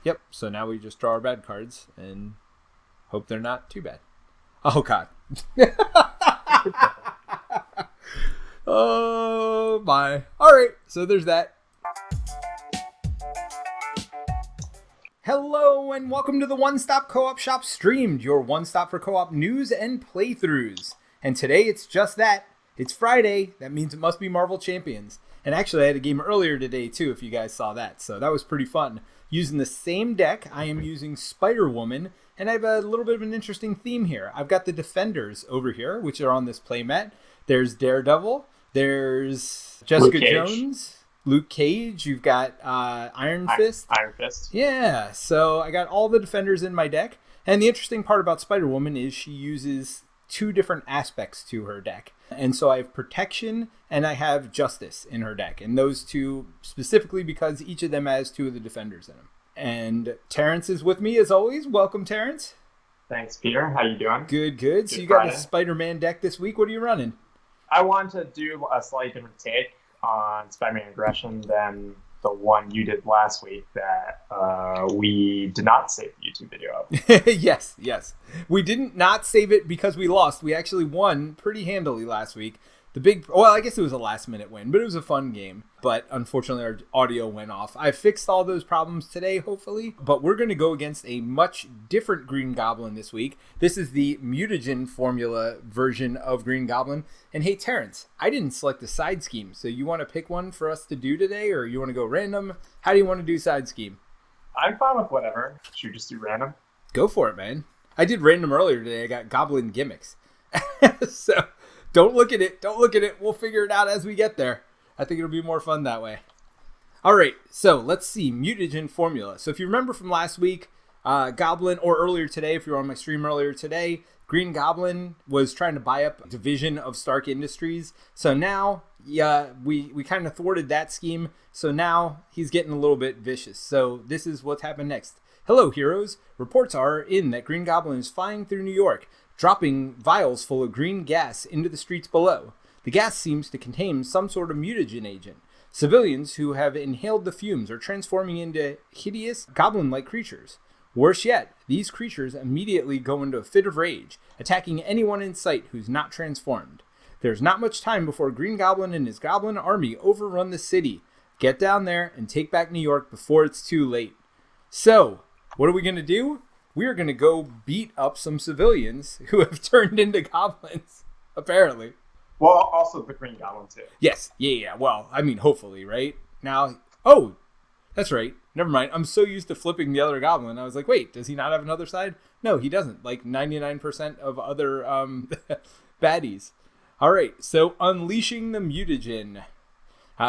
Yep. So now we just draw our bad cards and hope they're not too bad. Oh, God. Oh, my. All right. So there's that. Hello and welcome to the One Stop Co-op Shop Streamed, your one stop for co-op news and playthroughs. And today it's just that. It's Friday. That means it must be Marvel Champions. And actually I had a game earlier today too, if you guys saw that. So that was pretty fun. Using the same deck, I am using Spider-Woman, and I have a little bit of an interesting theme here. I've got the Defenders over here, which are on this playmat. There's Daredevil. There's Jessica Jones. Luke Cage, you've got Iron Fist. Iron Fist. Yeah, so I got all the Defenders in my deck. And the interesting part about Spider-Woman is she uses two different aspects to her deck. And so I have Protection and I have Justice in her deck. And those two specifically because each of them has two of the Defenders in them. And Terence is with me as always. Welcome, Terence. Thanks, Peter. How you doing? Good. So you got a Spider-Man deck this week. What are you running? I want to do a slightly different take on Spider-Man Aggression than the one you did last week that we did not save the YouTube video of. Yes. We didn't not save it because we lost. We actually won pretty handily last week. I guess it was a last minute win, but it was a fun game. But unfortunately, our audio went off. I fixed all those problems today, hopefully. But we're going to go against a much different Green Goblin this week. This is the Mutagen formula version of Green Goblin. And hey, Terrence, I didn't select the side scheme. So you want to pick one for us to do today, or you want to go random? How do you want to do side scheme? I'm fine with whatever. Should we just do random? Go for it, man. I did random earlier today. I got Goblin gimmicks. So... Don't look at it. We'll figure it out as we get there. I think it'll be more fun that way. All right, so let's see. Mutagen formula. So if you remember from last week, Goblin, or earlier today, if you were on my stream earlier today, Green Goblin was trying to buy up a division of Stark Industries. So now, we kind of thwarted that scheme. So now he's getting a little bit vicious. So this is what's happened next. Hello, heroes. Reports are in that Green Goblin is flying through New York, dropping vials full of green gas into the streets below. The gas seems to contain some sort of mutagen agent. Civilians who have inhaled the fumes are transforming into hideous goblin-like creatures. Worse yet, these creatures immediately go into a fit of rage, attacking anyone in sight who's not transformed. There's not much time before Green Goblin and his goblin army overrun the city. Get down there and take back New York before it's too late. So, what are we going to do? We are going to go beat up some civilians who have turned into goblins, apparently. Well, also the Green Goblin, too. Yes. Yeah. Well, I mean, hopefully, right? Now, that's right. Never mind. I'm so used to flipping the other goblin. I was like, wait, does he not have another side? No, he doesn't. Like 99% of other baddies. All right. So, unleashing the mutagen.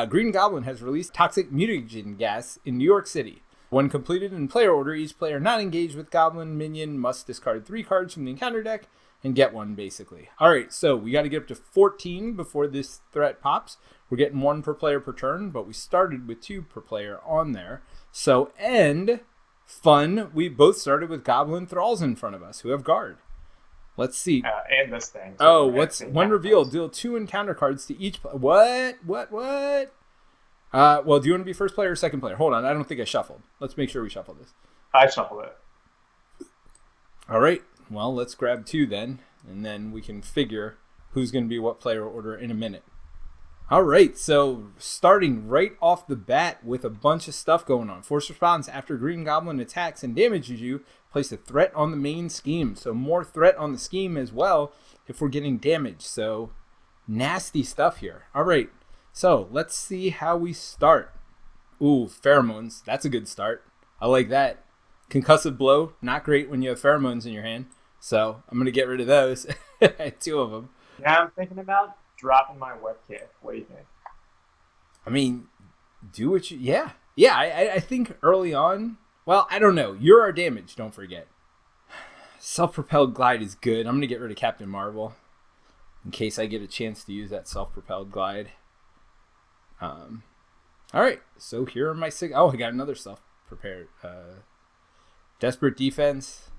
Green Goblin has released toxic mutagen gas in New York City. When completed in player order, each player not engaged with Goblin minion must discard 3 cards from the encounter deck and get one, basically. All right, so we got to get up to 14 before this threat pops. We're getting 1 per player per turn, but we started with 2 per player on there. So, and fun, we both started with Goblin Thralls in front of us who have guard. Let's see. And this thing. Oh, what's one reveal? Deal 2 encounter cards to each player. What? Well, do you want to be first player or second player? Hold on, I don't think I shuffled. Let's make sure we shuffle this. I shuffled it. All right, well, let's grab 2 then, and then we can figure who's going to be what player order in a minute. All right, so starting right off the bat with a bunch of stuff going on. Force response after Green Goblin attacks and damages you, place a threat on the main scheme. So more threat on the scheme as well if we're getting damaged. So nasty stuff here. All right. So, let's see how we start. Ooh, pheromones. That's a good start. I like that. Concussive blow. Not great when you have pheromones in your hand. So, I'm going to get rid of those. 2 of them. Yeah, I'm thinking about dropping my web kit. What do you think? I mean, do what you... Yeah. Yeah, I think early on... Well, I don't know. You're our damage, don't forget. Self-propelled glide is good. I'm going to get rid of Captain Marvel. In case I get a chance to use that self-propelled glide. All right, so here are my 6. Oh, I got another self-prepared. Desperate defense,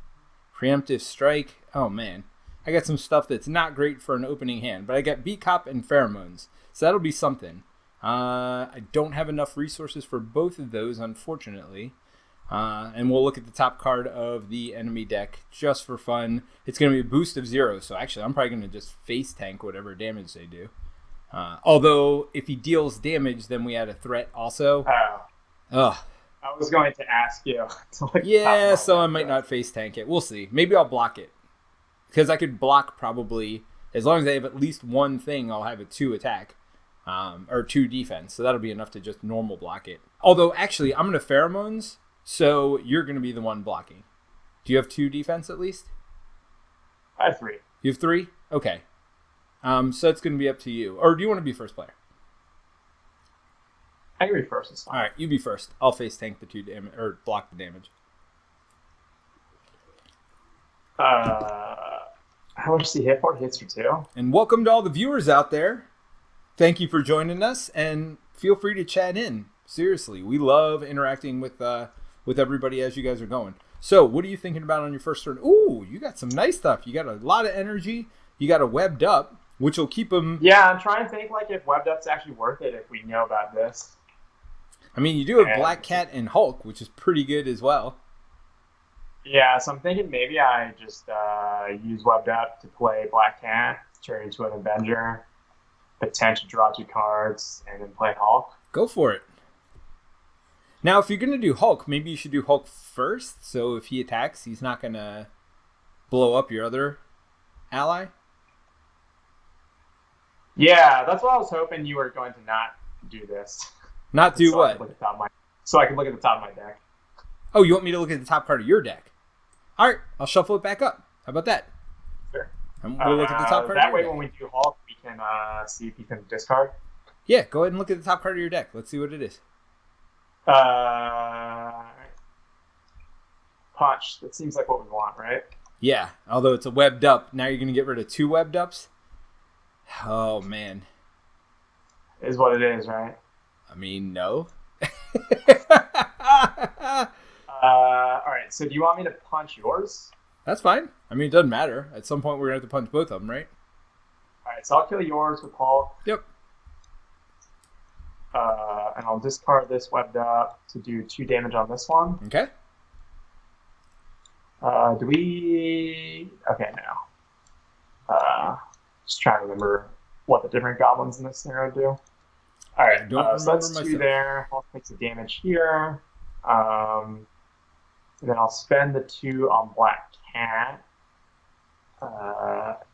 preemptive strike. Oh, man. I got some stuff that's not great for an opening hand, but I got Beat Cop and Pheromones, so that'll be something. I don't have enough resources for both of those, unfortunately. And we'll look at the top card of the enemy deck just for fun. It's going to be a boost of 0, so actually I'm probably going to just face tank whatever damage they do. Although, if he deals damage, then we add a threat also. Ugh. I was going to ask you. Yeah, so I might not face tank it. We'll see. Maybe I'll block it. Because I could block probably, as long as I have at least one thing, I'll have a 2 attack. Or 2 defense. So that'll be enough to just normal block it. Although, actually, I'm going to pheromones, so you're going to be the one blocking. Do you have 2 defense at least? I have 3. You have 3? Okay. So it's going to be up to you. Or do you want to be first player? I can be first. It's fine. All right, you be first. I'll face tank the 2 damage or block the damage. How much does he hit for? He hits for 2. And welcome to all the viewers out there. Thank you for joining us, and feel free to chat in. Seriously, we love interacting with everybody as you guys are going. So, what are you thinking about on your first turn? Ooh, you got some nice stuff. You got a lot of energy. You got a webbed up, which will keep them. Yeah, I'm trying to think if webbed up's actually worth it if we know about this. I mean, you do have Black Cat and Hulk, which is pretty good as well. Yeah, so I'm thinking maybe I just use webbed up to play Black Cat, turn into an Avenger, potentially draw 2 cards, and then play Hulk. Go for it. Now, if you're going to do Hulk, maybe you should do Hulk first. So if he attacks, he's not going to blow up your other ally. Yeah, that's what I was hoping you were going to not do this. Not do what? So I can look at the top of my deck. Oh, you want me to look at the top card of your deck? All right, I'll shuffle it back up. How about that? Sure. And we'll look at the top card that of your way, deck. when we do Hulk, we can see if he can discard. Yeah, go ahead and look at the top card of your deck. Let's see what it is. Punch. That seems like what we want, right? Yeah, although it's a webbed up. Now you're going to get rid of 2 webbed ups? Oh, man. Is what it is, right? I mean, no. All right, so do you want me to punch yours? That's fine. I mean, it doesn't matter. At some point, we're going to have to punch both of them, right? All right, so I'll kill yours with Hulk. Yep. And I'll discard this webbed up to do 2 damage on this one. Okay. Do we... Okay, now. Just trying to remember what the different goblins in this scenario do. All right, so that's 2 there. Hulk takes the damage here. And then I'll spend the 2 on Black Cat,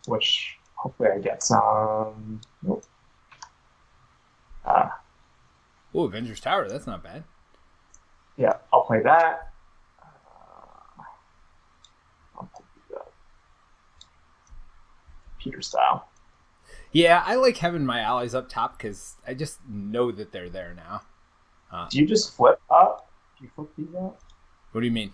which hopefully I get some. Nope. Oh, Avengers Tower. That's not bad. Yeah, I'll play that. I'll play that. Peter style. Yeah, I like having my allies up top because I just know that they're there now. Do you just flip up? Do you flip these up? What do you mean?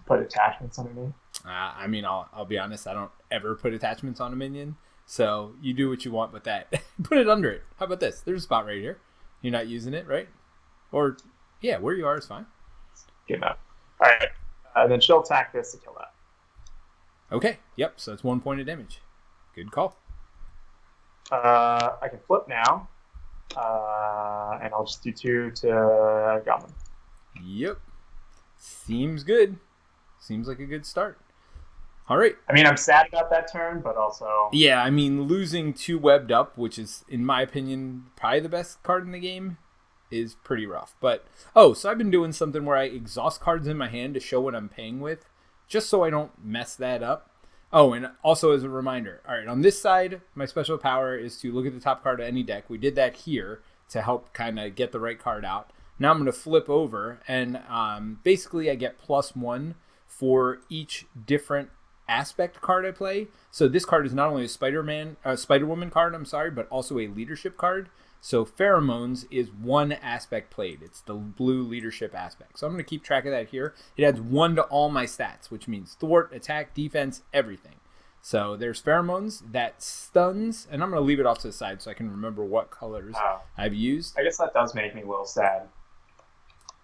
Put attachments underneath? I mean, I'll be honest. I don't ever put attachments on a minion. So you do what you want with that. Put it under it. How about this? There's a spot right here. You're not using it, right? Or, yeah, where you are is fine. Good enough. All right. Then she'll attack this to kill that. Okay. Yep. So it's 1 point of damage. Good call. I can flip now. And I'll just do 2 to Goblin. Yep. Seems good. Seems like a good start. All right. I mean, I'm sad about that turn, but also... Yeah, I mean, losing 2 webbed up, which is, in my opinion, probably the best card in the game, is pretty rough. But, so I've been doing something where I exhaust cards in my hand to show what I'm paying with, just so I don't mess that up. Oh, and also as a reminder, all right, on this side, my special power is to look at the top card of any deck. We did that here to help kind of get the right card out. Now I'm going to flip over, and basically I get +1 for each different aspect card I play. So this card is not only a Spider-Woman card, but also a leadership card. So pheromones is 1 aspect played. It's the blue leadership aspect. So I'm going to keep track of that here. It adds 1 to all my stats, which means thwart, attack, defense, everything. So there's pheromones, that stuns, and I'm going to leave it off to the side so I can remember what colors I've used. I guess that does make me a little sad.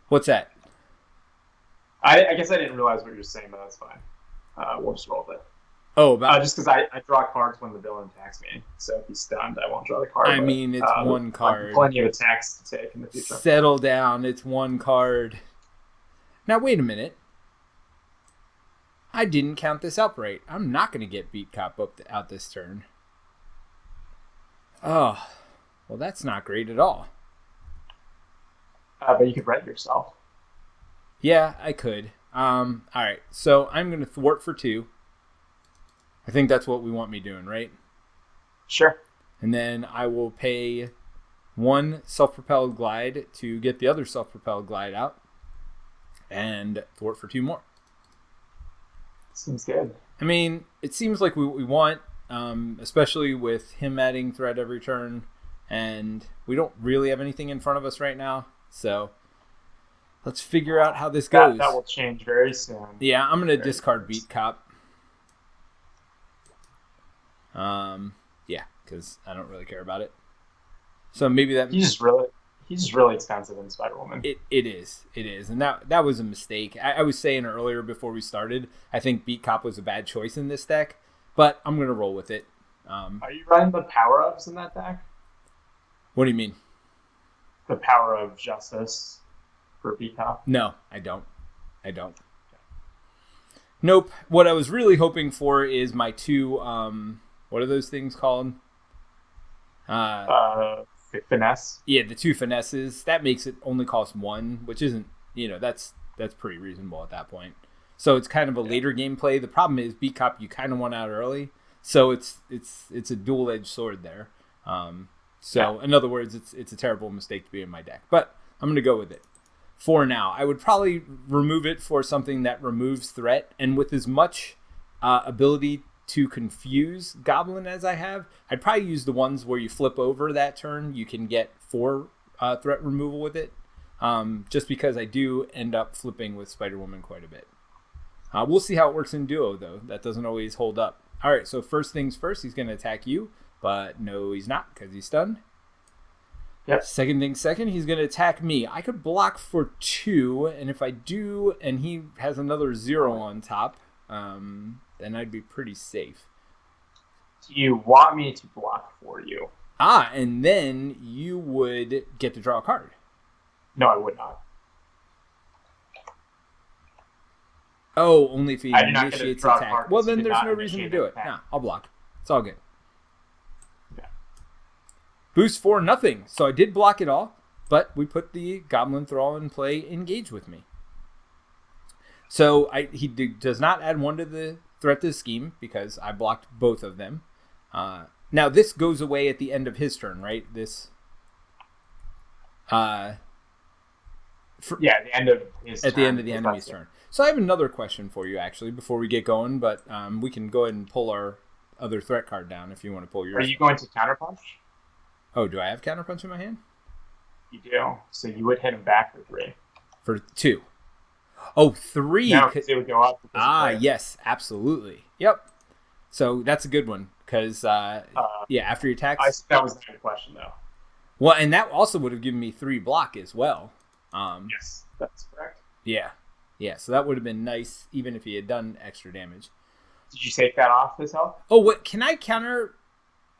What's that? I guess I didn't realize what you were saying, but that's fine. We'll just roll with it. Oh, just because I draw cards when the villain attacks me. So if he's stunned, I won't draw the card. I mean, it's 1 card. Plenty of attacks to take in the future. Settle down. It's 1 card. Now, wait a minute. I didn't count this up right. I'm not going to get Beat Cop out this turn. Oh, well, that's not great at all. But you could red yourself. Yeah, I could. All right, so I'm going to thwart for 2. I think that's what we want me doing, right? Sure. And then I will pay 1 self-propelled glide to get the other self-propelled glide out. And thwart for 2 more. Seems good. I mean, it seems like what we want, especially with him adding threat every turn. And we don't really have anything in front of us right now. So let's figure out how this goes. That will change very soon. Yeah, I'm going to discard Beat Cop. Yeah, because I don't really care about it. So maybe that... He's just really expensive in Spider-Woman. It is. And that was a mistake. I was saying earlier before we started, I think Beat Cop was a bad choice in this deck, but I'm going to roll with it. Are you running the power-ups in that deck? What do you mean? The power of justice for Beat Cop? No, I don't. Nope. What I was really hoping for is my 2, what are those things called? Finesse. Yeah, the 2 finesses. That makes it only cost 1, which isn't, that's pretty reasonable at that point. So it's kind of a later gameplay. The problem is Beat Cop you kind of want out early, so it's a dual-edged sword there. In other words, it's a terrible mistake to be in my deck, but I'm gonna go with it for now. I would probably remove it for something that removes threat, and with as much ability to confuse Goblin as I have, I'd probably use the ones where you flip over that turn. You can get 4 threat removal with it, just because I do end up flipping with Spider-Woman quite a bit. We'll see how it works in duo, though. That doesn't always hold up. All right, so first things first, he's going to attack you, but no, he's not because he's stunned. Yep. Second thing second, he's going to attack me. I could block for 2, and if I do, and he has another 0 on top, then I'd be pretty safe. Do you want me to block for you? And then you would get to draw a card. No, I would not. Oh, only if he initiates attack. Well, then there's no reason to do it. No, I'll block. It's all good. Yeah. Boost for nothing. So I did block it all, but we put the Goblin Thrall in play, engage with me. So he does not add 1 to the threat to the scheme because I blocked both of them. Now this goes away at the end of his turn, right? This. At the end of his turn. At the end of the enemy's turn. So I have another question for you, actually, before we get going, but we can go ahead and pull our other threat card down if you want to pull yours. Are you going to counterpunch? Oh, do I have counterpunch in my hand? You do. So you would hit him back for 3. For 2. Oh, 3. No, because it would go up. Yes, absolutely. Yep. So that's a good one, because, after he attacks... I think that was the good question, though. Well, and that also would have given me 3 block as well. Yes, that's correct. Yeah, so that would have been nice, even if he had done extra damage. Did you take that off his health? Oh, what? Can I counter...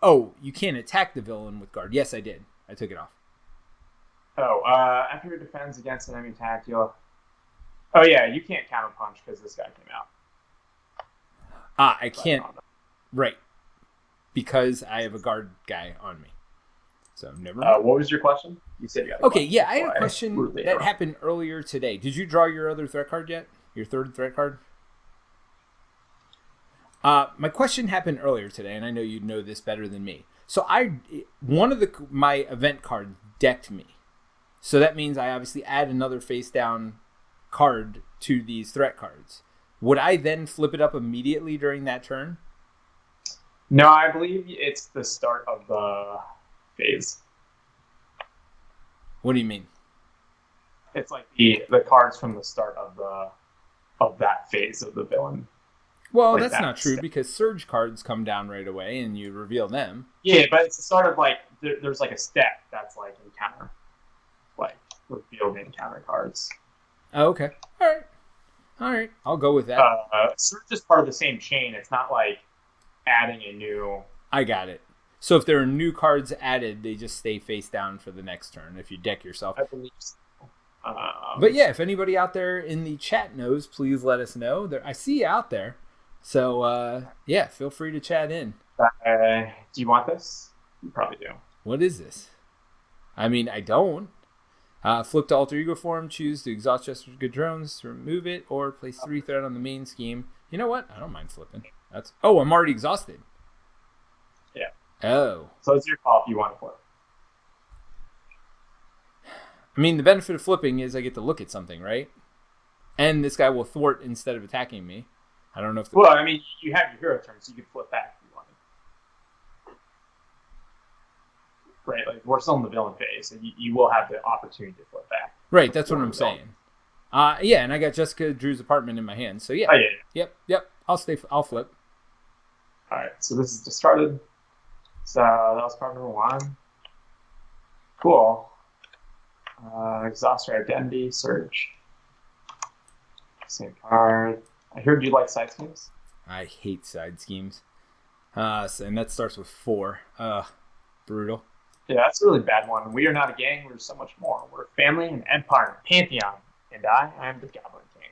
Oh, you can't attack the villain with guard. Yes, I did. I took it off. Oh, after it defends against an enemy attack, you'll... Oh, yeah, you can't counterpunch because this guy came out. I can't... Right. Because I have a guard guy on me. So, never mind. What was your question? You said you had a Okay, question. yeah, I had a question that happened earlier today. Did you draw your other threat card yet? Your third threat card? My question happened earlier today, and I know you know this better than me. So one of my event cards decked me. So that means I obviously add another face down card to these threat cards. Would I then flip it up immediately during that turn? No, I believe it's the start of the phase. What do you mean? It's like the cards from the start of that phase of the villain. Well, like that's not true because surge cards come down right away and you reveal them. Yeah, but it's sort of like there's like a step that's like encounter, like revealed encounter cards. Oh, okay. All right. I'll go with that. Surge is part of the same chain. It's not like adding a new. I got it. So if there are new cards added, they just stay face down for the next turn if you deck yourself. I believe so. But yeah, if anybody out there in the chat knows, please let us know. I see you out there. So, yeah, feel free to chat in. Do you want this? You probably do. What is this? I mean, I don't. Flip to alter ego form, choose to exhaust Chester's good drones, remove it, or place 3 threat on the main scheme. You know what? I don't mind flipping. I'm already exhausted. Yeah. Oh. So it's your call if you want to flip. I mean, the benefit of flipping is I get to look at something, right? And this guy will thwart instead of attacking me. I don't know if... Well, I mean, you have your hero turn, so you can flip back if you wanted. Right, like we're still in the villain phase, and you will have the opportunity to flip back. Right, that's what I'm saying. Yeah, and I got Jessica Drew's apartment in my hand, so yeah. Oh, yeah. Yep. I'll flip. All right, so this is just started. So that was card number 1. Cool. Exhaust your identity, search. Same card. I heard you like side schemes. I hate side schemes. And that starts with 4. Brutal. Yeah, that's a really bad one. We are not a gang. We're so much more. We're a family, an empire, a pantheon. And I am the Goblin King.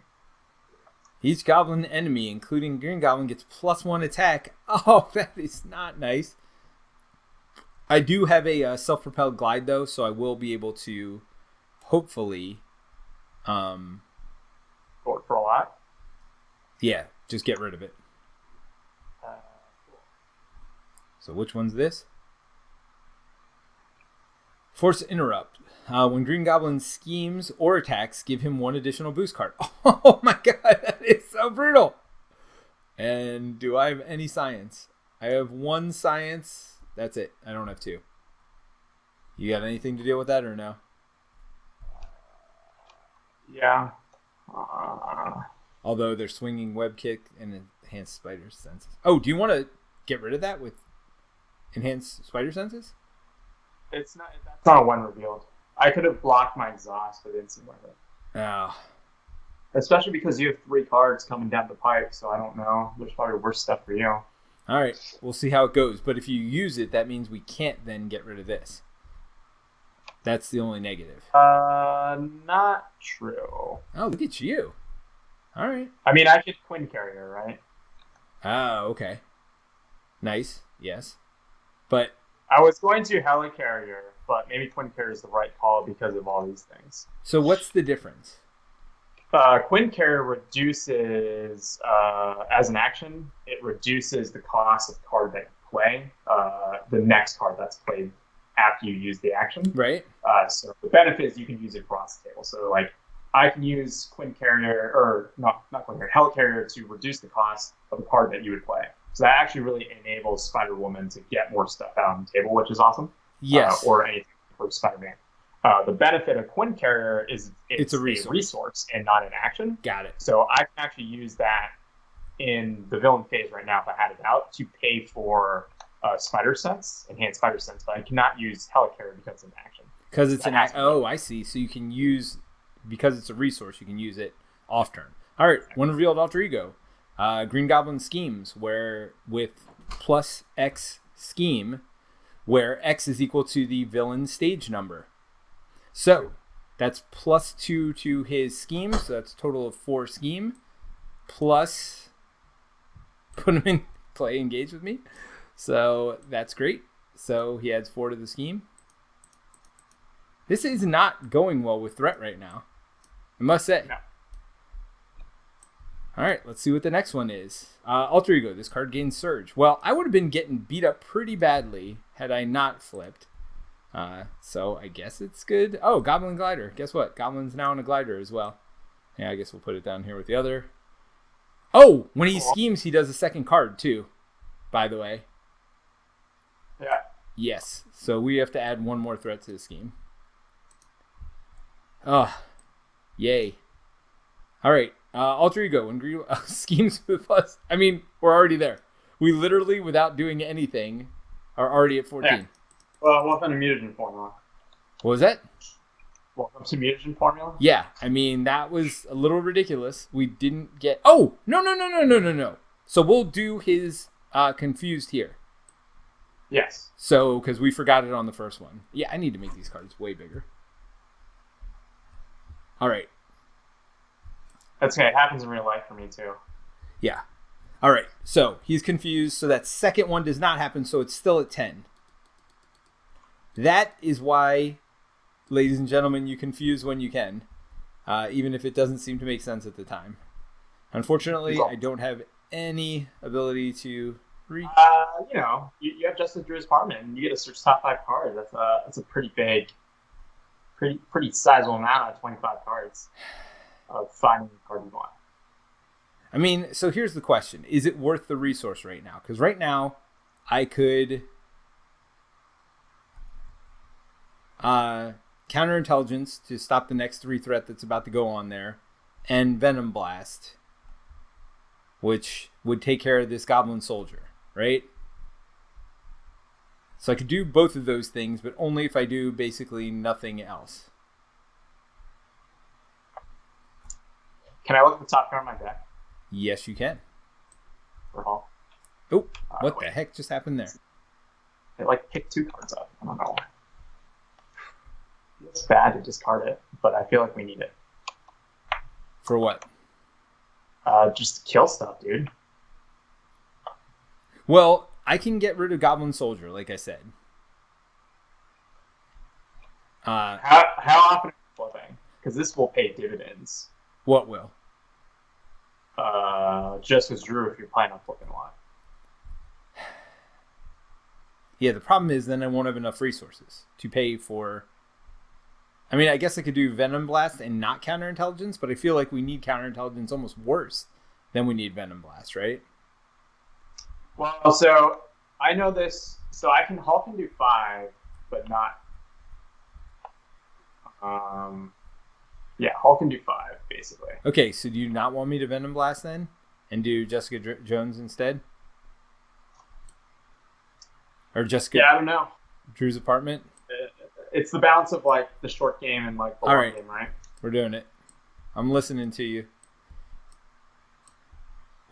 Each Goblin enemy, including Green Goblin, gets +1 attack. Oh, that is not nice. I do have a self-propelled glide, though, so I will be able to hopefully... Go for a lot? Yeah, just get rid of it. Cool. So which one's this? Force interrupt. When Green Goblin schemes or attacks, give him 1 additional boost card. Oh my god, that is so brutal. And do I have any science? I have 1 science. That's it. I don't have 2. You got anything to deal with that or no? Yeah. Although they're swinging web kick and enhanced spider senses. Oh, do you want to get rid of that with enhanced spider senses? That's not one revealed. I could have blocked my exhaust, but it didn't seem like it. Oh. Especially because you have 3 cards coming down the pipe, so I don't know. There's probably worse stuff for you. All right, we'll see how it goes. But if you use it, that means we can't then get rid of this. That's the only negative. Not true. Oh, look at you. All right. I mean, I could Quinn Carrier, right? Oh, okay. Nice. Yes. But I was going to Helicarrier, but maybe Quinn Carrier is the right call because of all these things. So what's the difference? Quinn Carrier reduces, as an action, it reduces the cost of the card that you play, the next card that's played after you use the action. Right. So the benefit is you can use it across the table. So like I can use Quinn Carrier, or not Quinn Carrier, Helicarrier to reduce the cost of the card that you would play. So that actually really enables Spider-Woman to get more stuff out on the table, which is awesome. Yes. Or anything for Spider-Man. The benefit of Quinn Carrier is it's a resource and not an action. Got it. So I can actually use that in the villain phase right now if I had it out to pay for spider sense, enhanced spider sense, but I cannot use Helicarrier because it's an action. Because it's an action. Oh, I see. So you can use, because it's a resource, you can use it off turn. All right, 1 revealed alter ego. Green Goblin schemes, where with +X scheme, where X is equal to the villain stage number. So that's +2 to his scheme, so that's a total of 4 scheme, plus put him in play, engage with me. So that's great. So he adds 4 to the scheme. This is not going well with threat right now, I must say. No. All right, let's see what the next one is. Alter Ego, this card gains Surge. Well, I would have been getting beat up pretty badly had I not flipped. So I guess it's good. Oh, Goblin Glider. Guess what? Goblin's now on a glider as well. Yeah, I guess we'll put it down here with the other. Oh, when he schemes, he does a second card too, by the way. Yeah. Yes. So we have to add 1 more threat to the scheme. Oh, yay. All right. Alter Ego, when schemes with us. I mean, we're already there. We literally, without doing anything, are already at 14. Yeah. Well, welcome to Mutagen Formula. What was that? Welcome to Mutagen Formula? Yeah. I mean, that was a little ridiculous. We didn't get... Oh! No. So we'll do his Confused here. Yes. So, because we forgot it on the first one. Yeah, I need to make these cards way bigger. All right. That's okay. It happens in real life for me too. Yeah. All right. So he's confused. So that second one does not happen. So it's still at 10. That is why, ladies and gentlemen, you confuse when you can, even if it doesn't seem to make sense at the time. Unfortunately, I don't have any ability to read. You have Justice Drew's Department, and you get to search top 5 cards. That's a pretty big, pretty sizable amount of 25 cards of finding the card you want. I mean, so here's the question: is it worth the resource right now? Because right now, I could counterintelligence to stop the next 3 threat that's about to go on there, and Venom Blast, which would take care of this Goblin Soldier, right? So I could do both of those things, but only if I do basically nothing else. Can I look at the top card of my deck? Yes, you can. For Hall? Oh, what the heck just happened there? It picked 2 cards up. I don't know why. It's bad to discard it, but I feel like we need it. For what? Just to kill stuff, dude. Well, I can get rid of Goblin Soldier, like I said. How often are you flipping? Because this will pay dividends. What will? Just as Drew, if you're planning on flipping a lot. Yeah, the problem is then I won't have enough resources to pay for. I mean, I guess I could do Venom Blast and not counterintelligence, but I feel like we need counterintelligence almost worse than we need Venom Blast, right? Well, so I know this. So Hulk can do 5, but not. Yeah, Hulk can do 5 basically. Okay, so do you not want me to Venom Blast then, and do Jessica Jones instead, or Jessica? Yeah, I don't know. Drew's Apartment. It's the balance of the short game and the long game, right? We're doing it. I'm listening to you.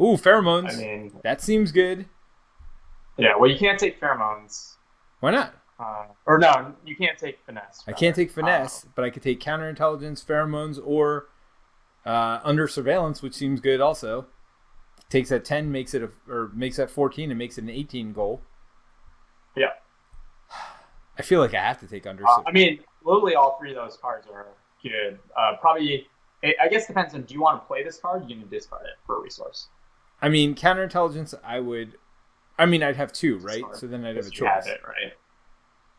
Ooh, pheromones. I mean, that seems good. Yeah, well, you can't take pheromones. Why not? Or no, you can't take finesse. I can't take finesse, but I could take counterintelligence, pheromones, or under surveillance, which seems good also. Takes that 10, makes that 14, and makes it an 18 goal. Yeah. I feel like I have to take under. I mean, literally all 3 of those cards are good. Probably, I guess depends on, do you want to play this card? You can discard it for a resource. I mean, counterintelligence, I'd have 2, right? So then I'd have a choice. You have it, right?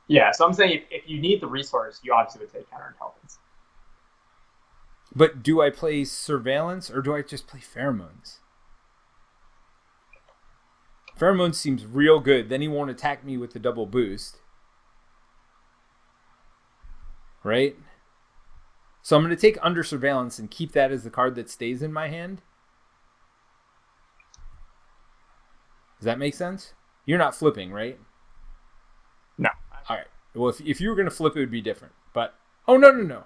Yeah, so I'm saying if you need the resource, you obviously would take counterintelligence. But do I play surveillance or do I just play pheromones? Pheromones seems real good. Then he won't attack me with the double boost. Right? So I'm going to take under surveillance and keep that as the card that stays in my hand. Does that make sense? You're not flipping, right? No. All right. Well, if you were going to flip, it would be different. But, oh, no.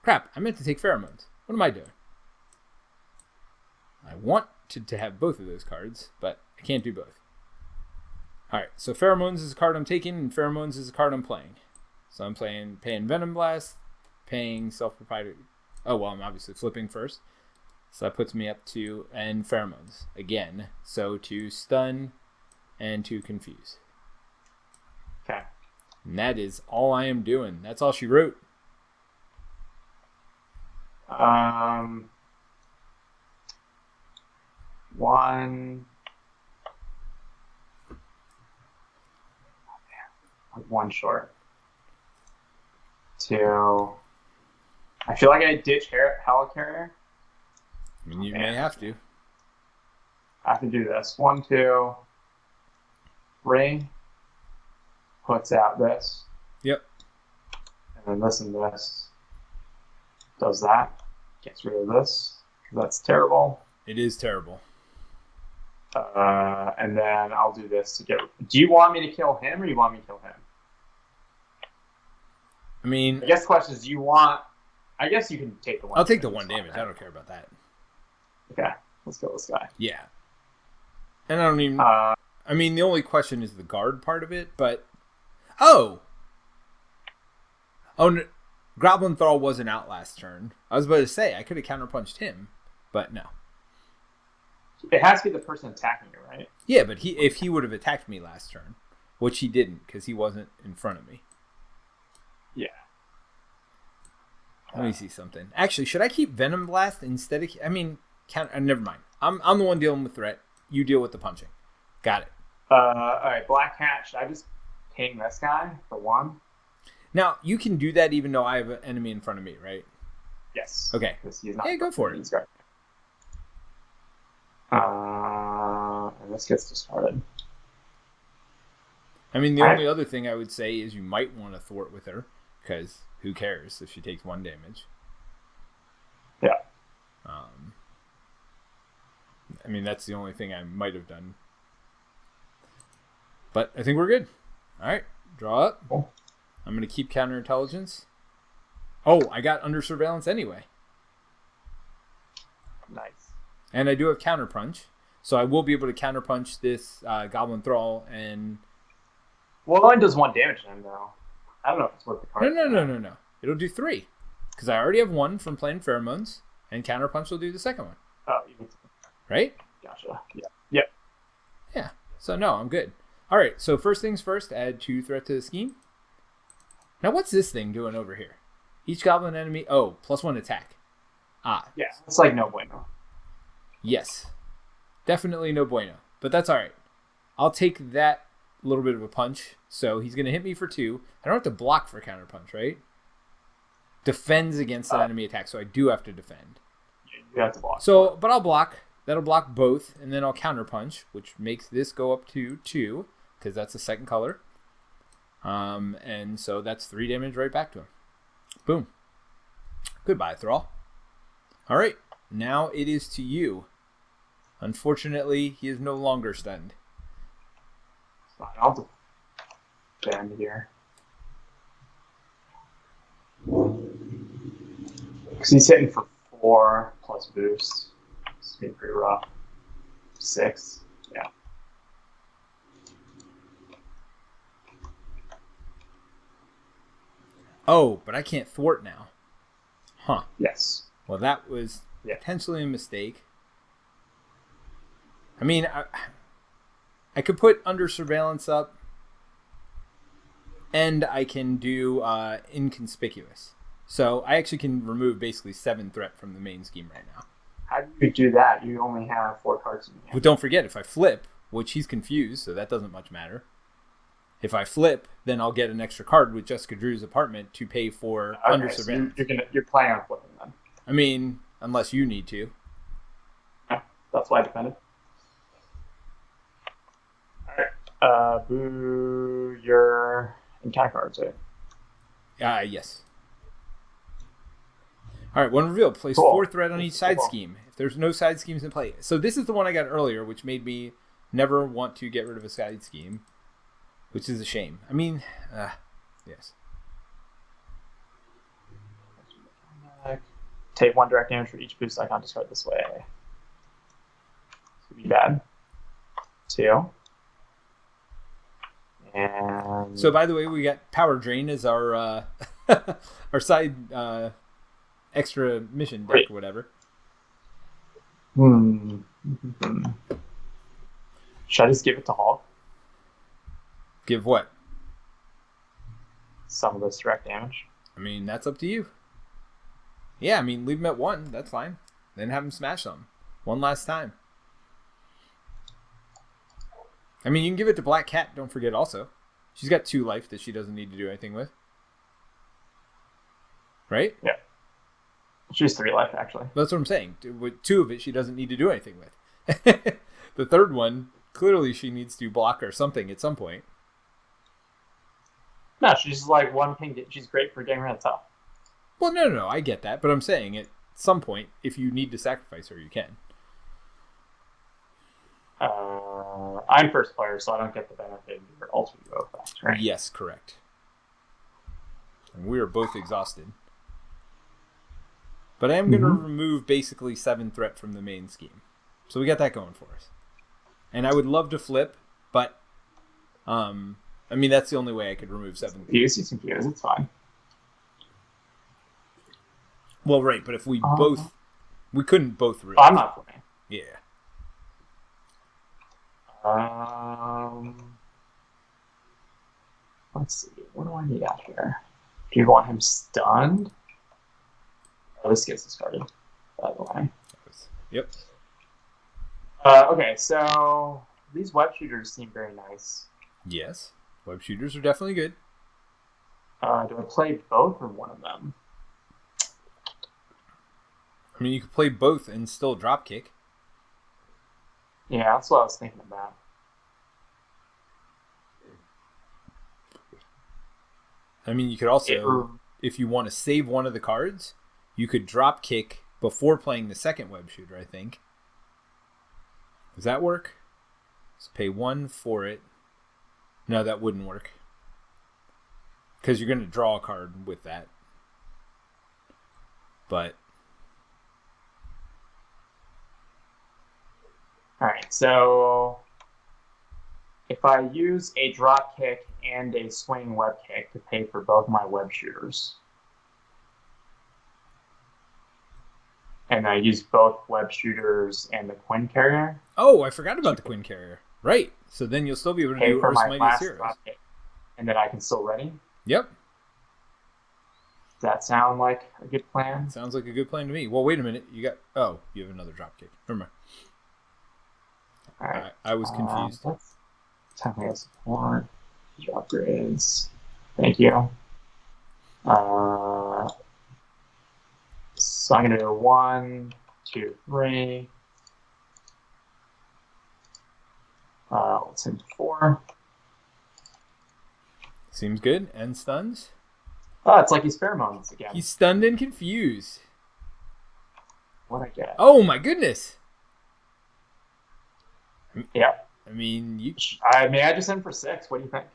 Crap, I meant to take pheromones. What am I doing? I want to have both of those cards, but I can't do both. All right, so pheromones is a card I'm taking, and pheromones is a card I'm playing. So I'm paying Venom Blast, paying self-proprietary. Oh, well, I'm obviously flipping first. So that puts me up to, and pheromones again. So to stun and to confuse. Okay. And that is all I am doing. That's all she wrote. One short. 2. I feel like I ditch Helicarrier. I mean, you may have to. I have to do this. 1, 2. Ray puts out this. Yep. And then this and this. Does that. Gets rid of this. That's terrible. It is terrible. And then I'll do this to get. Do you want me to kill him or do you want me to kill him? I mean, I guess the question is, do you want? I guess you can take the 1. I'll take the 1 damage. I don't care about that. Okay, let's kill this guy. Yeah. And I don't even. I mean, the only question is the guard part of it, but. Oh, no. Goblin Thrall wasn't out last turn. I was about to say I could have counterpunched him, but no. It has to be the person attacking you, right? Yeah, but if he would have attacked me last turn, which he didn't because he wasn't in front of me. Yeah. Let me see something. Actually, should I keep Venom Blast instead of... I mean, never mind. I'm the one dealing with threat. You deal with the punching. Got it. All right, Black Cat. Should I just ping this guy for 1? Now, you can do that even though I have an enemy in front of me, right? Yes. Okay. Yeah, go for it. And this gets discarded. I mean, the only other thing I would say is you might want to thwart with her, because who cares if she takes 1 damage? Yeah. I mean, that's the only thing I might have done. But I think we're good. All right, draw up. Cool. I'm going to keep counterintelligence. Oh, I got under surveillance anyway. Nice. And I do have counterpunch, so I will be able to counterpunch this Goblin Thrall and... Well, it only does 1 damage to him, though. I don't know if it's worth the card. No. It'll do 3. Because I already have 1 from playing Pheromones, and counterpunch will do the second one. Oh, you need to... Right? Gotcha. Yeah. Yep. Yeah. So, no, I'm good. All right, so first things first, add 2 threat to the scheme. Now, what's this thing doing over here? Each goblin enemy... Oh, +1 attack. Ah. Yeah, it's like no bueno. Yes. Definitely no bueno. But that's all right. I'll take that little bit of a punch. So he's going to hit me for 2. I don't have to block for counterpunch, right? Defends against an enemy attack, so I do have to defend. You have to block. So, but I'll block. That'll block both, and then I'll counterpunch, which makes this go up to 2, because that's the second color. And so that's 3 damage right back to him. Boom. Goodbye, Thrall. All right, now it is to you. Unfortunately, he is no longer stunned. Fine, I'll defend here. Because he's hitting for 4 plus boost. It's being pretty rough. 6, yeah. Oh, but I can't thwart now. Huh. Yes. Well, that was potentially a mistake. I mean, I could put under surveillance up, and I can do inconspicuous. So I actually can remove basically 7 threat from the main scheme right now. How do you do that? You only have 4 cards in your hand. But don't forget, if I flip, which he's confused, so that doesn't much matter. If I flip, then I'll get an extra card with Jessica Drew's apartment to pay for under surveillance. So you're planning on flipping then. I mean, unless you need to. Yeah, that's why I defended. Alright. Boo your encounter cards, right? Yes. All right, one reveal. Place 4 threat on each side scheme. If there's no side schemes in play. So this is the one I got earlier, which made me never want to get rid of a side scheme, which is a shame. I mean, yes. Take 1 direct damage for each boost icon discard this way. This would be bad. 2. And so, by the way, we got Power Drain as our our side extra mission deck or whatever. Should I just give it to Hulk? Give what? Some of this direct damage. I mean, that's up to you. Yeah, I mean, leave him at 1. That's fine. Then have him smash them. One last time. I mean, you can give it to Black Cat, don't forget also. She's got 2 life that she doesn't need to do anything with. Right? Yeah. She's 3 life, actually. That's what I'm saying. With 2 of it, she doesn't need to do anything with. The third one, clearly she needs to block or something at some point. No, she's like 1 ping. She's great for getting rid of top. Well, no, I get that. But I'm saying at some point, if you need to sacrifice her, you can. I'm first player, so I don't get the benefit of your ultimate go effect, right? Yes, correct. And we are both exhausted. But I am going to remove basically 7 threat from the main scheme. So we got that going for us. And I would love to flip, but I mean, that's the only way I could remove 7. He's confused. It's fine. Well, right, but if we we couldn't both really. Oh, I'm not playing. Yeah. Let's see. What do I need out here? Do you want him stunned? Oh, this gets discarded, by the way. Yep. Okay, so these web shooters seem very nice. Yes. Web shooters are definitely good. Do I play both or one of them? I mean, you could play both and still drop kick. Yeah, that's what I was thinking about. I mean, you could also, if you want to save one of the cards, you could drop kick before playing the second web shooter, I think. Does that work? So pay 1 for it. No, that wouldn't work. Because you're going to draw a card with that. But. Alright, so if I use a drop kick and a swing web kick to pay for both my web shooters, and I use both web shooters and the Quinn Carrier. Oh, I forgot about the Quinn Carrier. Right. So then you'll still be able to do Earth's Mightiest Heroes. And then I can still ready? Yep. Does that sound like a good plan? Sounds like a good plan to me. Well, wait a minute. You have another drop kick. Never mind. All right. I was confused. Time to support. Drop grades. Thank you. So I'm going to do 1, 2, 3. Let's hit 4. Seems good. And stuns. Oh, it's like he's pheromones again. He's stunned and confused. What I get? Oh my goodness. Yeah. I mean, may I just send for 6? What do you think?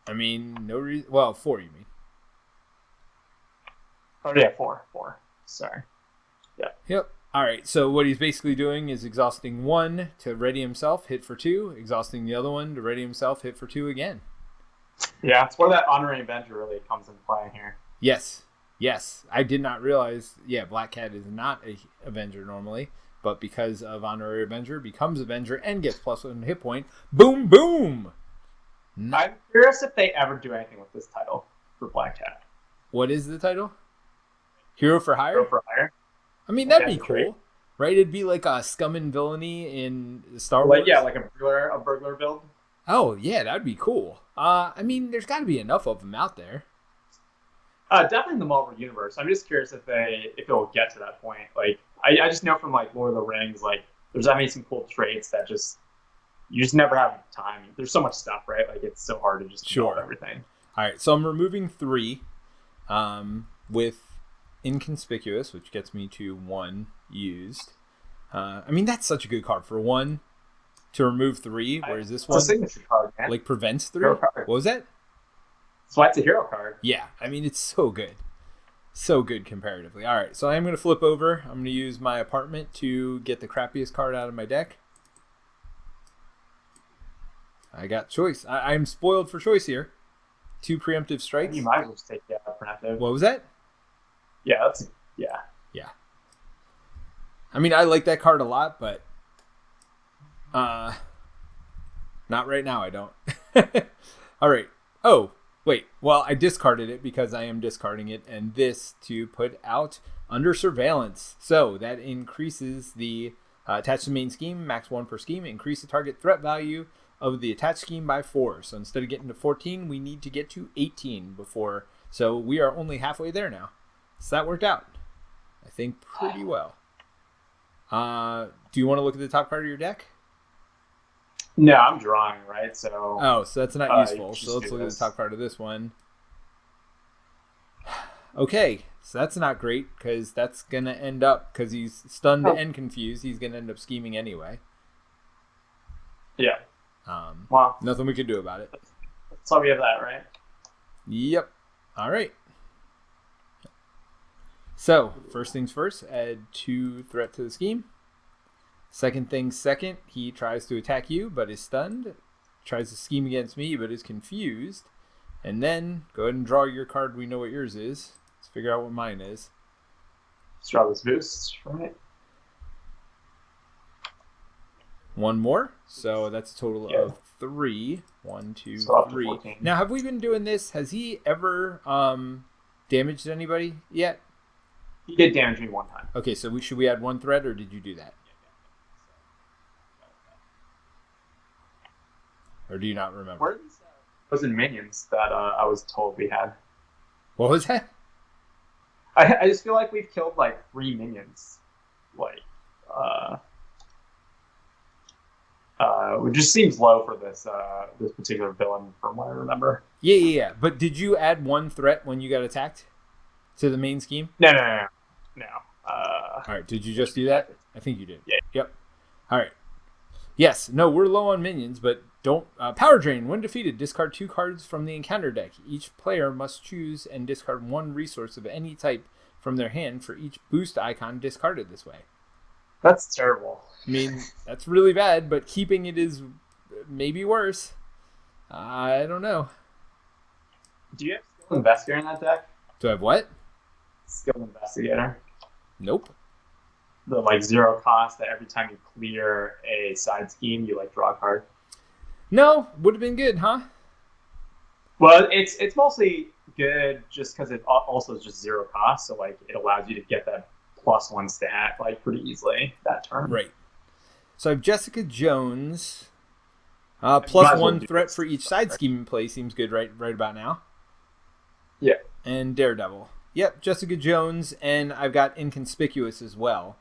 I mean, no reason. Well, 4, you mean? Oh yeah, 4. Sorry. Yeah. Yep. All right. So what he's basically doing is exhausting 1 to ready himself, hit for 2. Exhausting the other one to ready himself, hit for 2 again. Yeah, it's where that honorary Avenger really comes into play here. Yes. I did not realize. Yeah, Black Cat is not a Avenger normally, but because of honorary Avenger, becomes Avenger and gets +1 hit point. Boom, boom. I'm curious if they ever do anything with this title for Black Cat. What is the title? Hero for Hire? Hero for Hire. I mean, that'd be cool, right? It'd be like a Scum and Villainy in Star Wars. Like a burglar build. Oh yeah, that'd be cool. I mean, there's got to be enough of them out there. Definitely in the Marvel universe. I'm just curious if it will get to that point. Like, I just know from like Lord of the Rings, like there's some cool traits that you just never have time. There's so much stuff, right? Like it's so hard to just build everything. All right, so I'm removing 3, with Inconspicuous, which gets me to 1 used. I mean, that's such a good card for 1 to remove 3, whereas this one, it's a signature card, man. Like prevents 3. What was that? So that's a hero card. Yeah, I mean, it's so good. So good comparatively. All right, so I'm going to flip over. I'm going to use my apartment to get the crappiest card out of my deck. I got choice. I'm spoiled for choice here. 2 preemptive strikes. You might as well just take preemptive. What was that? Yeah, Yeah. I mean, I like that card a lot, but not right now, I don't. All right. Oh, wait. Well, I discarded it because I am discarding it, and this to put out under surveillance. So that increases the attached to main scheme, max 1 per scheme, increase the target threat value of the attached scheme by 4. So instead of getting to 14, we need to get to 18 before. So we are only halfway there now. So that worked out, I think, pretty well. Do you want to look at the top card of your deck? No, I'm drawing, right? So. Oh, so that's not useful. So let's look at the top card of this one. Okay, so that's not great because that's going to end up, because he's stunned and confused, he's going to end up scheming anyway. Yeah. Well, nothing we can do about it. So we have that, right? Yep. All right. So, first things first, add 2 threat to the scheme. Second things second, he tries to attack you but is stunned. Tries to scheme against me but is confused. And then, go ahead and draw your card. We know what yours is. Let's figure out what mine is. Let's draw this boost, right? One more. So that's a total of 3. 1, 2, 3. Now, have we been doing this? Has he ever damaged anybody yet? He did damage me one time. Okay, so should we add 1 threat, or did you do that? Or do you not remember? Where was in minions that I was told we had? What was that? I just feel like we've killed like 3 minions. Like, it just seems low for this this particular villain from what I remember. Yeah. But did you add 1 threat when you got attacked to the main scheme? No. All right. Did you just do that? I think you did. Yeah. Yep. All right. Yes. No, we're low on minions, but don't power drain. When defeated, discard 2 cards from the encounter deck. Each player must choose and discard 1 resource of any type from their hand for each boost icon discarded this way. That's terrible. I mean, that's really bad, but keeping it is maybe worse. I don't know. Do you have Skilled Investigator in that deck? Do I have what? Skilled Investigator. Nope. The like 0 cost that every time you clear a side scheme, you like draw a card. No, would have been good, huh? Well, it's mostly good just because it also is just 0 cost, so like it allows you to get that +1 stat like pretty easily that turn. Right. So I have Jessica Jones. +1 threat for each side scheme in play seems good right about now. Yeah. And Daredevil. Yep, Jessica Jones, and I've got Inconspicuous as well.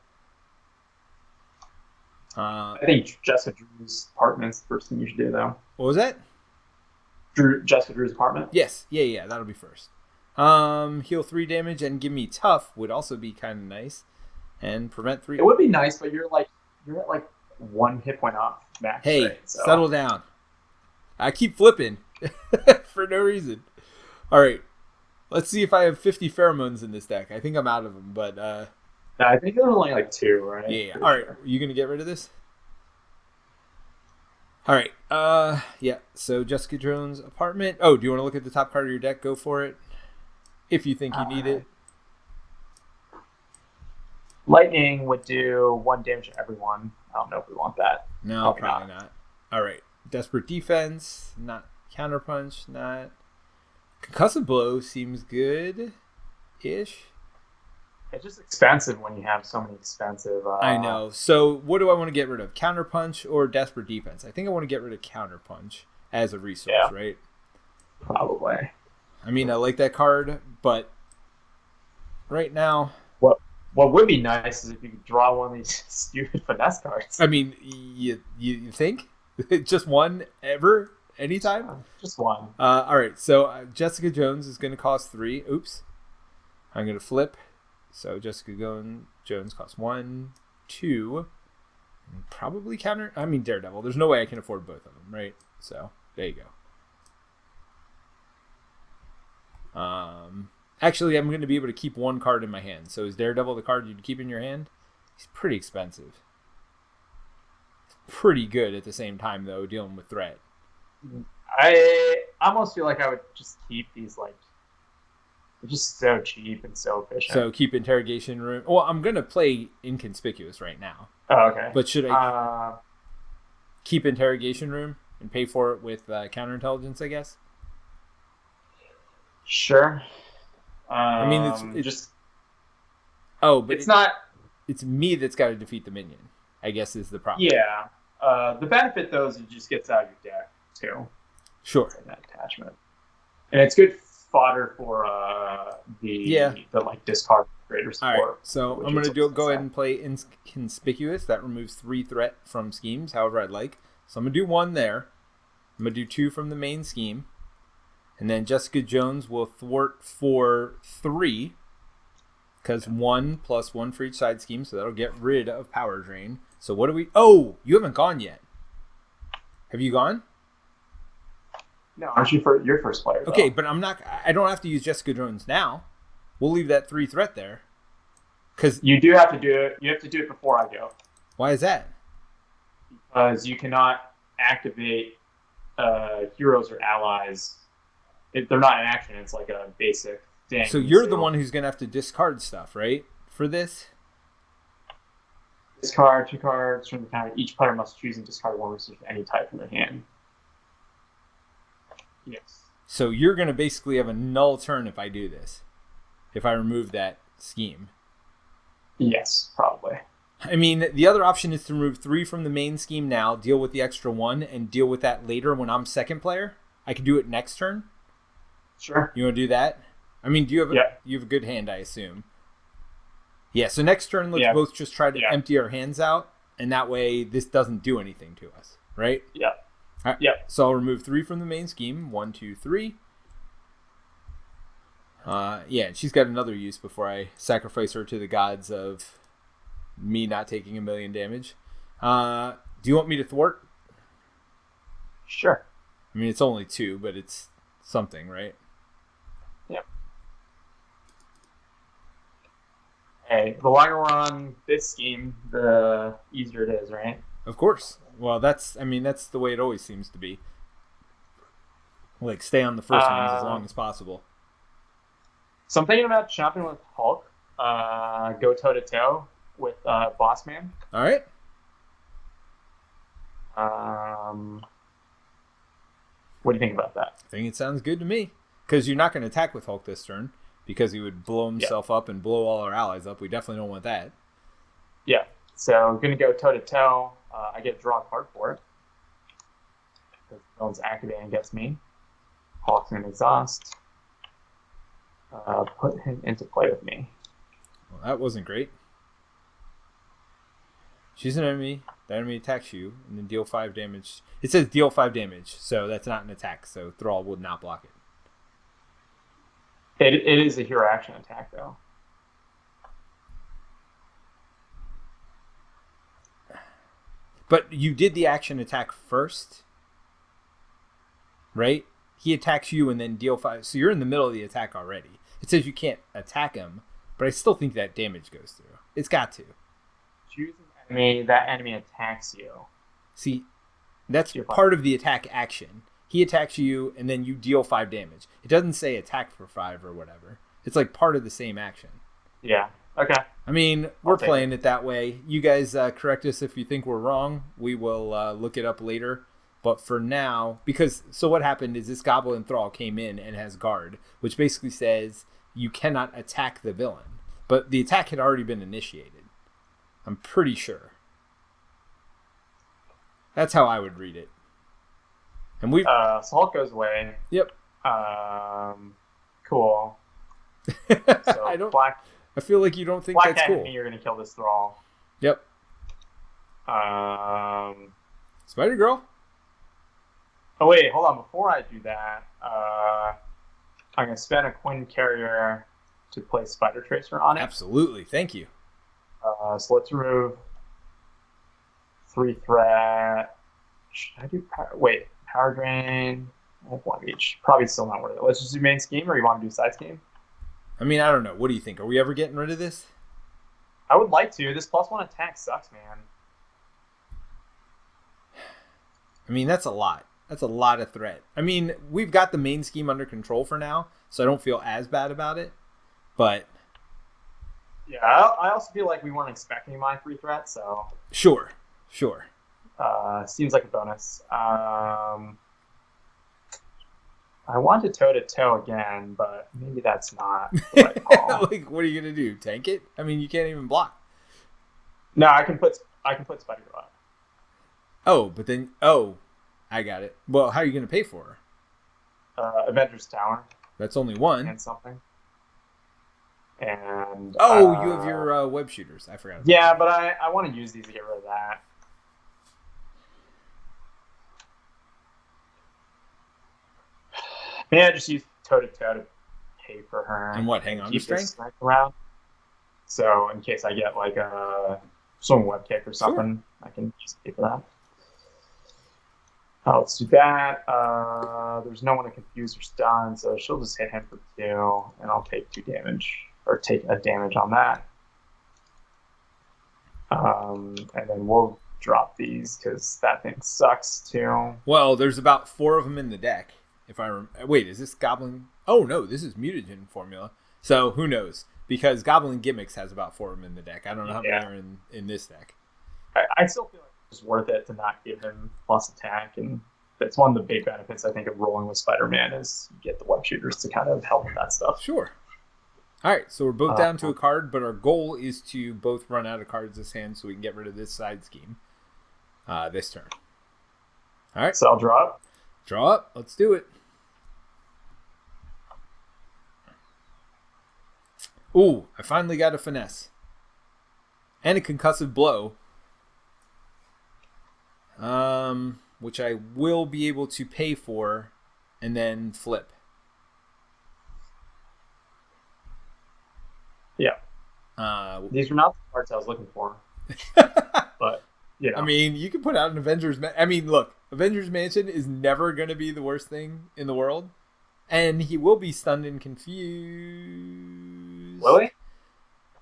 I think Jessica Drew's apartment's the first thing you should do, though. What was that? Jessica Drew's apartment? Yes. Yeah, that'll be first. Heal 3 damage and give me tough would also be kind of nice. And prevent 3. It would be nice, but you're at like 1 hit point off max. Hey, right? So. Settle down. I keep flipping for no reason. All right. Let's see if I have 50 pheromones in this deck. I think I'm out of them, but... No, I think there are only like 2, right? Yeah. All right. Are you going to get rid of this? All right. Yeah. So Jessica Jones' apartment. Oh, do you want to look at the top card of your deck? Go for it. If you think you need it. Lightning would do 1 damage to everyone. I don't know if we want that. No, probably not. All right. Desperate Defense. Not Counterpunch. Not... Concussive Blow seems good-ish. It's just expensive when you have so many expensive... I know. So what do I want to get rid of? Counterpunch or Desperate Defense? I think I want to get rid of Counterpunch as a resource, right? Probably. I mean, I like that card, but right now... What would be nice is if you could draw one of these stupid finesse cards. I mean, you think? Just one ever? Anytime? Just one. All right, so Jessica Jones is going to cost 3. Oops. I'm going to flip. So Jessica Jones costs 1, 2, and probably Daredevil. There's no way I can afford both of them, right? So there you go. Actually, I'm going to be able to keep 1 card in my hand. So is Daredevil the card you'd keep in your hand? He's pretty expensive. Pretty good at the same time, though, dealing with threat. I almost feel like I would just keep these, like, they're just so cheap and so efficient. So keep Interrogation Room. Well, I'm going to play Inconspicuous right now. Oh, okay. But should I keep Interrogation Room and pay for it with Counterintelligence, I guess? Sure. I mean, it's just... Oh, but it's not... It's me that's got to defeat the minion, I guess is the problem. Yeah. The benefit, though, is it just gets out of your deck, too. Sure. That attachment. And it's good fodder for the like discard greater support. All right, so I'm going to go ahead and play Inconspicuous. That removes 3 threat from schemes, however I'd like. So I'm going to do 1 there. I'm going to do 2 from the main scheme. And then Jessica Jones will thwart for 3. Because 1 + 1 for each side scheme, so that'll get rid of Power Drain. So what do we... Oh, you haven't gone yet. Have you gone? No, aren't you your first player? Though? Okay, but I don't have to use Jessica Jones now. We'll leave that 3 threat there. Because you do have to do it. You have to do it before I go. Why is that? Because you cannot activate heroes or allies. They're not in action. It's like a basic thing. So you're the one who's going to have to discard stuff, right? for this? Discard 2 cards from the counter. Each player must choose and discard 1 resource of any type from their hand. Yes. So you're going to basically have a null turn if I do this. If I remove that scheme. Yes, probably. I mean, the other option is to remove 3 from the main scheme now, deal with the extra 1, and deal with that later when I'm second player. I can do it next turn. Sure. You want to do that? I mean, you have a good hand, I assume. Yeah, so next turn, let's both just try to empty our hands out, and that way this doesn't do anything to us, right? Yeah. All right. Yep. So I'll remove 3 from the main scheme. 1, 2, 3. She's got another use before I sacrifice her to the gods of me not taking 1,000,000 damage. Do you want me to thwart? Sure. I mean, it's only 2, but it's something, right? Yep. Hey, the longer we're on this scheme, the easier it is, right? Of course. Well, that's the way it always seems to be. Like, stay on the first ones as long as possible. So I'm thinking about jumping with Hulk. Go toe-to-toe with Boss Man. All right. What do you think about that? I think it sounds good to me. Because you're not going to attack with Hulk this turn. Because he would blow himself up and blow all our allies up. We definitely don't want that. Yeah. So I'm going to go toe-to-toe. I get to draw a card for it. Because the villain's activating against me. Hulk's going to exhaust. Put him into play with me. Well, that wasn't great. She's an enemy. The enemy attacks you, and then deal 5 damage. It says deal 5 damage, so that's not an attack, so Thrall would not block it. It is a hero action attack, though. But you did the action attack first, right? He attacks you and then deal 5. So you're in the middle of the attack already. It says you can't attack him, but I still think that damage goes through. It's got to. Choose an enemy. That enemy attacks you. See, that's part of the attack action. He attacks you, and then you deal 5 damage. It doesn't say attack for 5 or whatever. It's like part of the same action. Yeah. Okay. I mean, we're playing it that way. You guys correct us if you think we're wrong. We will look it up later. But for now, so what happened is this Goblin Thrall came in and has guard, which basically says you cannot attack the villain. But the attack had already been initiated. I'm pretty sure. That's how I would read it. And we so Hulk goes away. Yep. Cool. So I feel like you don't think that's cool. You're gonna kill this Thrall. Yep. Spider Girl. Oh wait, hold on. Before I do that, I'm gonna spend a coin carrier to play Spider Tracer on it. Absolutely, thank you. So let's remove 3 threat. Should I do power drain? I have 1 of each. Probably still not worth it. Let's just do main scheme, or you want to do side scheme? I mean, I don't know. What do you think? Are we ever getting rid of this? I would like to. This +1 attack sucks, man. I mean, that's a lot. That's a lot of threat. I mean, we've got the main scheme under control for now, so I don't feel as bad about it. But yeah, I also feel like we weren't expecting my 3 threat, so sure. Seems like a bonus. I want to toe-to-toe again, but maybe that's not the right call. Like, what are you gonna do? Tank it? I mean, you can't even block. No, I can put Spider Girl up. Oh, but then I got it. Well, how are you gonna pay for her? Avengers Tower. That's only 1. And something. And you have your web shooters. I forgot. Yeah, but I want to use these to get rid of that. Maybe I just use toe-to-toe to pay for her. And what, hang on to strength? Around. So in case I get like some web kick or something, sure. I can just pay for that. Let's do that. There's no one to confuse or stun, so she'll just hit him for 2, and I'll take 2 damage, or take a damage on that. And then we'll drop these, because that thing sucks, too. Well, there's about 4 of them in the deck. Wait, is this Goblin? Oh, no, this is Mutagen formula. So, who knows? because Goblin Gimmicks has about 4 of them in the deck. I don't know how many are in this deck. I still feel like it's worth it to not give him plus attack, and that's one of the big benefits I think of rolling with Spider-Man is you get the web shooters to kind of help with that stuff. Sure. All right, so we're both down to a card, but our goal is to both run out of cards this hand so we can get rid of this side scheme this turn. All right. So I'll draw up. Draw up. Let's do it. Ooh, I finally got a finesse. And a concussive blow. Which I will be able to pay for and then flip. Yeah. These are not the cards I was looking for. But, you know. I mean, you can put out an Avengers... I mean, look. Avengers Mansion is never going to be the worst thing in the world. And he will be stunned and confused. Will he?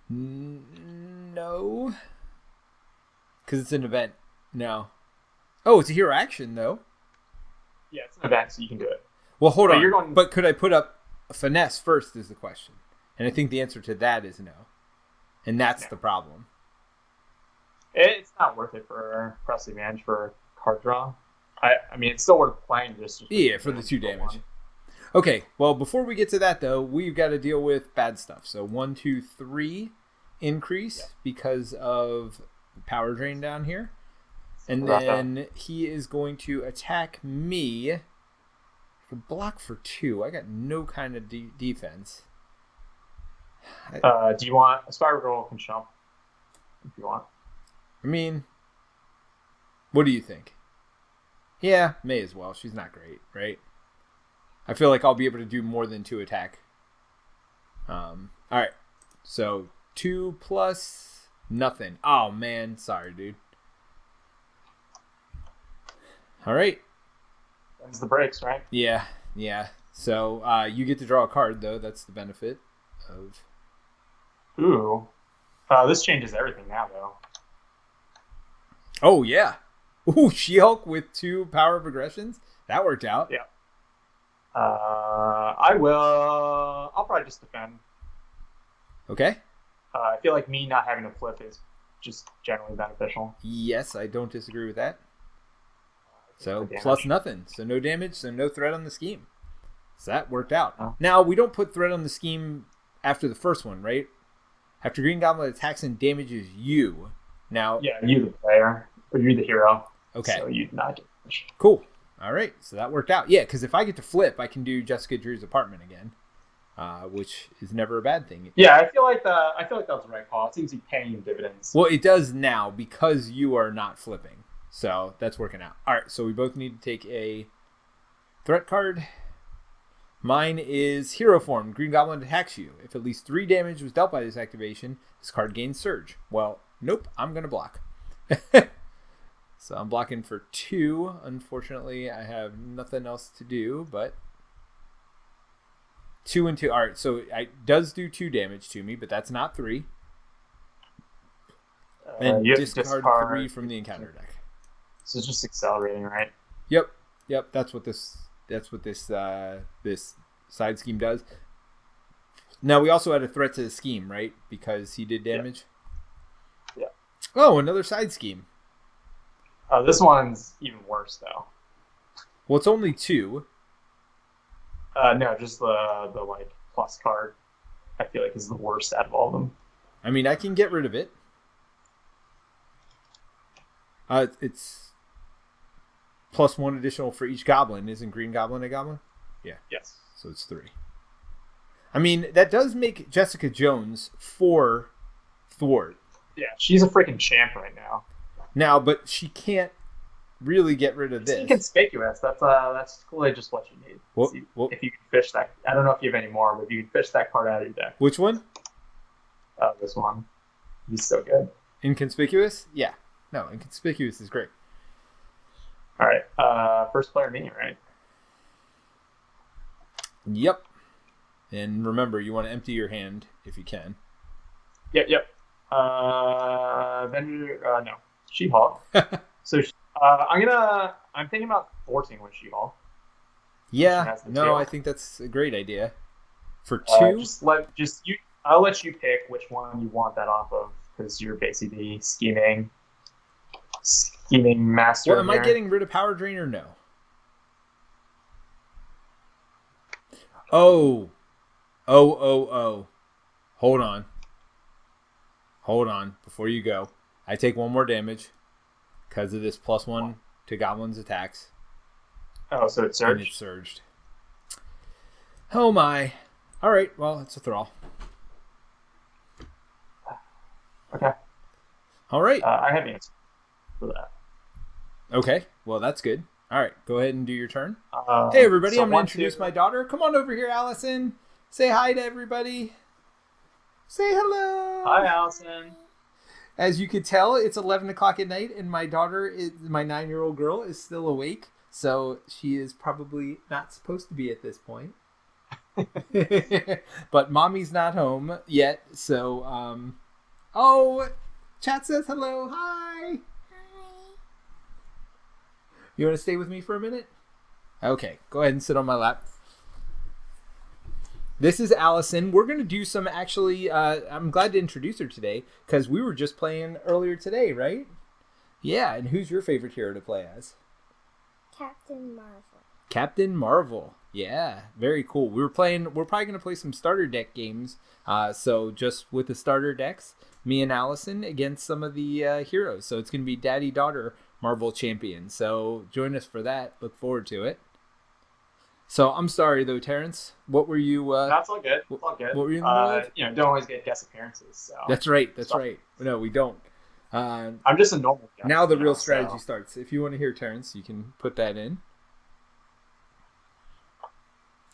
No. Because it's an event. No. Oh, it's a hero action, though. Yeah, it's an event, so you can do it. Well, hold on. But could I put up a finesse first is the question. And I think the answer to that is no. And that's the problem. It's not worth it for press advantage for card draw. I mean, it's still worth playing just for the 2 damage. Okay, well, before we get to that, though, we've got to deal with bad stuff. So 1, 2, 3 increase because of power drain down here. And then he is going to attack me. I can block for 2. I got no kind of defense. Do you want a Spiral Girl can jump if you want? I mean, what do you think? Yeah, may as well. She's not great, right? I feel like I'll be able to do more than 2 attack. All right. So 2 plus nothing. Oh, man. Sorry, dude. All right. That's the breaks, right? Yeah. So you get to draw a card, though. That's the benefit of... Ooh. This changes everything now, though. Oh, yeah. Ooh, She-Hulk with 2 power of aggressions? That worked out. Yeah. I'll probably just defend. Okay. I feel like me not having to flip is just generally beneficial. Yes, I don't disagree with that. So plus nothing. So no damage, so no threat on the scheme. So that worked out. Oh. Now, we don't put threat on the scheme after the first one, right? After Green Goblin attacks and damages you. Now, yeah, you the player, or you're the hero. Okay. So you not get damage. Cool. All right, so that worked out. Yeah, because if I get to flip, I can do Jessica Drew's apartment again, which is never a bad thing. Yeah, I feel like that was the right call. It seems to be paying dividends. Well, it does now because you are not flipping, so that's working out. All right, so we both need to take a threat card. Mine is Hero Form. Green Goblin attacks you. If at least 3 damage was dealt by this activation, this card gains Surge. Well, nope, I'm going to block. So I'm blocking for 2. Unfortunately, I have nothing else to do, but 2 and 2. All right, so it does do 2 damage to me, but that's not 3. And discard 3 from the encounter deck. So it's just accelerating, right? Yep. That's what this side scheme does. Now we also had a threat to the scheme, right? Because he did damage. Yeah. Oh, another side scheme. This one's even worse, though. Well, it's only 2. No, just the like plus card. I feel like is the worst out of all of them. I mean, I can get rid of it. It's +1 additional for each goblin. Isn't Green Goblin a goblin? Yeah. Yes. So it's 3. I mean, that does make Jessica Jones 4 thwart. Yeah, she's a freaking champ right now. Now, but she can't really get rid of this. It's inconspicuous. That's clearly just what you need. If you can fish that, I don't know if you have any more, but if you can fish that card out of your deck. Which one? This one. He's so good. Inconspicuous? Yeah. No, inconspicuous is great. All right. First player me, right? Yep. And remember, you want to empty your hand if you can. Yep. No. She-Hulk. So I'm thinking about forcing with She-Hulk. Yeah. No, I think that's a great idea. For 2? I'll let you pick which one you want that off of, because you're basically scheming master. Well, am I getting rid of Power Drain or no? Oh. Hold on. Before you go, I take one more damage because of this +1 to Goblin's attacks. Oh, so it surged? And it surged. Oh my. All right, well, it's a thrall. Okay. All right. I have an answer for that. Okay, well, that's good. All right, go ahead and do your turn. Hey, everybody, I'm going to introduce my daughter. Come on over here, Allison. Say hi to everybody. Say hello. Hi, Allison. As you could tell, it's 11 o'clock at night, and my daughter, my 9-year-old girl, is still awake. So she is probably not supposed to be at this point. But mommy's not home yet. So, chat says hello. Hi. You want to stay with me for a minute? Okay, go ahead and sit on my lap. This is Allison. We're going to do some I'm glad to introduce her today because we were just playing earlier today, right? Yeah, and who's your favorite hero to play as? Captain Marvel. Captain Marvel. Yeah, very cool. We're probably going to play some starter deck games. So just with the starter decks, me and Allison against some of the heroes. So it's going to be daddy-daughter Marvel champion. So join us for that. Look forward to it. So I'm sorry though, Terence. What were you? That's all good. It's all good. What were you in the middle of? Don't always get guest appearances. So. That's right. No, we don't. I'm just a normal guy. Now the real strategy starts. If you want to hear Terence, you can put that in.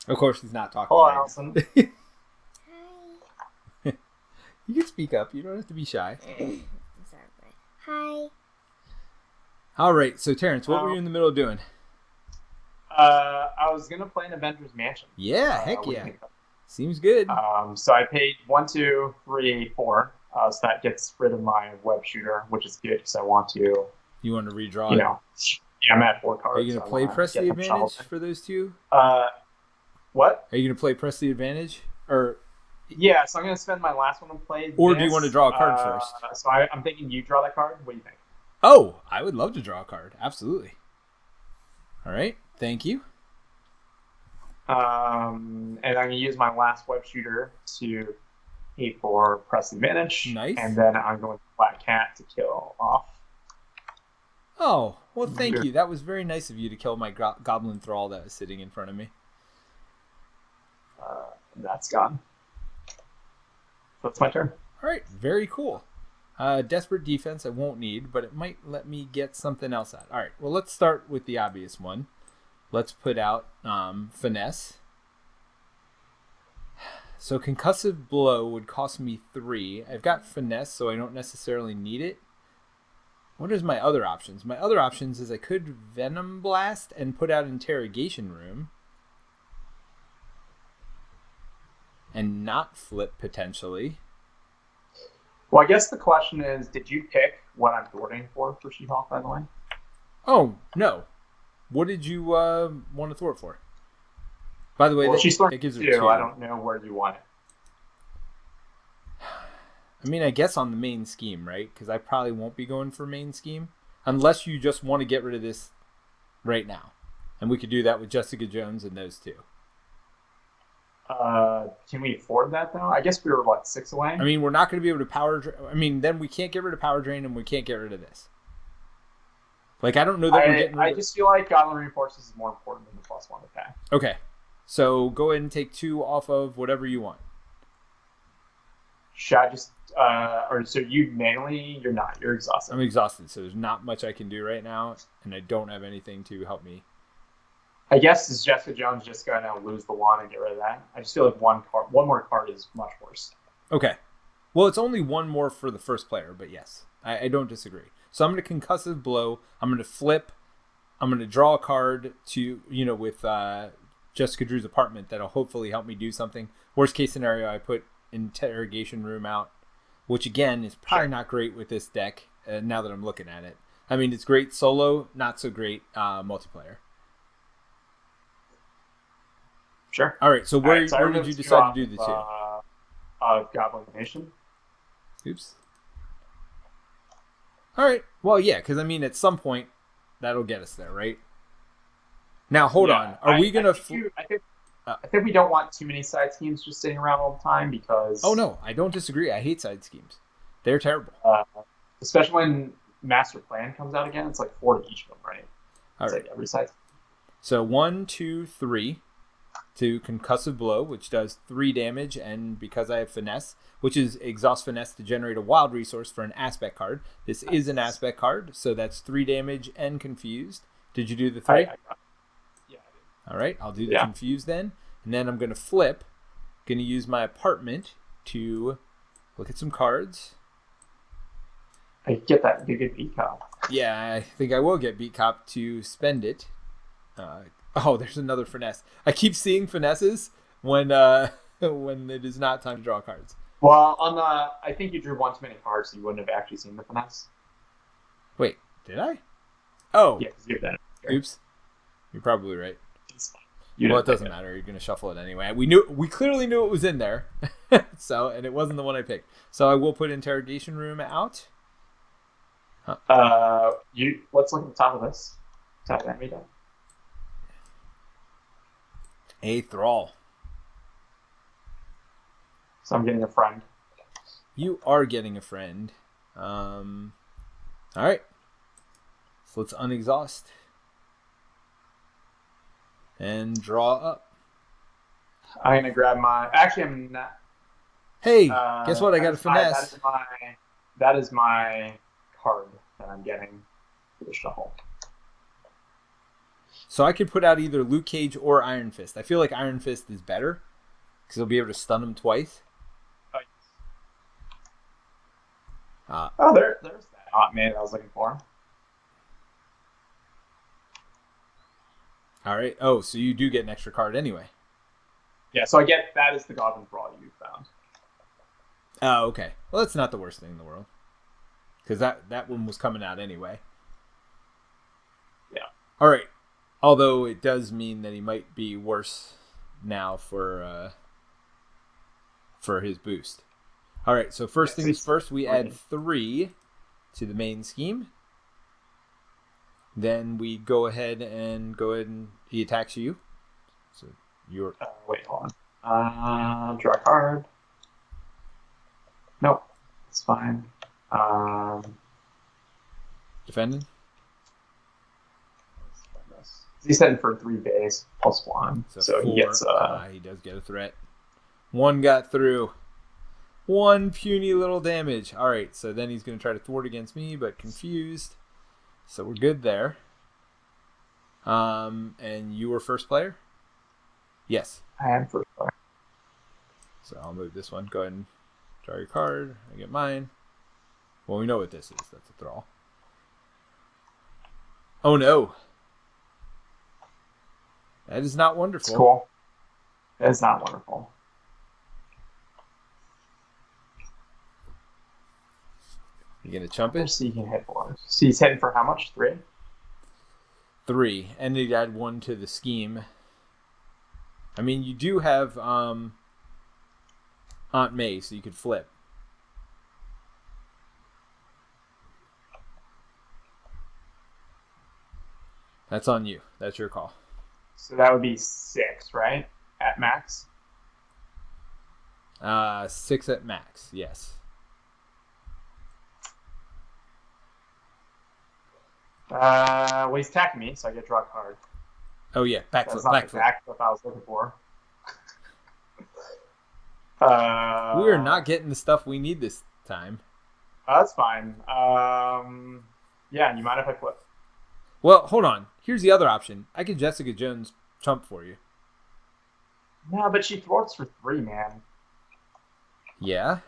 Of course, he's not talking. Hello, Allison. Hi. You can speak up. You don't have to be shy. Hi. All right. So Terence, what were you in the middle of doing? I was gonna play an Avengers Mansion. Yeah, heck yeah. Seems good. So I paid 1, 2, 3, 4. So that gets rid of my web shooter, which is good because I want to. You want to redraw it? Yeah, I'm at 4 cards. Are you gonna play Press the Advantage for those two? What? Are you gonna play Press the Advantage or? Yeah, so I'm gonna spend my last one and play. Or do you want to draw a card first? So I'm thinking you draw that card. What do you think? Oh, I would love to draw a card. Absolutely. All right. Thank you. And I'm going to use my last web shooter to pay for Press Advantage. Nice. And then I'm going to Black Cat to kill off. Oh, well, thank you. That was very nice of you to kill my Goblin Thrall that was sitting in front of me. That's gone. So it's my turn. All right. Very cool. Desperate Defense I won't need, but it might let me get something else out. All right. Well, let's start with the obvious one. Let's put out Finesse. So Concussive Blow would cost me 3. I've got Finesse, so I don't necessarily need it. What is my other options? My other options is I could Venom Blast and put out Interrogation Room. And not flip, potentially. Well, I guess the question is, did you pick what I'm thwarting for She-Hulk, by the way? Oh, no. What did you want to thwart for? By the way, she's thwarting gives her 2. 2. I don't know where you want it. I mean, I guess on the main scheme, right? Because I probably won't be going for main scheme. Unless you just want to get rid of this right now. And we could do that with Jessica Jones and those two. Can we afford that, though? I guess we were, 6 away? I mean, we're not going to be able to power... I mean, then we can't get rid of Power Drain and we can't get rid of this. I don't know that we're getting rid of... I just feel like Goblin Reinforcements is more important than the +1 attack. Okay. So go ahead and take 2 off of whatever you want. Should I just... so you manually... You're not. You're exhausted. I'm exhausted, so there's not much I can do right now, and I don't have anything to help me. I guess is Jessica Jones just going to lose the wand and get rid of that? I just feel like one more card is much worse. Okay. Well, it's only 1 more for the first player, but yes. I don't disagree. So I'm going to Concussive Blow. I'm going to flip. I'm going to draw a card to, with Jessica Drew's apartment that'll hopefully help me do something. Worst case scenario, I put Interrogation Room out, which again is probably not great with this deck now that I'm looking at it. I mean, it's great solo, not so great multiplayer. Sure. All right, so where did you decide to do the 2? of Goblin Nation. Oops. All right. Well, yeah, because I mean, at some point, that'll get us there, right? Now, hold on. Are we gonna? I think we don't want too many side schemes just sitting around all the time because. Oh no, I don't disagree. I hate side schemes. They're terrible. Especially when Master Plan comes out again, it's like 4 to each of them, right? All it's right. like every side. So 1, 2, 3 to Concussive Blow, which does 3 damage, and because I have Finesse, which is exhaust Finesse to generate a wild resource for an aspect card. This is an aspect card, so that's 3 damage and Confused. Did you do the 3? Yeah, I did. All right, I'll do the Confused then, and then I'm going to flip. Going to use my apartment to look at some cards. I get that. You get Beat Cop. Yeah, I think I will get Beat Cop to spend it. Oh, there's another Finesse. I keep seeing Finesses when it is not time to draw cards. Well, I think you drew one too many cards, so you wouldn't have actually seen the Finesse. Wait, did I? Oh. Yeah, because you have that. Oops. You're probably right. Well, it doesn't matter. You're going to shuffle it anyway. We clearly knew it was in there. And it wasn't the one I picked. So I will put Interrogation Room out. Let's look at the top of this. Top of that meetup. A Thrall. So I'm getting a friend. You are getting a friend. All right. So let's unexhaust. And draw up. I'm going to grab my... Actually, I'm not... Hey, guess what? I got a Finesse. That is my card that I'm getting for the shuffle. So I could put out either Luke Cage or Iron Fist. I feel like Iron Fist is better because he'll be able to stun him twice. There's that hot man I was looking for. All right. Oh, so you do get an extra card anyway. Yeah, so I get that is the Goblin Brawl you found. Oh, okay. Well, that's not the worst thing in the world because that one was coming out anyway. Yeah. All right. Although it does mean that he might be worse now for his boost. All right, so first things first, we add 3 to the main scheme. Then we go ahead and he attacks you. So you're wait, hold on. Draw a card. Nope, it's fine. Defending. He's heading for 3 days plus 1, so 4, he gets. He does get a threat. 1 got through. 1 puny little damage. All right, so then he's going to try to thwart against me, but confused. So we're good there. And you were first player? Yes. I am first player. So I'll move this one. Go ahead and draw your card. I get mine. Well, we know what this is. That's a thrall. Oh, no. That is not wonderful. It's cool. That is not wonderful. You gonna chump it? So you can hit for. So he's hitting for how much? 3? 3, and he'd add 1 to the scheme. I mean, you do have Aunt May, so you could flip. That's on you. That's your call. So that would be 6, right? At max? 6 at max, yes. Well, he's attacking me, so I get to draw a card. Oh, yeah. Backflip. That's not the backflip I was looking for. We are not getting the stuff we need this time. That's fine. Yeah, you mind if I flip? Well, hold on. Here's the other option. I could Jessica Jones chump for you. No, but she thwarts for 3, man. Yeah?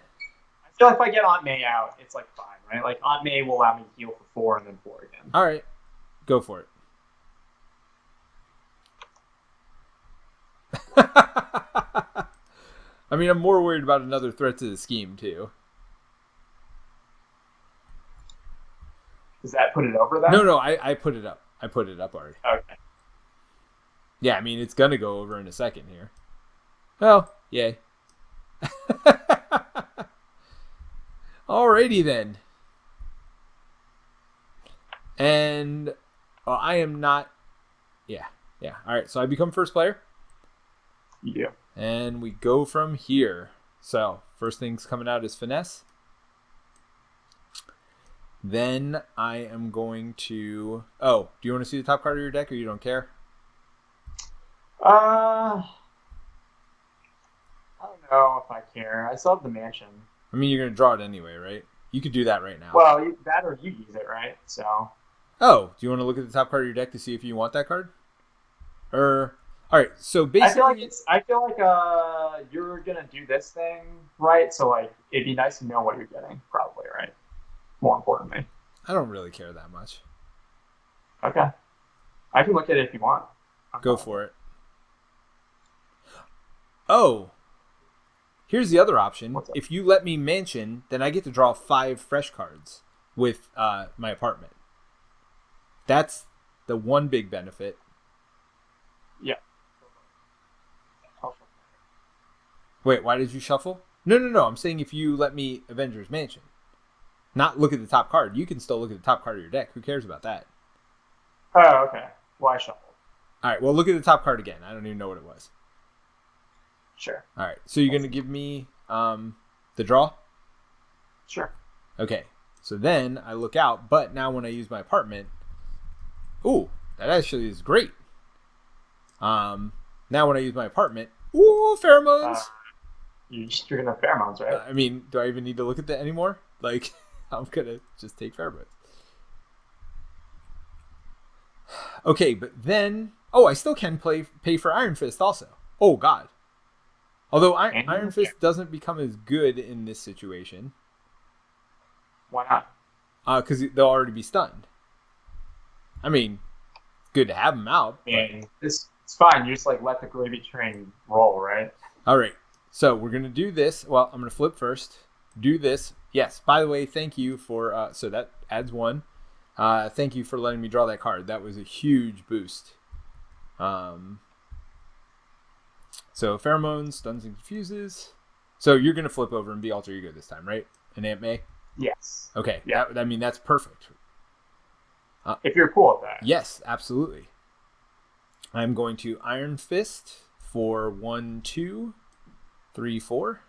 I feel like if I get Aunt May out, it's like fine, right? Like Aunt May will allow me to heal for 4 and then 4 again. All right. Go for it. I mean, I'm more worried about another threat to the scheme, too. Does that put it over that? No, I put it up. I put it up already. Okay. Yeah, I mean, it's going to go over in a second here. Oh, yay. Alrighty then. And I am not. Yeah. All right. So I become first player. Yeah. And we go from here. So first thing's coming out is finesse. Then I am going to. Oh, do you want to see the top card of your deck, or you don't care? I don't know if I care. I still have the mansion. I mean, you're gonna draw it anyway, right? You could do that right now. Well, that or you use it, right? So. Oh, do you want to look at the top card of your deck to see if you want that card? Or all right, so basically, I feel like you're gonna do this thing, right? So like, it'd be nice to know what you're getting, probably, right? More importantly. I don't really care that much. Okay. I can look at it if you want. Go for it. Oh, here's the other option. If you let me mansion, then I get to draw 5 fresh cards with my apartment. That's the one big benefit. Yeah. Wait, why did you shuffle? No. I'm saying if you let me Avengers Mansion. Not look at the top card. You can still look at the top card of your deck. Who cares about that? Oh, okay. Well, I shuffled. All right, well, look at the top card again. I don't even know what it was. Sure. All right, so you're going to give me the draw? Sure. Okay, so then I look out, but now when I use my apartment, ooh, that actually is great. Now when I use my apartment, ooh, pheromones. You're going to pheromones, right? I mean, do I even need to look at that anymore? Like, I'm going to just take pheromones. Okay, but then... Oh, I still can pay for Iron Fist also. Oh, God. Although Iron Fist doesn't become as good in this situation. Why not? Because they'll already be stunned. I mean, it's good to have them out. It's fine. You just like let the gravy train roll, right? All right. So we're going to do this. Well, I'm going to flip first. Do this. Yes. By the way, thank you for... so that adds 1. Thank you for letting me draw that card. That was a huge boost. So pheromones, stuns and confuses. So you're going to flip over and be alter ego this time, right? And Aunt May? Yes. Okay. Yeah. I mean, that's perfect. If you're cool with that. Yes, absolutely. I'm going to Iron Fist for 1, 2, 3, 4.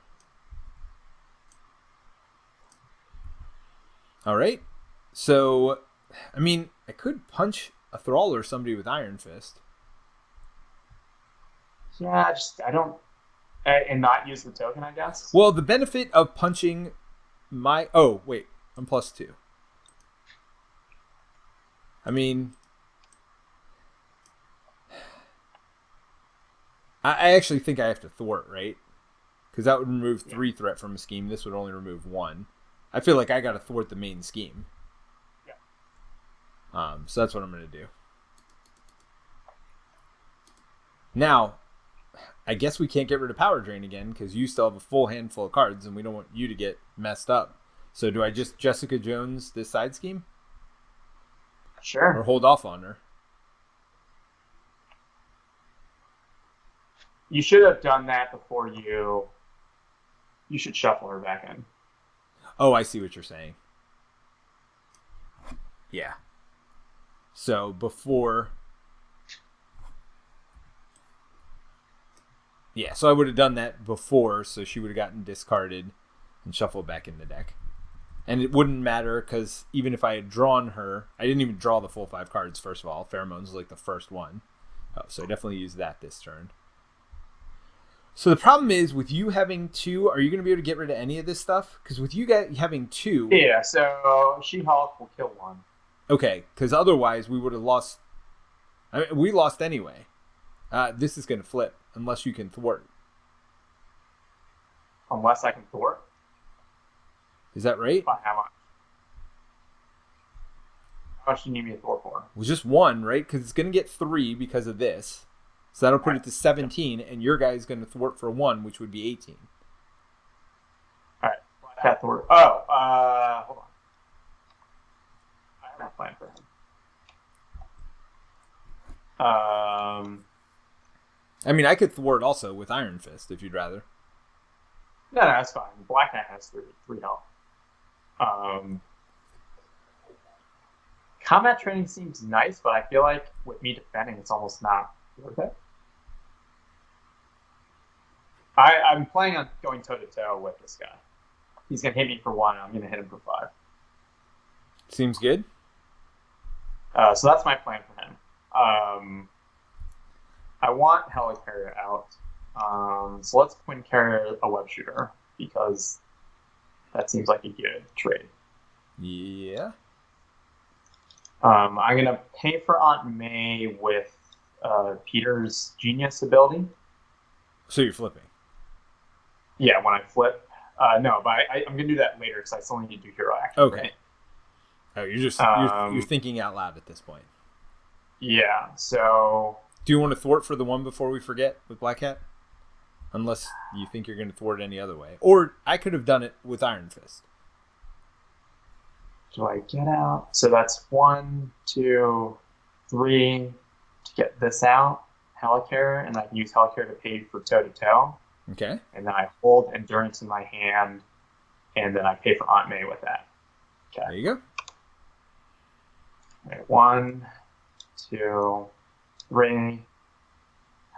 All right. So, I mean, I could punch a Thrall or somebody with Iron Fist. Yeah, I don't... And not use the token, I guess? Well, the benefit of punching my... Oh, wait. I'm +2. I mean... I actually think I have to thwart, right? Because that would remove 3 threat from a scheme. This would only remove 1. I feel like I got to thwart the main scheme. Yeah. So that's what I'm going to do. Now, I guess we can't get rid of Power Drain again because you still have a full handful of cards and we don't want you to get messed up. So do I just Jessica Jones this side scheme? Sure. Or hold off on her? You should have done that before you should shuffle her back in. Oh, I see what you're saying. Yeah. So before... Yeah, so I would have done that before, so she would have gotten discarded and shuffled back in the deck. And it wouldn't matter, because even if I had drawn her... I didn't even draw the full 5 cards, first of all. Pheromones was like the first one. Oh, so I definitely used that this turn. So the problem is, with you having 2, are you going to be able to get rid of any of this stuff? Because with you guys having 2... Yeah, so She-Hulk will kill 1. Okay, because otherwise we would have lost... I mean, we lost anyway. This is going to flip, unless you can thwart. Unless I can thwart? Is that right? How much? How much do you need me to thwart for? Well, just 1, right? Because it's going to get 3 because of this. So that'll put it to 17, and your guy's going to thwart for 1, which would be 18. All right. That thwart. Oh, hold on. I have a plan for him. I mean, I could thwart also with Iron Fist if you'd rather. No, that's fine. Black Knight has 3 health. Um, combat training seems nice, but I feel like with me defending, it's almost not worth it. I'm planning on going toe to toe with this guy. He's gonna hit me for 1, and I'm gonna hit him for 5. Seems good. So that's my plan for him. I want Helicarrier out. So let's Twin Carrier a Web Shooter because that seems like a good trade. Yeah. I'm gonna pay for Aunt May with Peter's Genius ability. So you're flipping. Yeah, when I flip. No, but I'm gonna do that later because I still need to do hero action. Okay. Right? Oh, you're just you're thinking out loud at this point. Yeah. So. Do you want to thwart for the one before we forget with Black Cat? Unless you think you're going to thwart any other way, or I could have done it with Iron Fist. Do I get out? So that's 1, 2, 3 to get this out. Helicarrier, and I can use Helicarrier to pay for toe to toe. Okay. And then I hold Endurance in my hand, and then I pay for Aunt May with that. Okay. There you go. Right, 1, 2, 3.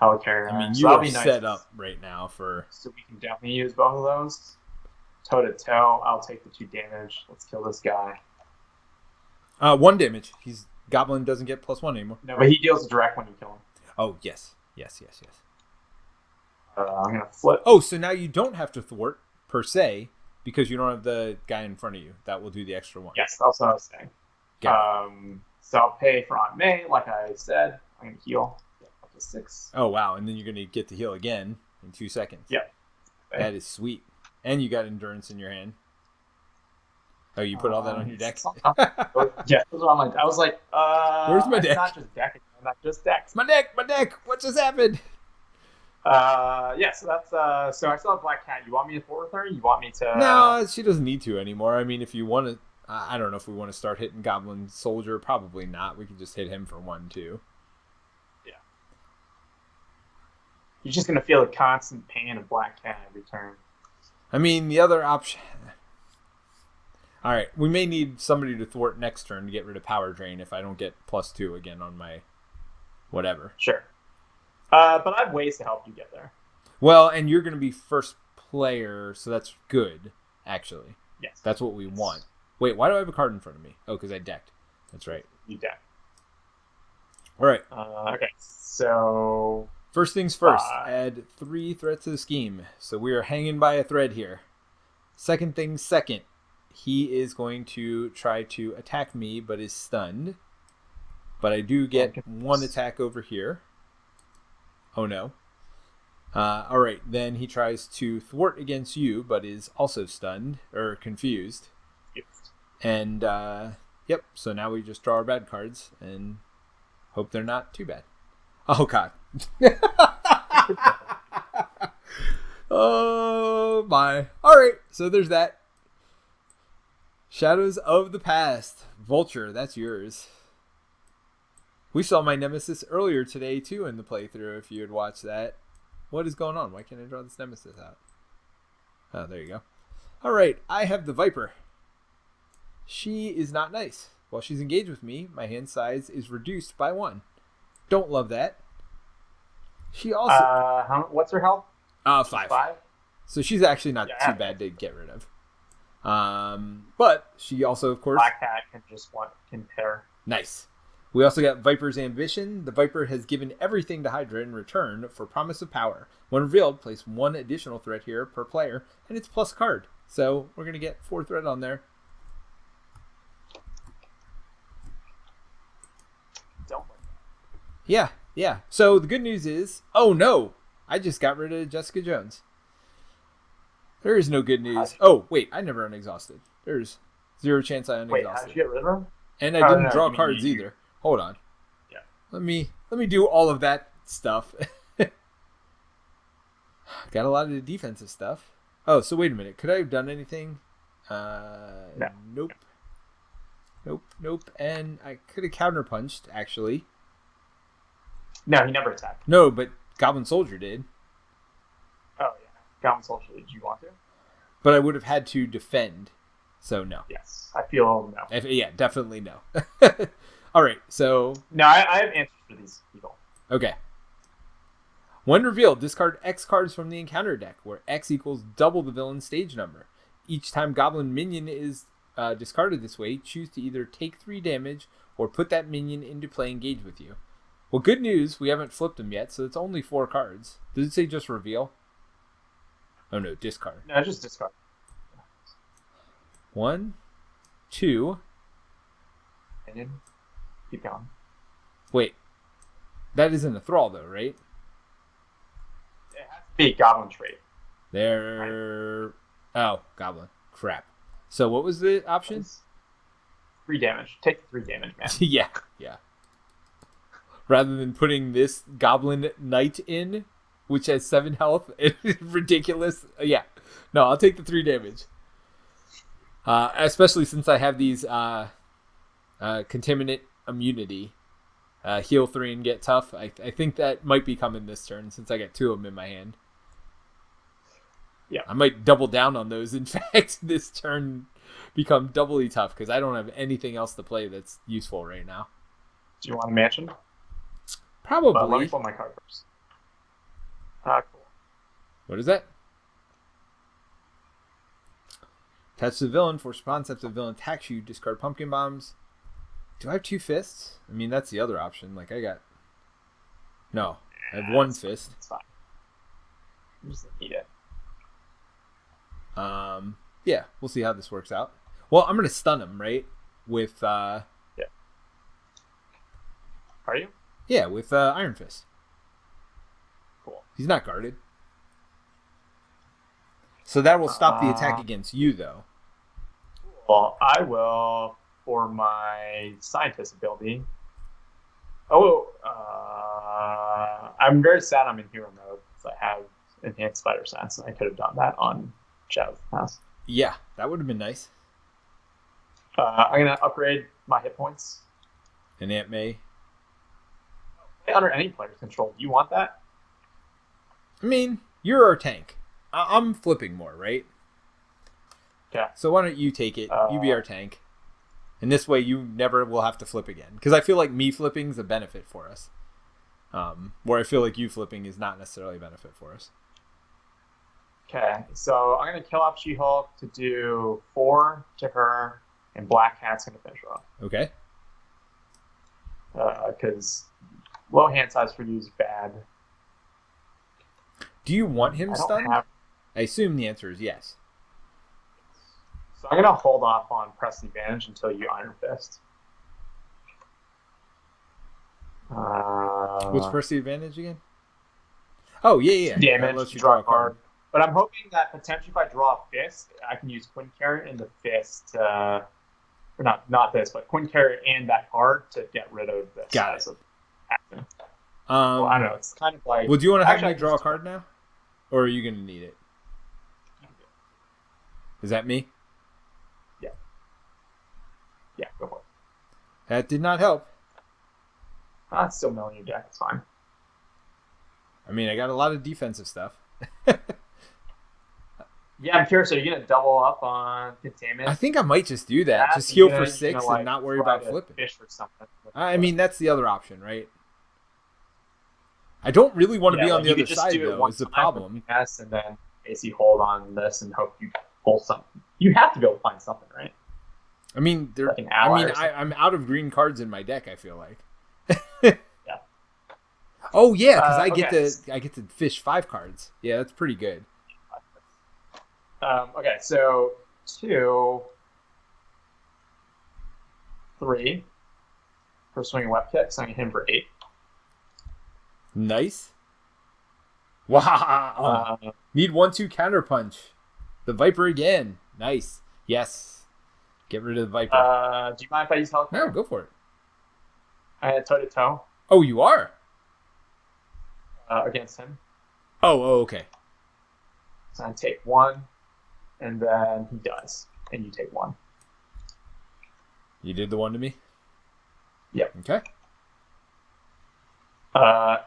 Helicarrier. I mean, so you are nice. set up right now for. So we can definitely use both of those. Toe to toe. I'll take the 2 damage. Let's kill this guy. 1 damage. Goblin doesn't get +1 anymore. No, but he deals direct when you kill him. Oh yes. I'm gonna flip. Oh, so now you don't have to thwart per se because you don't have the guy in front of you. That will do the extra 1. Yes, that's what I was saying. So I'll pay for Aunt May, like I said. I'm gonna heal up to 6. Oh wow, and then you're gonna get to heal again in 2 seconds. Yep. That is sweet. And you got Endurance in your hand. Oh, you put all that on your deck? Yeah, that's what I'm like. I was like, where's my deck? Not just deck, not just decks. My deck! What just happened? Yeah, so that's so I still have Black Cat. You want me to forward her? You want me to? No, she doesn't need to anymore. I mean, if you want to, I don't know if we want to start hitting Goblin Soldier. Probably not. We could just hit him for 1, 2. Yeah. You're just gonna feel the constant pain of Black Cat every turn. I mean, the other option. All right, we may need somebody to thwart next turn to get rid of Power Drain if I don't get +2 again on my whatever. Sure. But I have ways to help you get there. Well, and you're going to be first player, so that's good, actually. Yes. That's what we want. Wait, why do I have a card in front of me? Oh, because I decked. That's right. You deck. All right. Okay, so... First things first, add 3 threats to the scheme. So we are hanging by a thread here. Second things second. He is going to try to attack me, but is stunned. But I do get 1 attack over here. Oh, no. All right, then he tries to thwart against you, but is also stunned, or confused. Yes. And, yep, so now we just draw our bad cards and hope they're not too bad. Oh, God. Oh, my. All right, so there's that. Shadows of the Past. Vulture, that's yours. We saw my nemesis earlier today, too, in the playthrough, if you had watched that. What is going on? Why can't I draw this nemesis out? Oh, there you go. All right, I have the Viper. She is not nice. While she's engaged with me, my hand size is reduced by 1. Don't love that. She also... what's her health? 5. 5? So she's actually not too bad to get rid of. But she also, of course... Black Cat can pair. Nice. We also got Viper's Ambition. The Viper has given everything to Hydra in return for Promise of Power. When revealed, place 1 additional threat here per player, and it's plus card. So we're going to get 4 threat on there. Yeah. So the good news is, oh no, I just got rid of Jessica Jones. There is no good news. Oh, wait, I never unexhausted. There's 0 chance I unexhausted. Wait, how'd you get rid of her? And I didn't draw cards either. Hold on. Yeah. Let me do all of that stuff. Got a lot of the defensive stuff. Oh, so wait a minute. Could I have done anything? No. Nope. And I could have counterpunched, actually. No, he never attacked. No, but Goblin Soldier did. Oh, yeah. Goblin Soldier, did you want to? But I would have had to defend. So no. Yes, I feel no. Yeah, definitely no. All right, so No, I have answers for these people. okay. When revealed, discard X cards from the encounter deck, where X equals double the villain's stage number. Each time Goblin minion is discarded this way, choose to either take 3 damage or put that minion into play engage with you. Well, good news, we haven't flipped them yet, so it's only 4 cards. Does it say just reveal? Oh no, discard. No, just discard. 1, 2. Minion. Keep going. Wait, that isn't a thrall though, right? It has to be a Goblin trait. There. Oh, Goblin. Crap. So what was the option? 3 damage. Take the 3 damage, man. yeah. Rather than putting this Goblin Knight in, which has 7 health, it's ridiculous. Yeah. No, I'll take the 3 damage. Especially since I have these contaminant immunity. Heal 3 and get tough. I think that might be coming this turn since I got 2 of them in my hand. Yeah. I might double down on those. In fact, this turn become doubly tough because I don't have anything else to play that's useful right now. Do you want a mansion? Probably. Let me pull my card first. Cool. What is that? Attach the villain. For response, if the villain attacks you, discard pumpkin bombs. Do I have 2 fists? I mean, that's the other option. Like, I got... No. I have 1 fist. It's fine. I just need it. Yeah, we'll see how this works out. Well, I'm going to stun him, right? With, Yeah. Are you? Yeah, with Iron Fist. Cool. He's not guarded. So that will stop the attack against you, though. Well, I will, for my scientist ability. Oh, I'm very sad I'm in hero mode because I have enhanced spider sense, and I could have done that on Shadow of the Past. Yeah, that would have been nice. I'm going to upgrade my hit points. And Aunt May. Under any player's control. Do you want that? I mean, you're our tank. I'm flipping more, right? Yeah. So why don't you take it? You be our tank. And this way you never will have to flip again. Because I feel like me flipping is a benefit for us. Where I feel like you flipping is not necessarily a benefit for us. Okay, so I'm going to kill off She-Hulk to do 4 to her, and Black Cat's going to finish her off. Okay. Because low hand size for you is bad. Do you want him stunned? I assume the answer is yes. So I'm going to hold off on press advantage until you Iron Fist. What's press the advantage again? Oh, yeah. Damage, draw a card. But I'm hoping that potentially if I draw a fist, I can use Quinn Carrot in the fist, or not this, but Quinn Carrot and that card to get rid of this. Got it. Well, I don't know. It's kind of like... Well, do you want to have me draw a card now? Or are you going to need it? Is that me? Yeah. Yeah, go for it. That did not help. It's still milling your deck. It's fine. I mean, I got a lot of defensive stuff. Yeah, I'm curious. Are you going to double up on containment? I think I might just do that. Just heal for 6 and not worry about flipping. Fish or something. I mean, that's the other option, right? I don't really want to be on the other side, though, is the problem. Yes, and then AC hold on this and hope you pull something. You have to be able to find something, right? I mean, I'm out of green cards in my deck, I feel like. Yeah. Oh, yeah, because I get to fish 5 cards. Yeah, that's pretty good. Okay, so 2, 3 for swinging web kick, so I'm going to hit him for 8. Nice. Wow. Need 1/2 counter punch. The Viper again. Nice. Yes. Get rid of the Viper. Do you mind if I use health? No, go for it. I had toe to toe. Oh, you are? Against him. Oh, okay. So I take 1, and then he does, and you take 1. You did the one to me? Yep. Okay.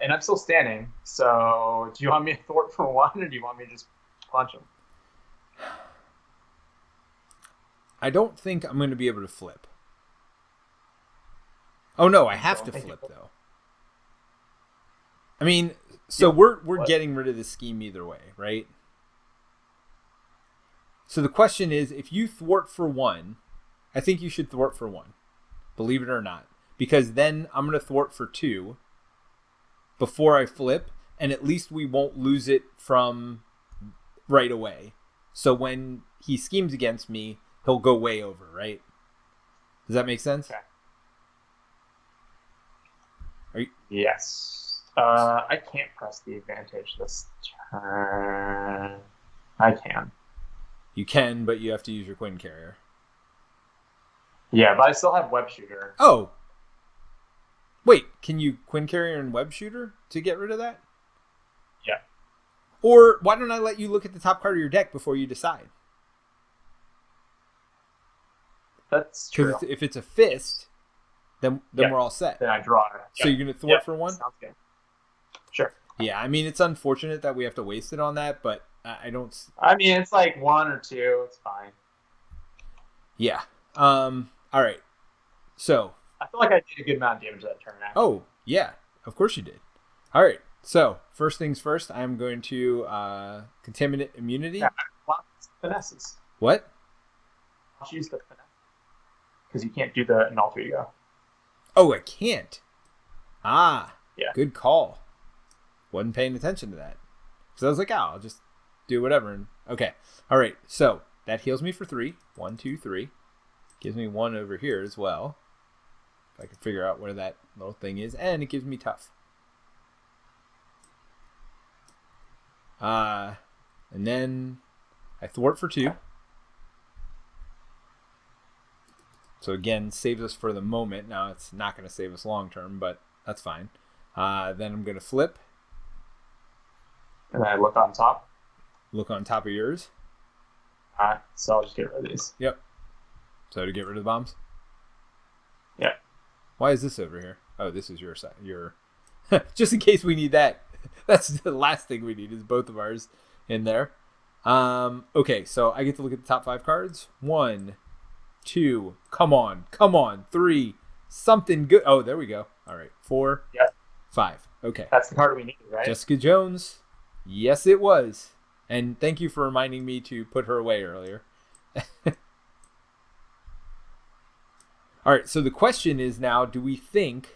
And I'm still standing, so do you want me to thwart for 1, or do you want me to just punch him? I don't think I'm going to be able to flip. Oh no, I have to flip though. I mean, so we're getting rid of the scheme either way, right? So the question is, if you thwart for 1, I think you should thwart for 1. Believe it or not. Because then I'm going to thwart for 2 before I flip, and at least we won't lose it from right away. So when he schemes against me, he'll go way over, right? Does that make sense? Okay. Are you... Yes. I can't press the advantage this turn. I can. You can, but you have to use your Quinn Carrier. Yeah, but I still have Web Shooter. Oh. Wait, can you Quinn Carrier and Web Shooter to get rid of that? Yeah. Or why don't I let you look at the top card of your deck before you decide? That's true. Because if it's a fist, then we're all set. Then I draw it. So you're going to thwart for 1? Sounds good. Sure. Yeah, I mean, it's unfortunate that we have to waste it on that, but I don't... I mean, it's like 1 or 2. It's fine. Yeah. All right. So... I feel like I did a good amount of damage that turn, actually. Oh, yeah. Of course you did. All right. So, first things first, I'm going to Contaminate Immunity. Yeah, finesses. What? I'll use the finesse. Because you can't do the an alter ego. Oh, I can't. Ah. Yeah. Good call. Wasn't paying attention to that. Because I was like, I'll just do whatever. And okay. All right. So, that heals me for 3. 1, 2, 3. Gives me 1 over here as well. If I can figure out where that little thing is. And it gives me tough. And then I thwart for 2. So again, saves us for the moment. Now it's not going to save us long term, but that's fine. Then I'm going to flip. And then I look on top. Look on top of yours. So I'll just get rid of these. Yep. So to get rid of the bombs? Yeah. Why is this over here? Oh, this is your side. Your just in case we need that. That's the last thing we need is both of ours in there. Okay, so I get to look at the top 5 cards. 1, 2, come on, 3, something good. Oh, there we go. All right, 4, yeah. 5. Okay. That's the card we needed, right? Jessica Jones. Yes, it was. And thank you for reminding me to put her away earlier. All right, so the question is now, do we think...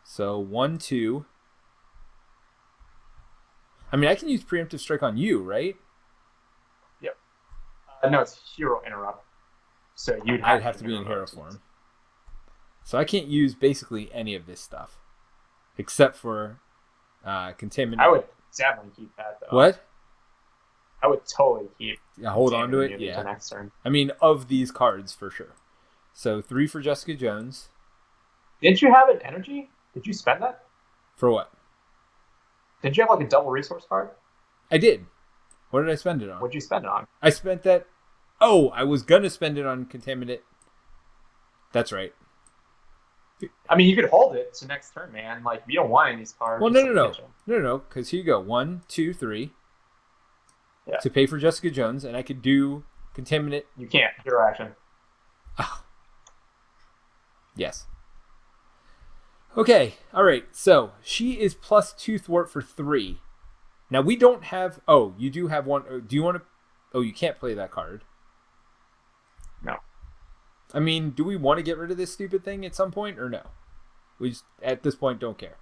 So 1, 2... I mean, I can use Preemptive Strike on you, right? Yep. No, it's Hero Interrupt. So I'd have to be in hero form. So I can't use basically any of this stuff. Except for Contaminate. I would definitely keep that, though. What? I would totally keep. Yeah, hold on to it. Yeah. Next turn. I mean, of these cards for sure. So 3 for Jessica Jones. Didn't you have an energy? Did you spend that? For what? Did you have like a double resource card? I did. What did I spend it on? What'd you spend it on? I spent that. Oh, I was gonna spend it on Contaminate. That's right. I mean, you could hold it to next turn, man. Like, you don't want any of these cards. Well, no. Because here you go. 1, 2, 3. Yeah. To pay for Jessica Jones, and I could do Contaminate. You can't. Hero action. Oh. Yes. Okay. All right. So she is +2 thwart for 3. Now we don't have. Oh, you do have 1. Do you want to? Oh, you can't play that card. No. I mean, do we want to get rid of this stupid thing at some point or no? We just, at this point, don't care.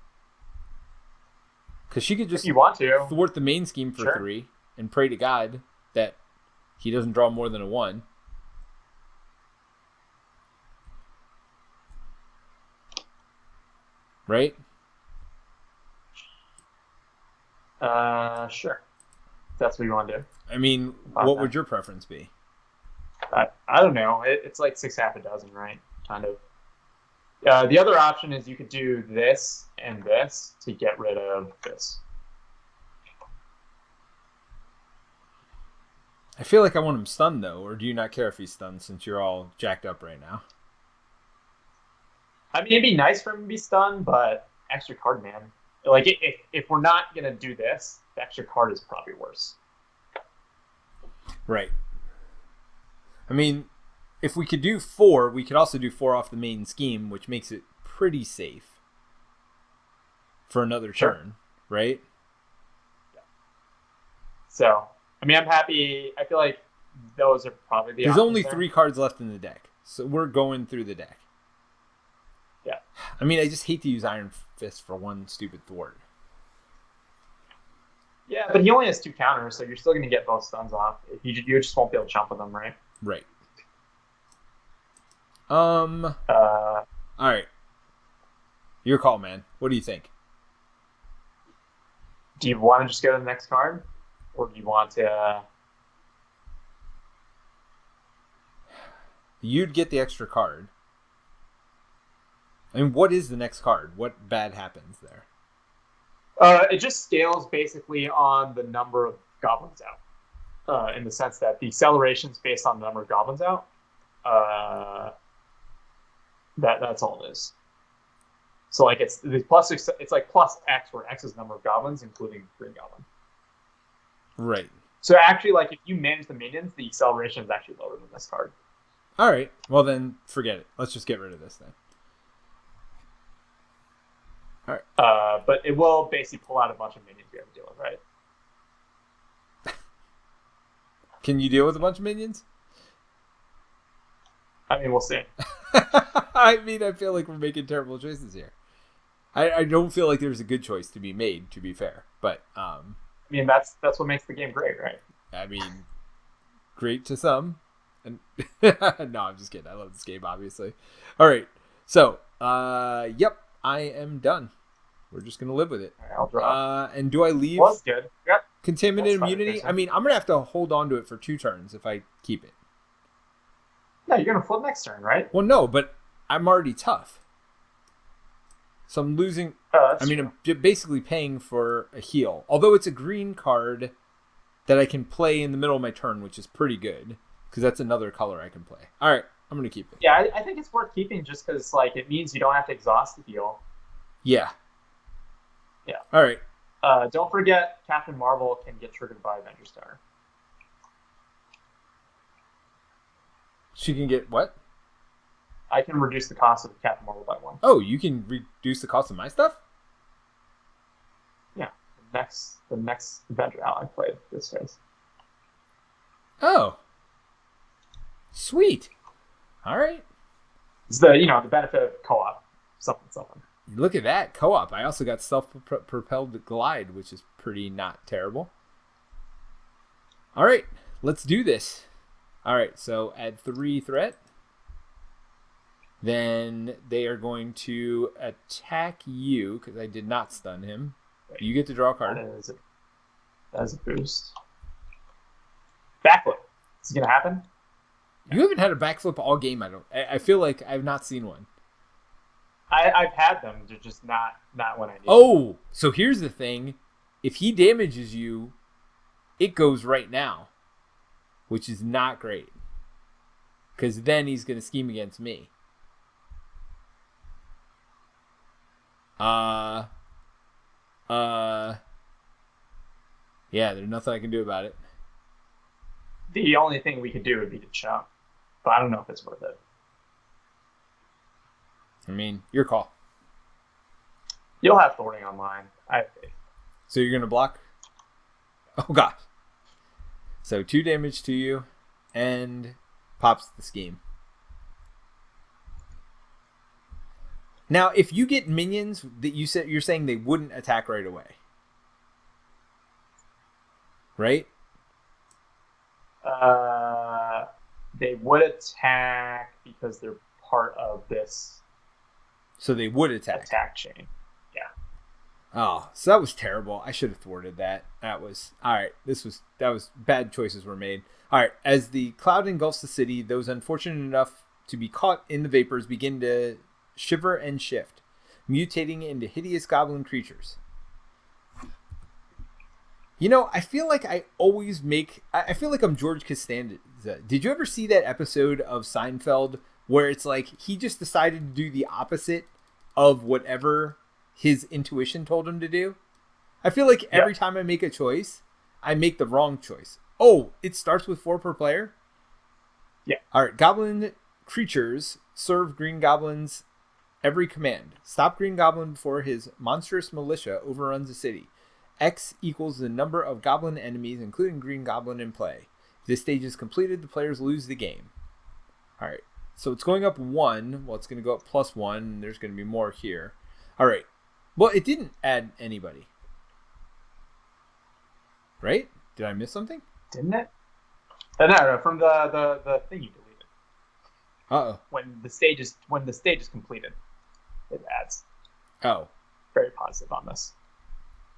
Because she could just if you want to thwart the main scheme for 3 and pray to God that he doesn't draw more than a 1. Right? Sure. If that's what you want to do. I mean, what would your preference be? I don't know. It's like 6 half a dozen, right? Kind of. The other option is you could do this and this to get rid of this. I feel like I want him stunned, though, or do you not care if he's stunned since you're all jacked up right now? I mean, it'd be nice for him to be stunned, but extra card, man. Like, if we're not going to do this, the extra card is probably worse. Right. I mean, if we could do 4, we could also do 4 off the main scheme, which makes it pretty safe for another turn, right? Yeah. So, I mean, I'm happy. I feel like those are probably the There's options only there. 3 cards left in the deck, so we're going through the deck. Yeah. I mean, I just hate to use Iron Fist for one stupid thwart. Yeah, but he only has 2 counters, so you're still going to get both stuns off. You just won't be able to jump with them, right? Right. Uh, All right. Your call, man. What do you think? Do you want to just go to the next card? Or do you want to... You'd get the extra card. I mean, what is the next card? What bad happens there? It just scales basically on the number of goblins out. In the sense that the acceleration's based on the number of goblins out. That's all it is. So like it's like plus X, where X is the number of goblins, including Green Goblin. Right. So actually, like if you manage the minions, the acceleration is actually lower than this card. All right. Well, then forget it. Let's just get rid of this then. All right. But it will basically pull out a bunch of minions we have to deal with, right? Can you deal with a bunch of minions? I mean, we'll see. I mean, I feel like we're making terrible choices here. I don't feel like there's a good choice to be made, to be fair. But I mean, that's what makes the game great, right? I mean, great to some. And no, I'm just kidding. I love this game, obviously. All right. So, yep, I am done. We're just gonna live with it. All right, I'll draw. And do I leave? Well, that's good. Yep. Contaminant That's immunity? fine. I mean, I'm gonna have to hold on to it for 2 turns if I keep it. No, you're gonna flip next turn, right? Well, no, but I'm already tough. So I'm losing. That's I mean, true. I'm basically paying for a heal. Although it's a green card that I can play in the middle of my turn, which is pretty good. Because that's another color I can play. All right, I'm going to keep it. Yeah, I think it's worth keeping just because like it means you don't have to exhaust the heal. Yeah. Yeah. All right. Don't forget, Captain Marvel can get triggered by Avenger Star. She can get what? I can reduce the cost of Captain Marvel by 1. Oh, you can reduce the cost of my stuff? Yeah. The next Avenger ally played this phase. Oh. Sweet. All right. It's the benefit of co-op. Something. Look at that. Co-op. I also got self-propelled glide, which is pretty not terrible. All right. Let's do this. All right. So add 3 threat. Then they are going to attack you because I did not stun him. You get to draw a card. That is a boost. Backflip. Is it going to happen? You haven't had a backflip all game. I feel like I've not seen one. I've had them. They're just not when I need them. Oh, so here's the thing. If he damages you, it goes right now, which is not great. Because then he's going to scheme against me. Yeah, there's nothing I can do about it. The only thing we could do would be to chump. But I don't know if it's worth it. I mean, your call. You'll have thwarting online. I have faith. So you're going to block? Oh, God. So 2 damage to you and pops the scheme. Now, if you get minions that you're saying they wouldn't attack right away. Right? They would attack because they're part of this So they would attack chain. Oh, so that was terrible. I should have thwarted that. That was all right. That was bad choices were made. All right, as the cloud engulfs the city, those unfortunate enough to be caught in the vapors begin to shiver and shift, mutating into hideous goblin creatures. You know, I feel like I feel like I'm George Costanza. Did you ever see that episode of Seinfeld where it's like he just decided to do the opposite of whatever his intuition told him to do? I feel like every time I make a choice, I make the wrong choice. Oh, it starts with 4 per player? Yeah. All right. Goblin creatures serve green goblins every command. Stop green goblin before his monstrous militia overruns a city. X equals the number of goblin enemies, including green goblin, in play. If this stage is completed, the players lose the game. All right. So it's going up 1. Well, it's going to go up +1. And there's going to be more here. All right. Well, it didn't add anybody. Right? Did I miss something? Didn't it? No. From the thing you deleted. Uh-oh. When the stage is completed, it adds. Oh. Very positive on this.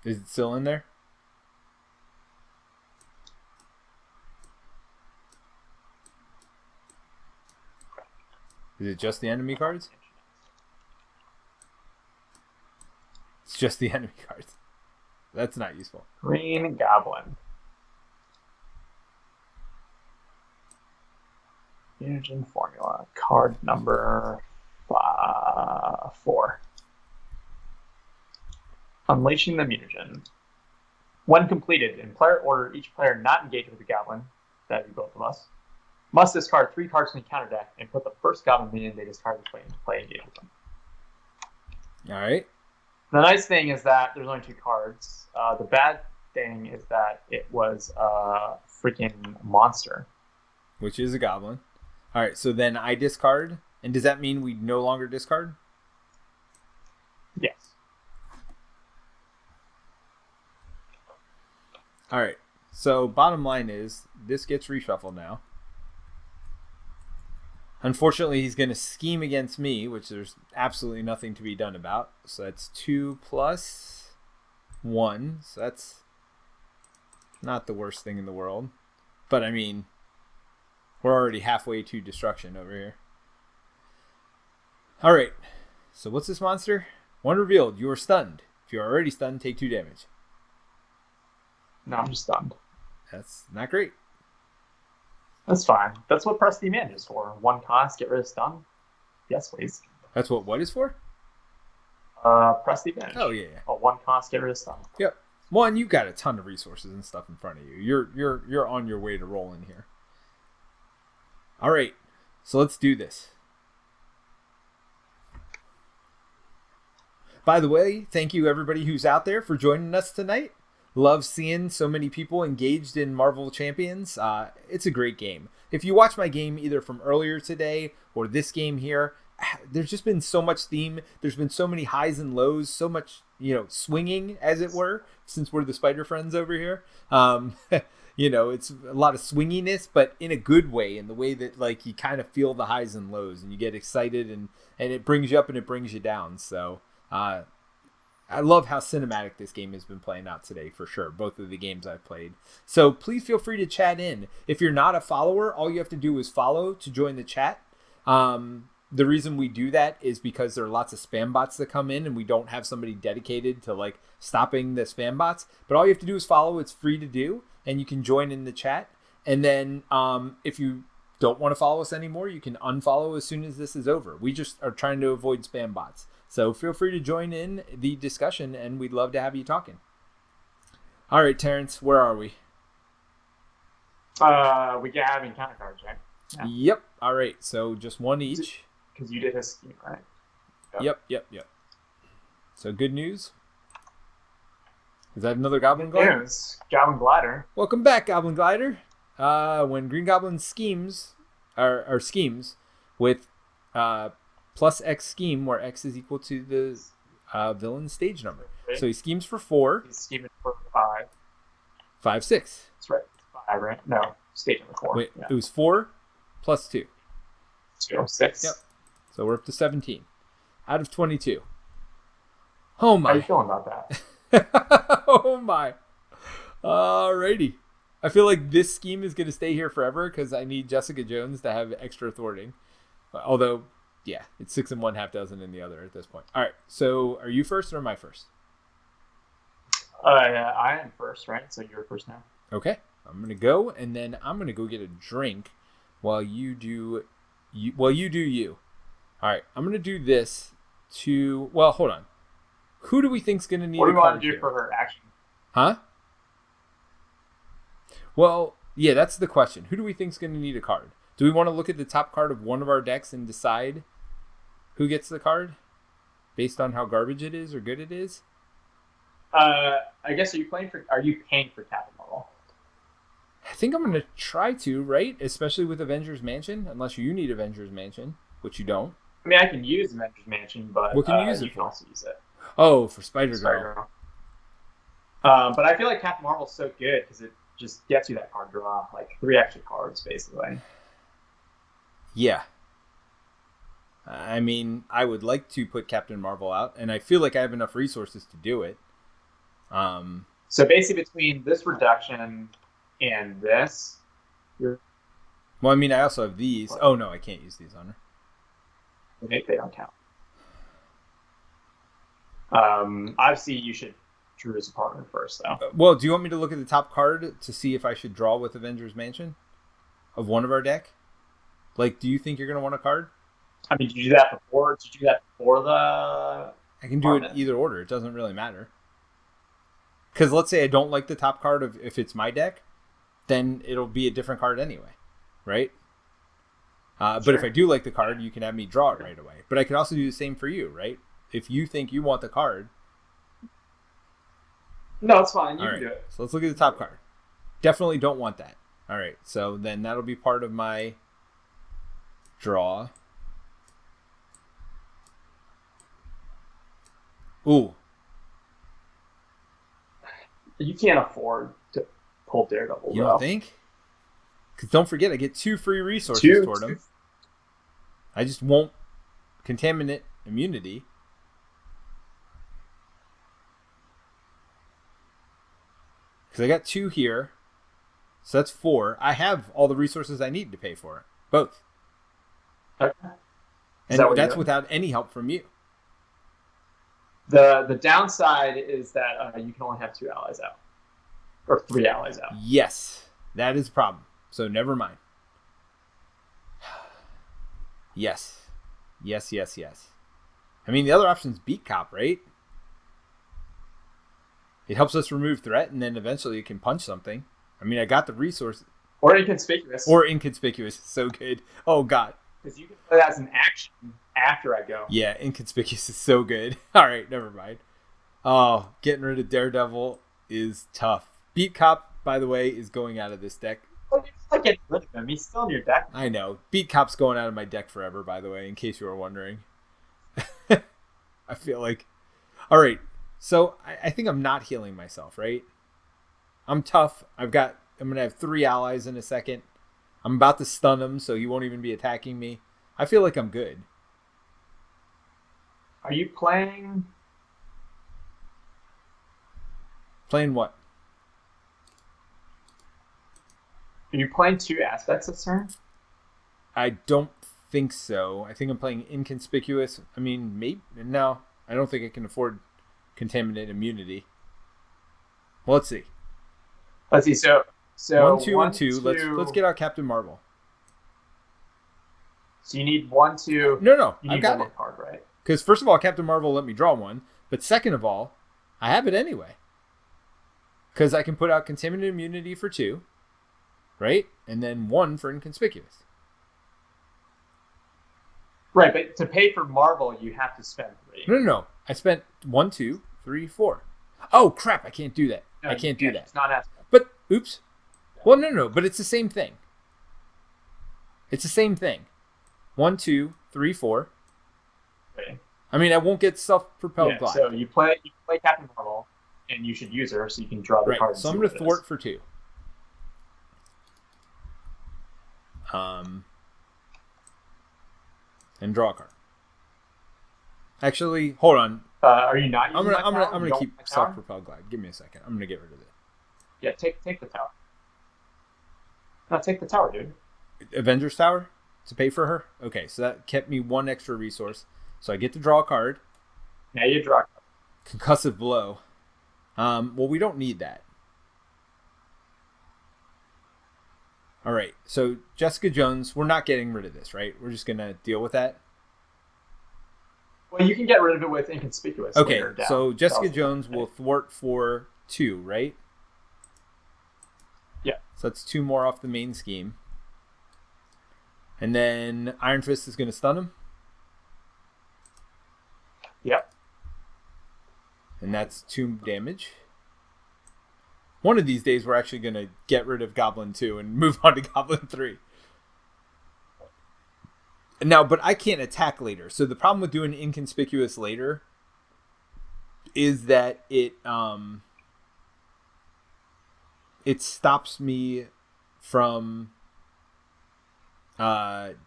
Is it still in there? Is it just the enemy cards? It's just the enemy cards. That's not useful. Green Goblin. Mutagen formula. Card number 4. Unleashing the Mutagen. When completed, in player order, each player not engaged with the Goblin, that would be both of us, must discard 3 cards from the counter deck and put the first Goblin minion they discard into play engage with them. All right. The nice thing is that there's only 2 cards. The bad thing is that it was a freaking monster. Which is a goblin. All right, so then I discard. And does that mean we no longer discard? Yes. All right, so bottom line is this gets reshuffled now. Unfortunately, he's going to scheme against me, which there's absolutely nothing to be done about. So that's 2 + 1. So that's not the worst thing in the world. But, I mean, we're already halfway to destruction over here. All right. So what's this monster? When revealed, you are stunned. If you are already stunned, take 2 damage. No, I'm just stunned. That's not great. That's fine. That's what Press the Advantage is for. 1 cost, get rid of stun. Yes, please. That's what is for? Press the Advantage. Oh, yeah. 1 cost, get rid of stun. Yep. Well, and you've got a ton of resources and stuff in front of you. You're on your way to rolling here. All right. So let's do this. By the way, thank you everybody who's out there for joining us tonight. Love seeing so many people engaged in Marvel Champions. It's a great game. If you watch my game either from earlier today or this game here, there's just been so much theme. There's been so many highs and lows, so much, swinging, as it were, since we're the Spider Friends over here. It's a lot of swinginess, but in a good way, in the way that like you kind of feel the highs and lows and you get excited and it brings you up and it brings you down. So I love how cinematic this game has been playing out today, for sure. Both of the games I've played. So please feel free to chat in. If you're not a follower, all you have to do is follow to join the chat. The reason we do that is because there are lots of spam bots that come in and we don't have somebody dedicated to like stopping the spam bots. But all you have to do is follow. It's free to do and you can join in the chat. And then if you don't want to follow us anymore, you can unfollow as soon as this is over. We just are trying to avoid spam bots. So feel free to join in the discussion, and we'd love to have you talking. All right, Terence, where are we? We get having counter cards, right? Yeah. Yep. All right, so just 1 each. Because you did his scheme, right? Yep. So good news. Is that another Goblin Glider? Yes, Goblin Glider. Welcome back, Goblin Glider. When Green Goblin schemes with plus X scheme, where X is equal to the villain's stage number. Okay. So he schemes for 4. He's scheming for 5. 5, 6. That's right. 5, right? No, stage number 4. Wait, yeah. It was 4 plus 2. 6. Yep. So we're up to 17 out of 22. Oh my! How are you feeling about that? Oh my! Alrighty. I feel like this scheme is going to stay here forever because I need Jessica Jones to have extra thwarting. Although. Yeah, it's 6 and 1/2 dozen in the other at this point. All right, so are you first or am I first? I am first, right? So you're first now. Okay, I'm gonna go, and then I'm gonna go get a drink while you do you. All right, I'm gonna do this to. Well, hold on. Who do we think's gonna need? What do you want to do here? for her action? Huh? Well, yeah, that's the question. Who do we think's gonna need a card? Do we want to look at the top card of one of our decks and decide who gets the card based on how garbage it is or good it is? I guess are you paying for Captain Marvel? I think I'm going to try to, right? Especially with Avengers Mansion, unless you need Avengers Mansion, which you don't. I mean, I can use Avengers Mansion, but what can you use it can for? Also use it. Oh, for Spider-Girl. But I feel like Captain Marvel's so good because it just gets you that card draw, like 3 extra cards, basically. Yeah. I mean, I would like to put Captain Marvel out, and I feel like I have enough resources to do it. So basically between this reduction and this, well, I mean, I also have these. What? Oh, no, I can't use these on her. They don't count. Obviously, you should Drew his partner first, though. Well, do you want me to look at the top card to see if I should draw with Avengers Mansion of one of our deck? Like, do you think you're going to want a card? I mean, did you do that before? Did you do that before the... I can do it either order. It doesn't really matter. Because let's say I don't like the top card of if it's my deck, then it'll be a different card anyway, right? Sure. But if I do like the card, you can have me draw it right away. But I can also do the same for you, right? If you think you want the card... No, it's fine. You can do it. So let's look at the top card. Definitely don't want that. All right. So then that'll be part of my draw. Ooh. You can't afford to pull Daredevil. You don't think? Because don't forget, I get 2 free resources toward him. I just won't contaminate immunity. Because I got 2 here. So that's 4. I have all the resources I need to pay for it. Both. Okay. And that's without any help from you. The downside is that you can only have 2 allies out. Or 3 allies out. Yes. That is a problem. So never mind. Yes. Yes. I mean, the other option is Beat Cop, right? It helps us remove threat, and then eventually it can punch something. I mean, I got the resource. Or Inconspicuous. So good. Oh, God. Because you can play that as an action after I go. Yeah, Inconspicuous is so good. All right, never mind. Oh, getting rid of Daredevil is tough. Beat Cop, by the way, is going out of this deck. Well, you're just like getting rid of him. He's still in your deck. I know. Beat Cop's going out of my deck forever, by the way, in case you were wondering. I feel like... All right. So I think I'm not healing myself, right? I'm tough. I'm going to have 3 allies in a second. I'm about to stun him, so he won't even be attacking me. I feel like I'm good. Are you playing? Playing what? Are you playing 2 aspects this turn? I don't think so. I think I'm playing Inconspicuous. I mean, maybe. No, I don't think I can afford Contaminate immunity. Well, let's see. So 1, 2, and 2. Let's get out Captain Marvel. So you need 1, 2. No, you need I've got one it. Card, right? Because first of all, Captain Marvel let me draw 1, but second of all, I have it anyway. Because I can put out Contaminate immunity for 2, right, and then 1 for Inconspicuous. Right, but to pay for Marvel, you have to spend 3. No. I spent 1, 2, 3, 4. Oh crap! I can't do that. No, I can't do that. It's not as. But oops. Well, no. But it's the same thing. It's the same thing. 1, 2, 3, 4. Okay. I mean, I won't get self-propelled glide. So you play Captain Marvel, and you should use her so you can draw the card. So I'm going to thwart for 2. And draw a card. Actually, hold on. Are you not using I'm gonna keep self-propelled glide. Give me a second. I'm gonna get rid of it. Yeah, take the tower. No, take the tower, dude. Avengers Tower to pay for her. Okay, so that kept me 1 extra resource. So I get to draw a card. Now you draw a card. Concussive blow. Well, we don't need that. All right. So Jessica Jones, we're not getting rid of this, right? We're just gonna deal with that. Well, you can get rid of it with Inconspicuous. Okay, so Jessica Jones will thwart for 2, right? Yeah. So that's 2 more off the main scheme. And then Iron Fist is going to stun him. Yep. And that's 2 damage. One of these days, we're actually going to get rid of Goblin 2 and move on to Goblin 3. Now, but I can't attack later. So the problem with doing inconspicuous later is that it stops me from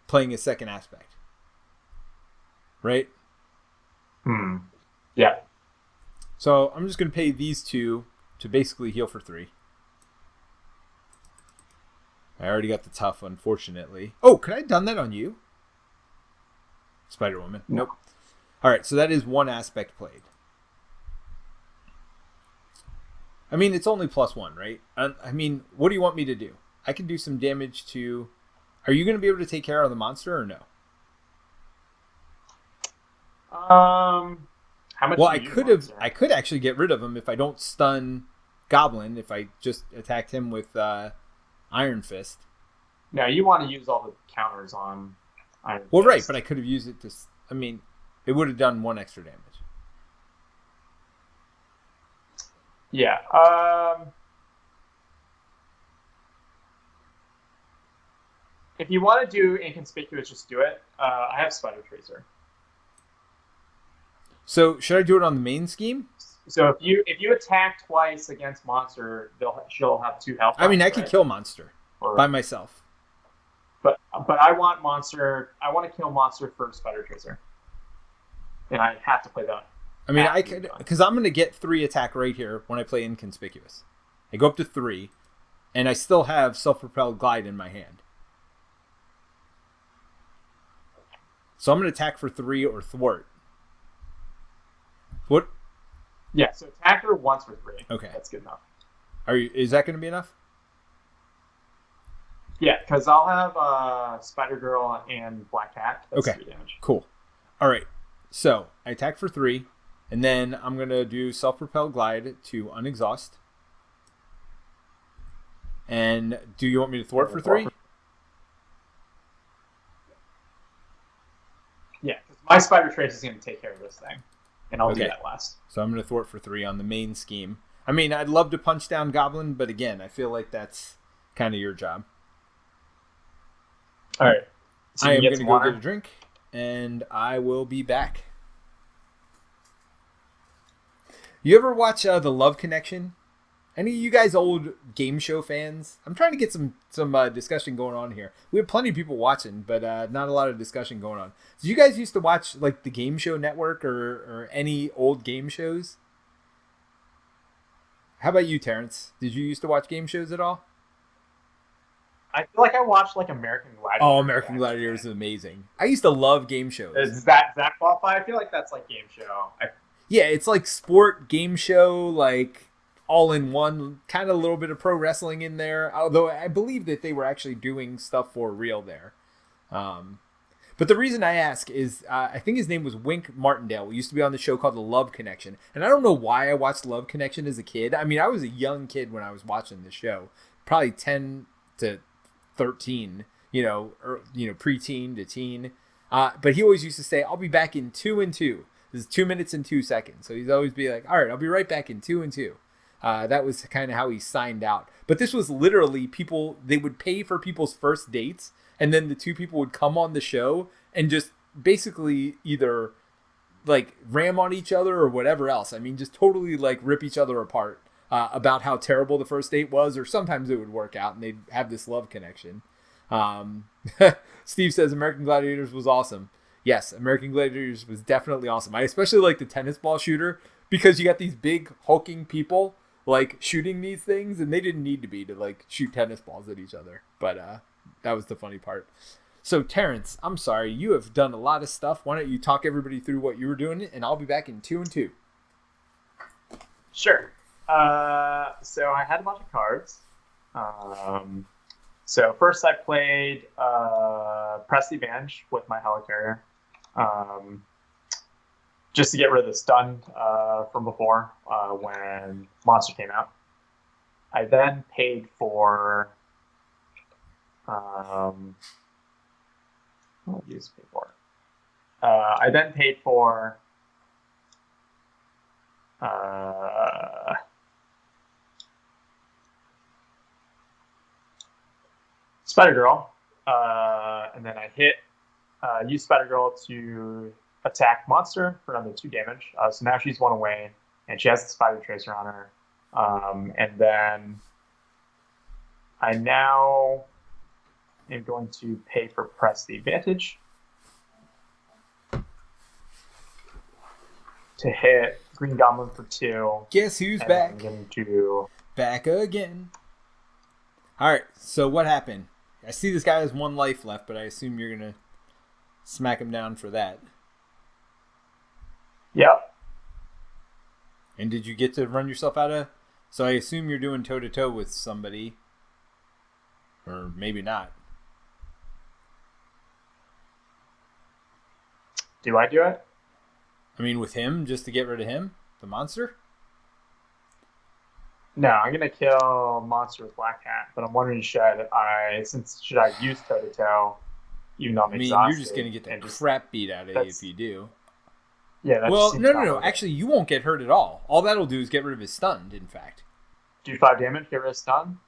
playing a second aspect. Right? Yeah. So I'm just going to pay these 2 to basically heal for 3. I already got the tough, unfortunately. Oh, could I have done that on you? Spider-Woman. Nope. All right, so that is 1 aspect played. I mean, it's only +1, right? I mean, what do you want me to do? I can do some damage to... Are you going to be able to take care of the monster or no? How much? Well, I could actually get rid of him if I don't stun Goblin, if I just attacked him with Iron Fist. No, you want to use all the counters on Iron Fist. Well, right, but I could have used it to... I mean, it would have done 1 extra damage. Yeah. If you want to do inconspicuous, just do it. I have Spider Tracer. So should I do it on the main scheme? So if you attack twice against monster, she'll have 2 health. I mean, I could kill monster by myself. But I want monster. I want to kill monster for Spider Tracer, and I have to play that. I mean, I could, because I'm going to get 3 attack right here when I play inconspicuous. I go up to 3, and I still have self-propelled glide in my hand. So I'm going to attack for 3 or thwart. What? Yeah, so attack her once for 3. Okay. That's good enough. Is that going to be enough? Yeah, because I'll have Spider-Girl and Black Cat. That's okay. 3 damage. Cool. All right. So I attack for 3, and then I'm going to do self-propelled glide to unexhaust. And do you want me to thwart for 3? Yeah, because my Spider Trace is going to take care of this thing. And I'll do that last. So I'm going to thwart for 3 on the main scheme. I mean, I'd love to punch down Goblin, but again, I feel like that's kind of your job. All right. So I am going to go get a drink, and I will be back. You ever watch The Love Connection? Any of you guys old game show fans? I'm trying to get some discussion going on here. We have plenty of people watching, but not a lot of discussion going on. So you guys used to watch like the Game Show Network or any old game shows? How about you, Terence? Did you used to watch game shows at all? I feel like I watched like American Gladiator. Oh, American Gladiator is amazing. I used to love game shows. Does that qualify? I feel like that's like game show. Yeah, it's like sport game show, like all in one, kind of a little bit of pro wrestling in there. Although I believe that they were actually doing stuff for real there. But the reason I ask is I think his name was Wink Martindale. He used to be on the show called The Love Connection. And I don't know why I watched Love Connection as a kid. I mean, I was a young kid when I was watching the show. Probably 10 to 13, preteen to teen. But he always used to say, I'll be back in 2 and 2. This is 2 minutes and 2 seconds. So he'd always be like, all right, I'll be right back in 2 and 2. That was kind of how he signed out. But this was literally people, they would pay for people's first dates, and then the 2 people would come on the show and just basically either like ram on each other or whatever else. I mean, just totally like rip each other apart about how terrible the first date was, or sometimes it would work out and they'd have this love connection. Steve says American Gladiators was awesome. Yes, American Gladiators was definitely awesome. I especially like the tennis ball shooter because you got these big hulking people like shooting these things, and they didn't need to be to like shoot tennis balls at each other. But that was the funny part. So Terrence, I'm sorry, you have done a lot of stuff. Why don't you talk everybody through what you were doing, and I'll be back in 2 and 2. Sure. So I had a bunch of cards. So first I played Press the Advantage with my Helicarrier. Just to get rid of the stun from before when Monster came out. I then paid for What did you pay for? I then paid for Spider-Girl, and then I use Spider-Girl to attack monster for another 2 damage. So now she's 1 away, and she has the Spider Tracer on her. And then I now am going to pay for Press the Advantage to hit Green Goblin for 2. Guess who's back? I'm going to... Back again. All right, so what happened? I see this guy has 1 life left, but I assume you're going to smack him down for that. Yep. And did you get to run yourself out of... So I assume you're doing toe-to-toe with somebody. Or maybe not. Do I do it? I mean, with him, just to get rid of him? The monster? No, I'm going to kill monster with Black Hat, but I'm wondering should I use toe-to-toe, even though I'm exhausted? You're just going to get the crap beat out of you if you do. Yeah, that's well, no. Actually, you won't get hurt at all. All that'll do is get rid of his stun, in fact. Do 5 damage, get rid of stun?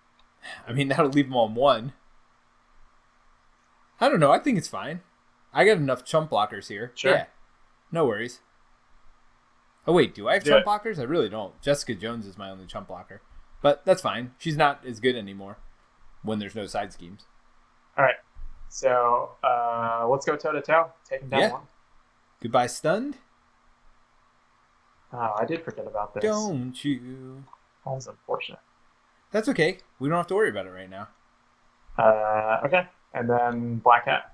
I mean, that'll leave him on 1. I don't know. I think it's fine. I got enough chump blockers here. Sure. Yeah. No worries. Oh, wait. Do I have chump blockers? I really don't. Jessica Jones is my only chump blocker. But that's fine. She's not as good anymore when there's no side schemes. All right. So let's go toe-to-toe. Take him down 1. Goodbye, stunned. Oh, I did forget about this. Don't you? That was unfortunate. That's okay. We don't have to worry about it right now. Okay. And then Black Hat.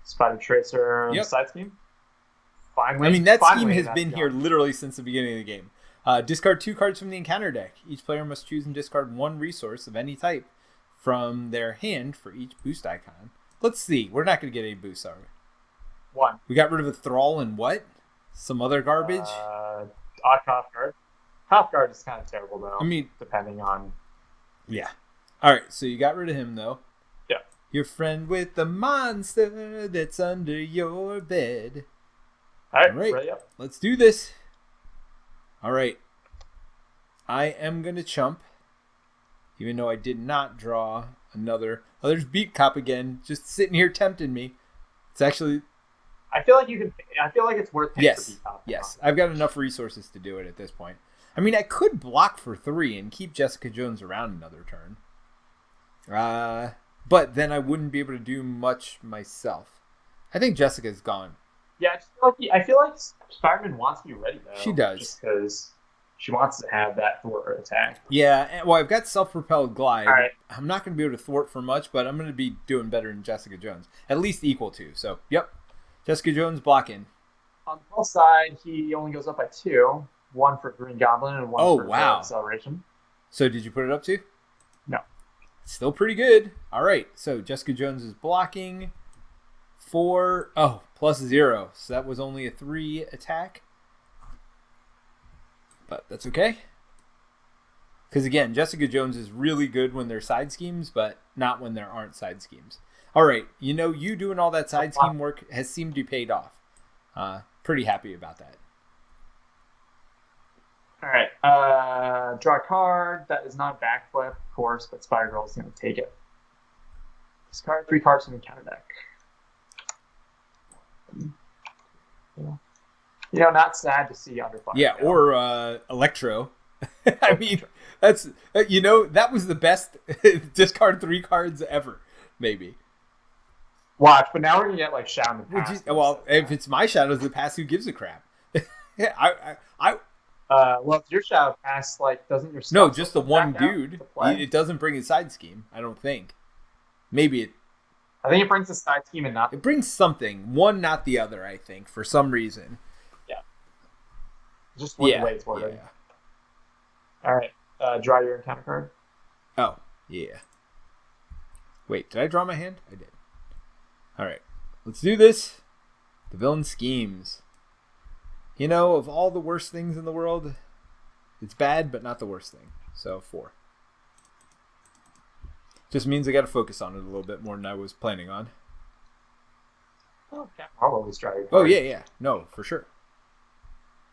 Spider Tracer side scheme. Finally. I mean, that scheme has been here literally since the beginning of the game. Discard 2 cards from the encounter deck. Each player must choose and discard 1 resource of any type from their hand for each boost icon. Let's see. We're not going to get any boosts, are we? 1. We got rid of a Thrall and what? Some other garbage? Odd Guard. Top Guard is kind of terrible, though. I mean... depending on... Yeah. Alright, so you got rid of him, though. Yeah. Your friend with the monster that's under your bed. Alright, ready up. Let's do this. Alright. I am going to chump. Even though I did not draw another... Oh, there's Beat Cop again. Just sitting here tempting me. It's actually... I feel like it's worth paying for Beat Cop. Yes. I've got enough resources to do it at this point. I mean, I could block for 3 and keep Jessica Jones around another turn. But then I wouldn't be able to do much myself. I think Jessica's gone. Yeah, I feel like Spiderman wants to be ready, though. She does. Just because she wants to have that thwart attack. Yeah, well, I've got self-propelled glide. All right. I'm not going to be able to thwart for much, but I'm going to be doing better than Jessica Jones. At least equal to. So, yep. Jessica Jones blocking. On the plus side, he only goes up by 2. 1 for Green Goblin and 1 for acceleration. So did you put it up to? No. Still pretty good. All right. So Jessica Jones is blocking for plus 0. So that was only a 3 attack. But that's okay. Because again, Jessica Jones is really good when there's side schemes, but not when there aren't side schemes. All right. You know, you doing all that side scheme work has seemed to be paid off. Pretty happy about that. All right. Draw a card. That is not a backflip, of course, but Spider-Girl is going to take it. Discard 3 cards from the counter deck. You know, not sad to see under fire. Yeah, or Electro. I mean, that's that was the best discard 3 cards ever, maybe. Watch, but now we're gonna get like Shadow in the Past. Well, if it's my Shadows of the Past, who gives a crap? Well, if your Shadow Pass, like, doesn't your no, just the one dude. It doesn't bring a side scheme. I don't think. Maybe it. I think it brings a side scheme and not. It brings something. One, not the other. I think for some reason. Yeah. Just one way it's worded. Yeah. All right. Draw your encounter card. Oh yeah. Wait, did I draw my hand? I did. All right, let's do this. The villain schemes. You know, of all the worst things in the world, it's bad, but not the worst thing. So 4. Just means I got to focus on it a little bit more than I was planning on. Oh, Captain Marvel always draw your Oh, card. yeah. No, for sure.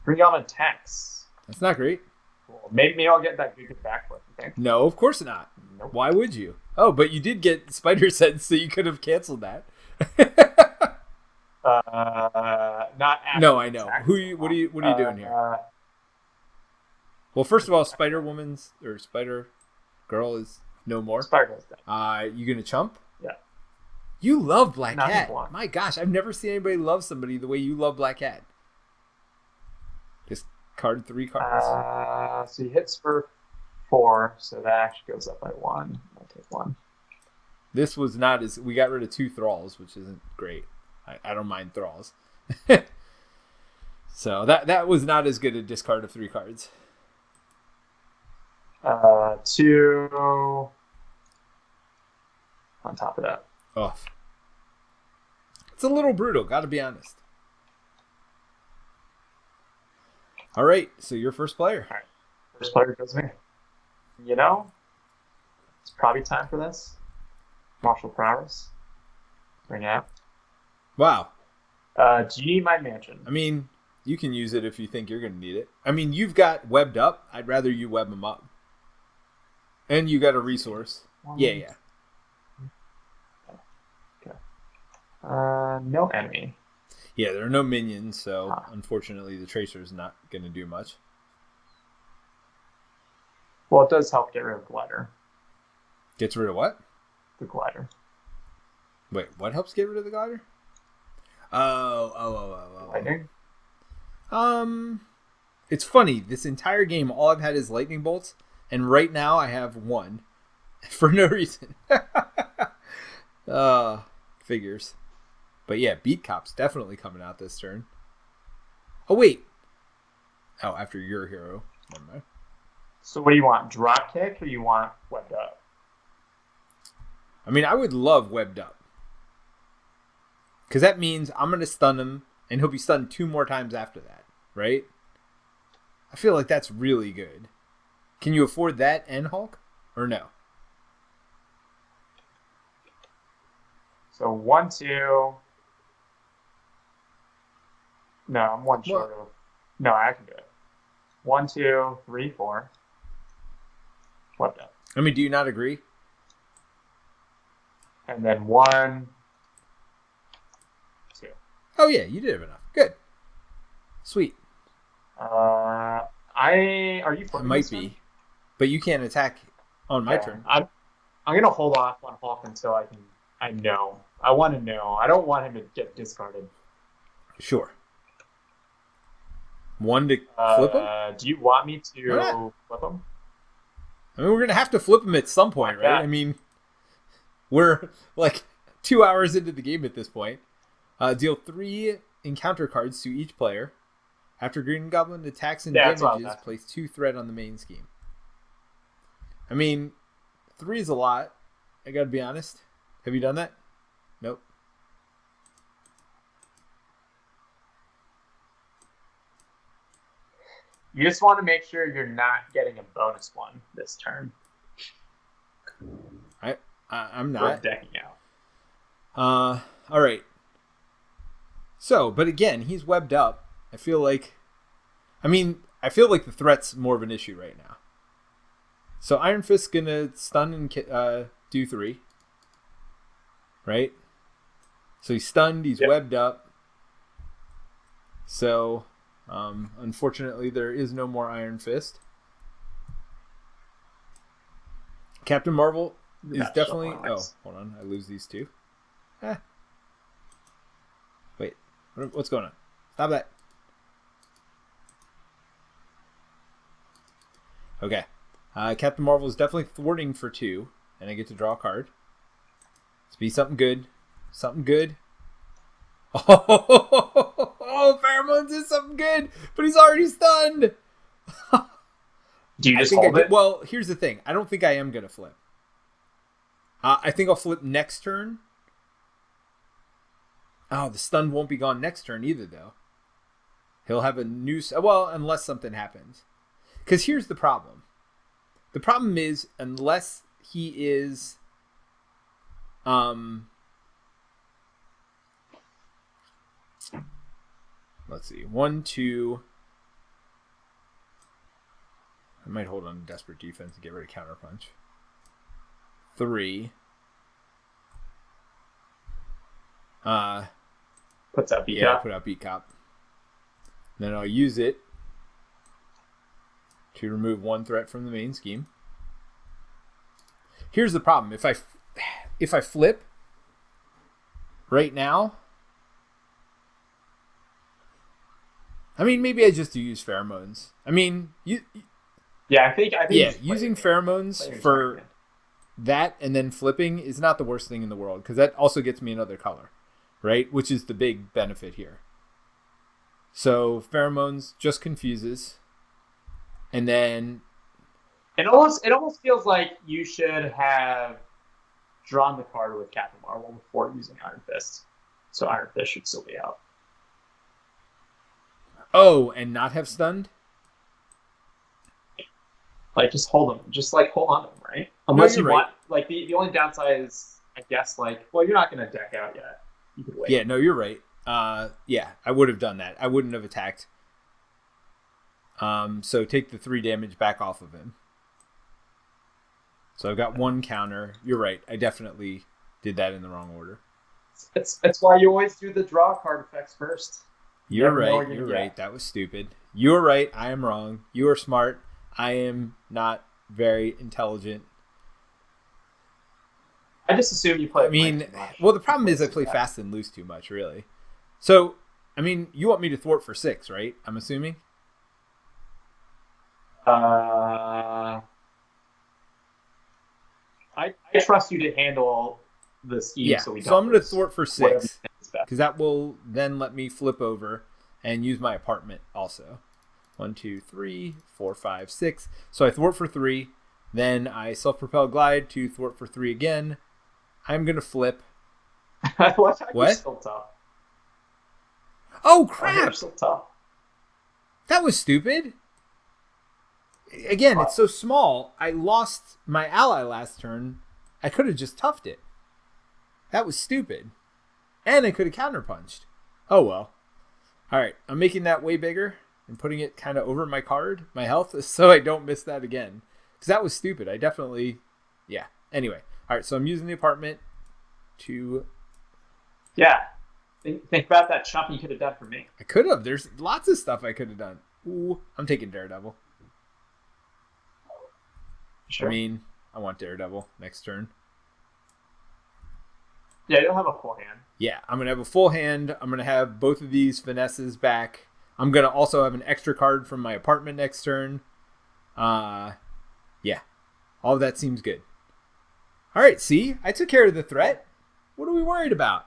Bring on a Tex. That's not great. Cool. Maybe I'll get that good backflip, you think? No, of course not. Nope. Why would you? Oh, but you did get Spider Sense, so you could have canceled that. Not No, I know. Tex. What are you doing here? Well, first of all, Spider Woman's or Spider Girl is no more. Spider-Girl's dead. You gonna chump? Yeah. You love Black Not Cat. blonde. My gosh, I've never seen anybody love somebody the way you love Black Cat. Just card 3 cards. So he hits for 4, so that actually goes up by 1. I'll take 1. This was not as we got rid of 2 thralls, which isn't great. I don't mind thralls. So that was not as good a discard of 3 cards. 2 on top of that. Oh. It's a little brutal, gotta be honest. All right, so your first player. All right. First player goes me. You know, it's probably time for this. Martial prowess. Bring it out. Wow. Do you need my mansion? I mean, you can use it if you think you're going to need it. I mean, you've got webbed up. I'd rather you web them up. And you got a resource. Yeah. Okay. No enemy. Yeah, there are no minions, so unfortunately the Tracer's not going to do much. Well, it does help get rid of Glider. Gets rid of what? The Glider. Wait, what helps get rid of the glider? Oh. Lightning? It's funny. This entire game, all I've had is lightning bolts, and right now I have 1 for no reason. Figures. But yeah, Beat Cop's definitely coming out this turn. Oh, wait. Oh, after your hero. Never mind. So what do you want? Drop kick or you want webbed up? I mean, I would love webbed up. Because that means I'm going to stun him, and he'll be stunned 2 more times after that, right? I feel like that's really good. Can you afford that and Hulk? Or no? So 1, 2. No, I'm 1 short of. No, I can do it. 1, 2, 3, 4. Webbed up. I mean, do you not agree? And then 1, 2. Oh, yeah, you did have enough. Good. Sweet. Are you It flipping might this be. one? But you can't attack on my turn. I'm gonna hold off on Hulk until I know. I want to know. I don't want him to get discarded. Sure. 1 to flip him? Do you want me to flip him? I mean, we're going to have to flip him at some point, right? I mean, we're like 2 hours into the game at this point. Deal 3 encounter cards to each player. After Green Goblin attacks and damages, place 2 threat on the main scheme. I mean, 3 is a lot. I got to be honest. Have you done that? Nope. You just want to make sure you're not getting a bonus 1 this turn. I'm not. For decking out. All right. So, but again, he's webbed up. I feel like the threat's more of an issue right now. So Iron Fist's gonna stun and do 3. Right? So he's stunned, he's webbed up. So, unfortunately, there is no more Iron Fist. Captain Marvel is definitely... Oh, hold on. I lose these 2. Wait. What's going on? Stop that. Okay. Captain Marvel is definitely thwarting for 2, and I get to draw a card. Let's be something good. Something good. Oh, Pheromones is something good, but he's already stunned. Do you just hold it? Well, here's the thing. I don't think I am going to flip. I think I'll flip next turn. Oh, the stun won't be gone next turn either, though. He'll have a new... Well, unless something happens. Because here's the problem. The problem is, unless he is... Let's see. 1, 2. I might hold on to desperate defense and get rid of counterpunch. 3. Puts out beat Yeah, cop. put out beat cop. Then I'll use it to remove 1 threat from the main scheme. Here's the problem. If I flip right now, I mean, maybe I just do use pheromones. I mean, I think using pheromones for that and then flipping is not the worst thing in the world, because that also gets me another color, right? Which is the big benefit here. So pheromones just confuses, and then it almost feels like you should have drawn the card with Captain Marvel before using Iron Fist. So Iron Fist should still be out. Oh, and not have stunned? Like, just hold them. Just, like, hold on to them, right? Unless you want... Right. Like, the only downside is, I guess, like... Well, you're not going to deck out yet. You could wait. Yeah, no, you're right. Yeah, I would have done that. I wouldn't have attacked. So take the 3 damage back off of him. So I've got 1 counter. You're right. I definitely did that in the wrong order. It's why you always do the draw card effects first. You're right. You're right. That was stupid. You're right. I am wrong. You are smart. I am not very intelligent. I just assume you play. I mean, well, the problem is I play fast and loose too much, really. So, I mean, you want me to thwart for 6, right? I'm assuming. I trust you to handle the scheme. Yeah. So I'm going to thwart for 6 because that will then let me flip over and use my apartment also. 1, 2, 3, 4, 5, 6. So I thwart for 3. Then I self-propel glide to thwart for 3 again. I'm going to flip. What? What? Still tough. Oh, crap. Still tough. That was stupid. Again, it's so small. I lost my ally last turn. I could have just toughed it. That was stupid. And I could have counterpunched. Oh, well. All right. I'm making that way bigger and putting it kind of over my card, my health, so I don't miss that again. Because that was stupid. I definitely... Yeah. Anyway. All right. So I'm using the apartment to... Yeah. Think about that chump you could have done for me. I could have. There's lots of stuff I could have done. Ooh. I'm taking Daredevil. Sure. I mean, I want Daredevil next turn. Yeah, you'll have a full hand. Yeah, I'm going to have a full hand. I'm going to have both of these finesses back. I'm going to also have an extra card from my apartment next turn. Yeah, all of that seems good. All right, see? I took care of the threat. What are we worried about?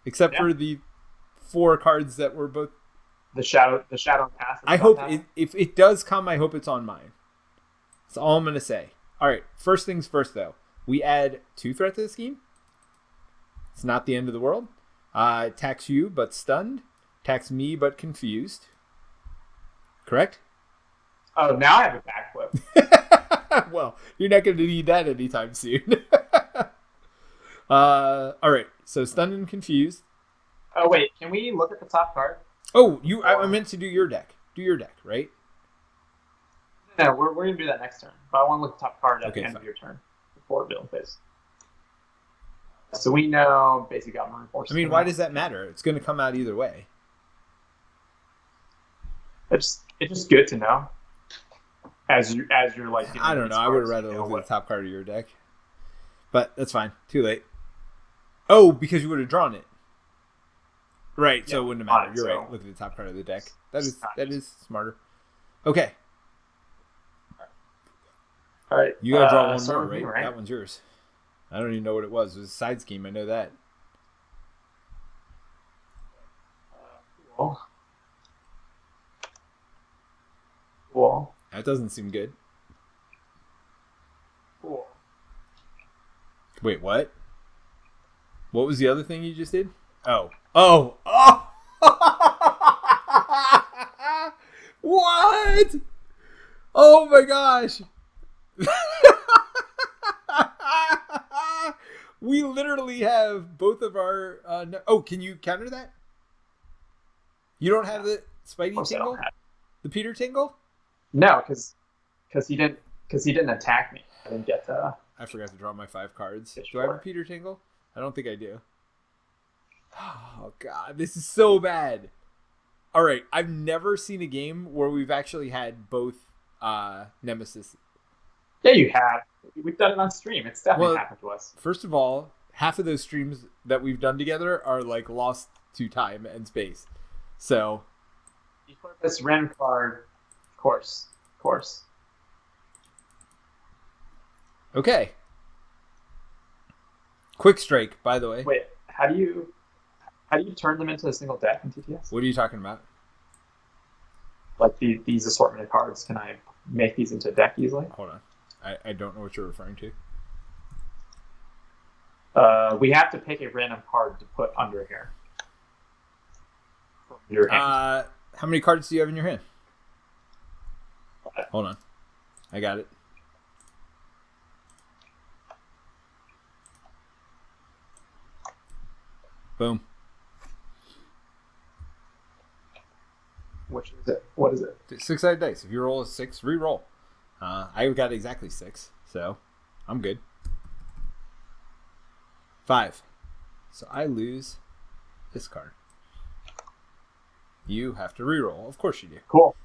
Except for the 4 cards that were both... The shadow pass. I hope, if it does come, I hope it's on mine. That's all I'm going to say. All right, first things first, though. We add 2 threat to the scheme. It's not the end of the world. Attacks you, but stunned. Attacks me, but confused. Correct? Oh, now I have a backflip. Well, you're not going to need that anytime soon. All right, so stunned and confused. Oh, wait. Can we look at the top card? Oh, I meant to do your deck. Do your deck, right? No, we're going to do that next turn. But I want to look at the top card at the end fine. of your turn before villain phase. So we know basic Goblin reinforcements. I mean, why does that matter? It's going to come out either way. It's just good to know. As you're like... I don't know. I would have rather looked at the top card of your deck. But that's fine. Too late. Oh, because you would have drawn it. Right, so it wouldn't have mattered. You're right. Look at the top card of the deck. That is smarter. Okay. All right. You got to draw one more, right? That one's yours. I don't even know what it was. It was a side scheme. I know that. Cool. That doesn't seem good. Cool. Wait, what? What was the other thing you just did? Oh. What? Oh my gosh. We literally have both of our... can you counter that? You don't have the Of Spidey course I tingle? don't have. The Peter tingle? No, because he didn't attack me. I didn't get to. I forgot to draw my 5 cards. Get Do I have a sure. Peter tingle? I don't think I do. Oh, God. This is so bad. All right. I've never seen a game where we've actually had both Nemesis. Yeah, you have. We've done it on stream. It's definitely happened to us. First of all, half of those streams that we've done together are like lost to time and space. So You put this random card, of course. okay. Quick Strike, by the way. Wait, how do you turn them into a single deck in TTS? What are you talking about? Like these assortment of cards, can I make these into a deck easily? Hold on. I don't know what you're referring to. We have to pick a random card to put under here. From your hand. How many cards do you have in your hand? Hold on. I got it. Boom. Which is it? What is it? 6-sided dice. If you roll a 6, re-roll. I got exactly 6, so I'm good. 5. So I lose this card. You have to re-roll. Of course you do. Cool.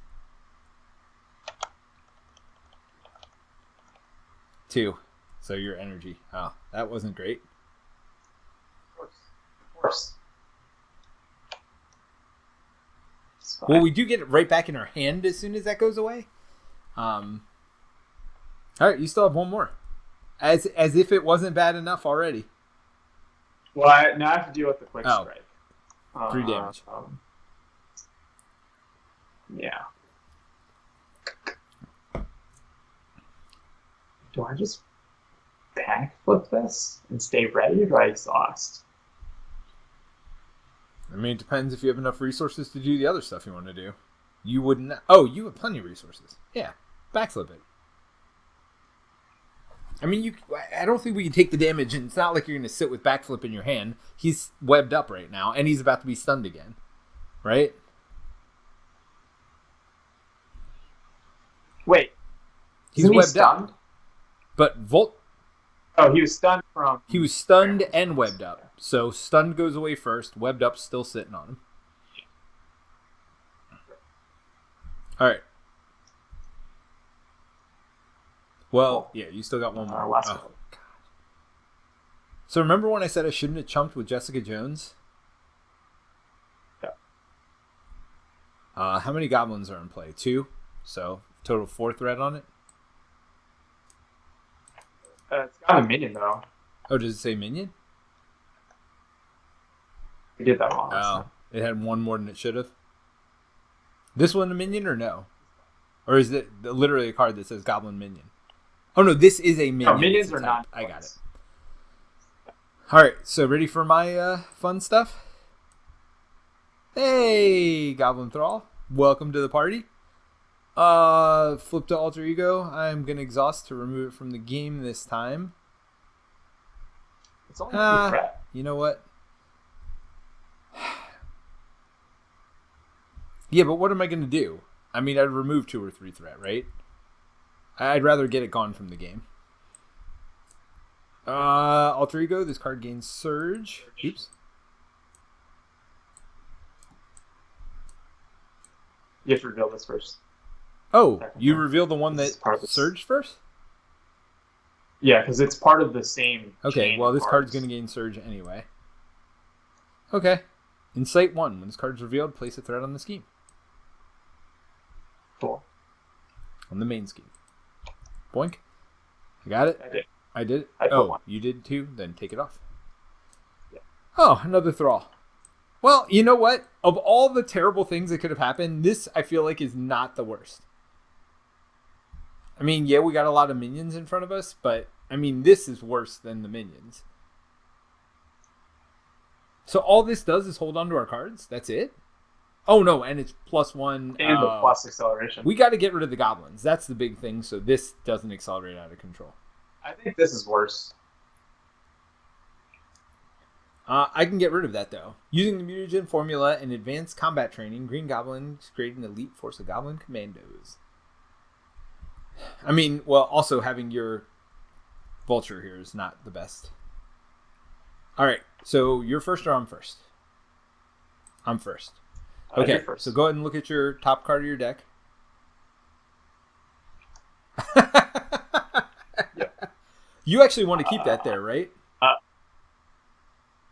2. So your energy. Oh, that wasn't great. Of course. Well, we do get it right back in our hand as soon as that goes away. All right, you still have one more. As if it wasn't bad enough already. Well, now I have to deal with the quick strike. 3 damage. Yeah. Do I just panic flip this and stay ready, or do I exhaust? I mean, it depends if you have enough resources to do the other stuff you want to do. You wouldn't. Oh, you have plenty of resources. Yeah, backflip it. I mean, I don't think we can take the damage, and it's not like you're going to sit with backflip in your hand. He's webbed up right now, and he's about to be stunned again, right? Wait, he's webbed up. But Oh, he was stunned from. He was stunned and webbed up. So stunned goes away first. Webbed up's still sitting on him. All right. Well, yeah, you still got one more. Last God. So remember when I said I shouldn't have chumped with Jessica Jones? Yeah. How many goblins are in play? 2. So total 4 threat on it. It's got a minion though. Oh, does it say minion? We did that wrong. Oh, it had one more than it should have. This one a minion or no? Or is it literally a card that says Goblin Minion? Oh no, this is a minion. No, minions are not. I got it. All right, so ready for my fun stuff? Hey, Goblin Thrall, welcome to the party. Flip to Alter Ego. I'm gonna exhaust to remove it from the game this time. It's only 3 threat. You know what? Yeah, but what am I gonna do? I mean, I'd remove 2 or 3 threat, right? I'd rather get it gone from the game. Alter Ego. This card gains Surge. Oops. You have to reveal this first. Oh, you reveal the one that surged first? Yeah, because it's part of the same. Okay, well, this card's going to gain Surge anyway. Okay. Insight 1. When this card's revealed, place a threat on the scheme. Cool. On the main scheme. Boink. I got it? I did. I did it? I put one. You did too? Then take it off. Yeah. Oh, another Thrall. Well, you know what? Of all the terrible things that could have happened, this, I feel like, is not the worst. I mean, yeah, we got a lot of minions in front of us, but, I mean, this is worse than the minions. So all this does is hold on to our cards? That's it? Oh, no, and it's +1. And the plus acceleration. We got to get rid of the goblins. That's the big thing, so this doesn't accelerate out of control. I think this is worse. I can get rid of that, though. Using the mutagen formula and advanced combat training, Green Goblin is creating an elite force of Goblin commandos. I mean, well, also having your Vulture here is not the best. All right, so you're first or I'm first? I'm first. Okay, first. So go ahead and look at your top card of your deck. Yep. You actually want to keep that there, right?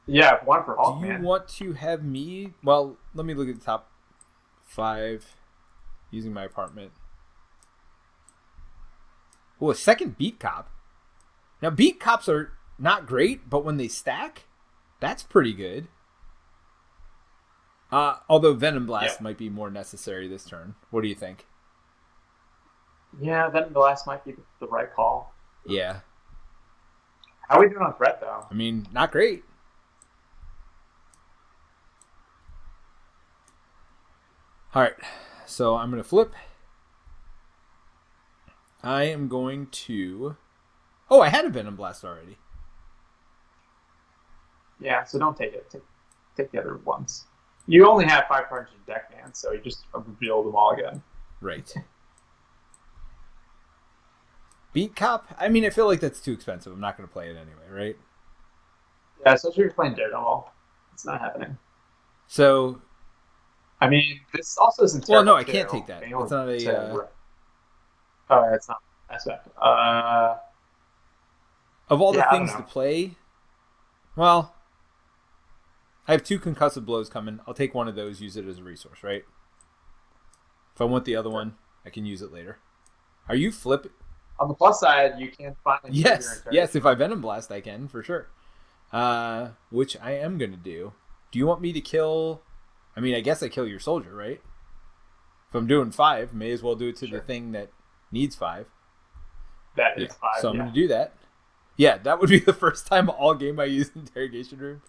Yeah, one for Hulk, Do you man. want to have me... Well, let me look at the top 5 using my apartment. Oh, a second Beat Cop. Now, Beat Cops are not great, but when they stack, that's pretty good. Although Venom Blast might be more necessary this turn. What do you think? Yeah, Venom Blast might be the right call. Yeah. How are we doing on threat, though? I mean, not great. All right, so I'm going to flip. I am going to... Oh, I had a Venom Blast already. Yeah, so don't take it. Take the other ones. You only have 5 cards in your deck, man, so you just reveal them all again. Right. Beat Cop? I mean, I feel like that's too expensive. I'm not going to play it anyway, right? Yeah, especially if you're playing Daredevil. It's not happening. So... I mean, this also isn't Well, terrible, no, I can't take that. It's not a... Oh, it's not aspect. Of all the things to play... Well... I have 2 concussive blows coming. I'll take one of those, use it as a resource, right? If I want the other one, I can use it later. Are you flipping? On the plus side, you can finally... Yes, if I Venom Blast, I can, for sure. Which I am going to do. Do you want me to kill... I mean, I guess I kill your soldier, right? If I'm doing 5, may as well do it to the thing that needs 5. That is 5, So I'm going to do that. Yeah, that would be the first time all game I use Interrogation Room.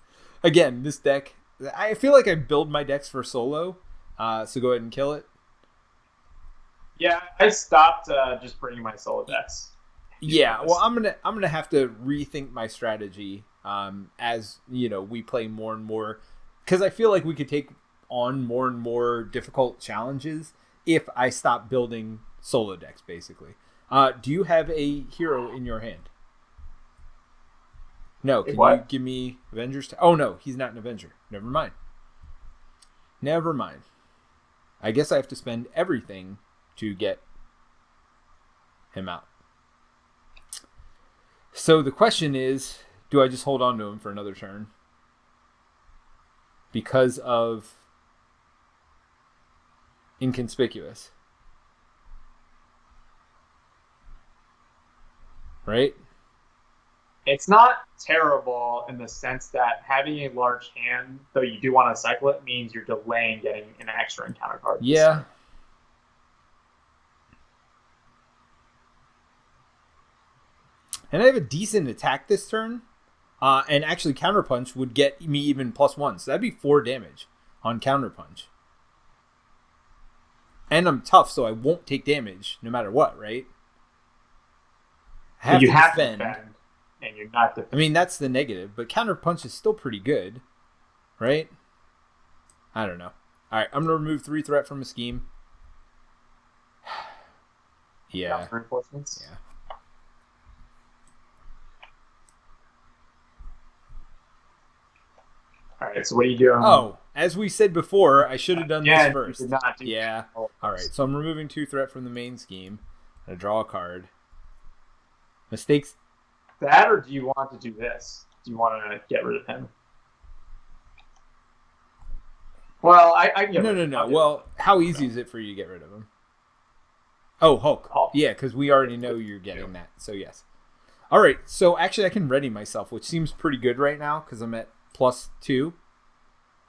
Again, this deck, I feel like I build my decks for solo, so go ahead and kill it. Yeah, I stopped just bringing my solo decks. Yeah, well, I'm gonna have to rethink my strategy as we play more and more, because I feel like we could take on more and more difficult challenges if I stop building solo decks. Basically, do you have a hero in your hand? No, can you give me Avengers? Oh, no, he's not an Avenger. Never mind. I guess I have to spend everything to get him out. So the question is, do I just hold on to him for another turn? Because of inconspicuous. Right? It's not terrible in the sense that having a large hand, though you do want to cycle it, means you're delaying getting an extra encounter card. Yeah. And I have a decent attack this turn. And actually Counterpunch would get me even +1. So that'd be 4 damage on Counterpunch. And I'm tough, so I won't take damage no matter what, right? I have to defend. And you're not I mean, that's the negative, but Counterpunch is still pretty good, right? I don't know. All right, I'm going to remove 3 threat from a scheme. Yeah. Reinforcements. Yeah. All right, so what are you doing? Oh, as we said before, I should have done this first. You did not do yeah. All right, so I'm removing 2 threat from the main scheme. I draw a card. Mistakes. That, or do you want to do this? Do you want to get rid of him? Well, I can get rid of him. No. Well, how easy is it for you to get rid of him? Oh, Hulk. Yeah, because we already know you're getting that. So, yes. All right, so actually I can ready myself, which seems pretty good right now because I'm at +2.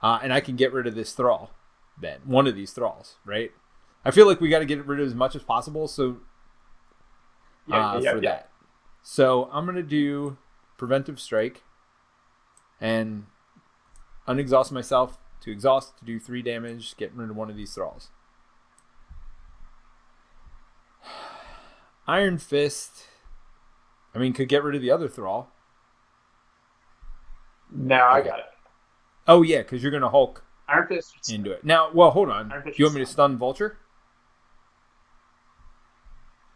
And I can get rid of this Thrall then. One of these Thralls, right? I feel like we got to get rid of as much as possible so for that. So I'm going to do Preventive Strike and unexhaust myself to exhaust to do 3 damage, get rid of one of these Thralls. Iron Fist, I mean, could get rid of the other Thrall. No, I got it. Oh, yeah, because you're going to Hulk Iron Fist into it. Now, well, hold on. Iron Do Fist you want me to just stun Vulture?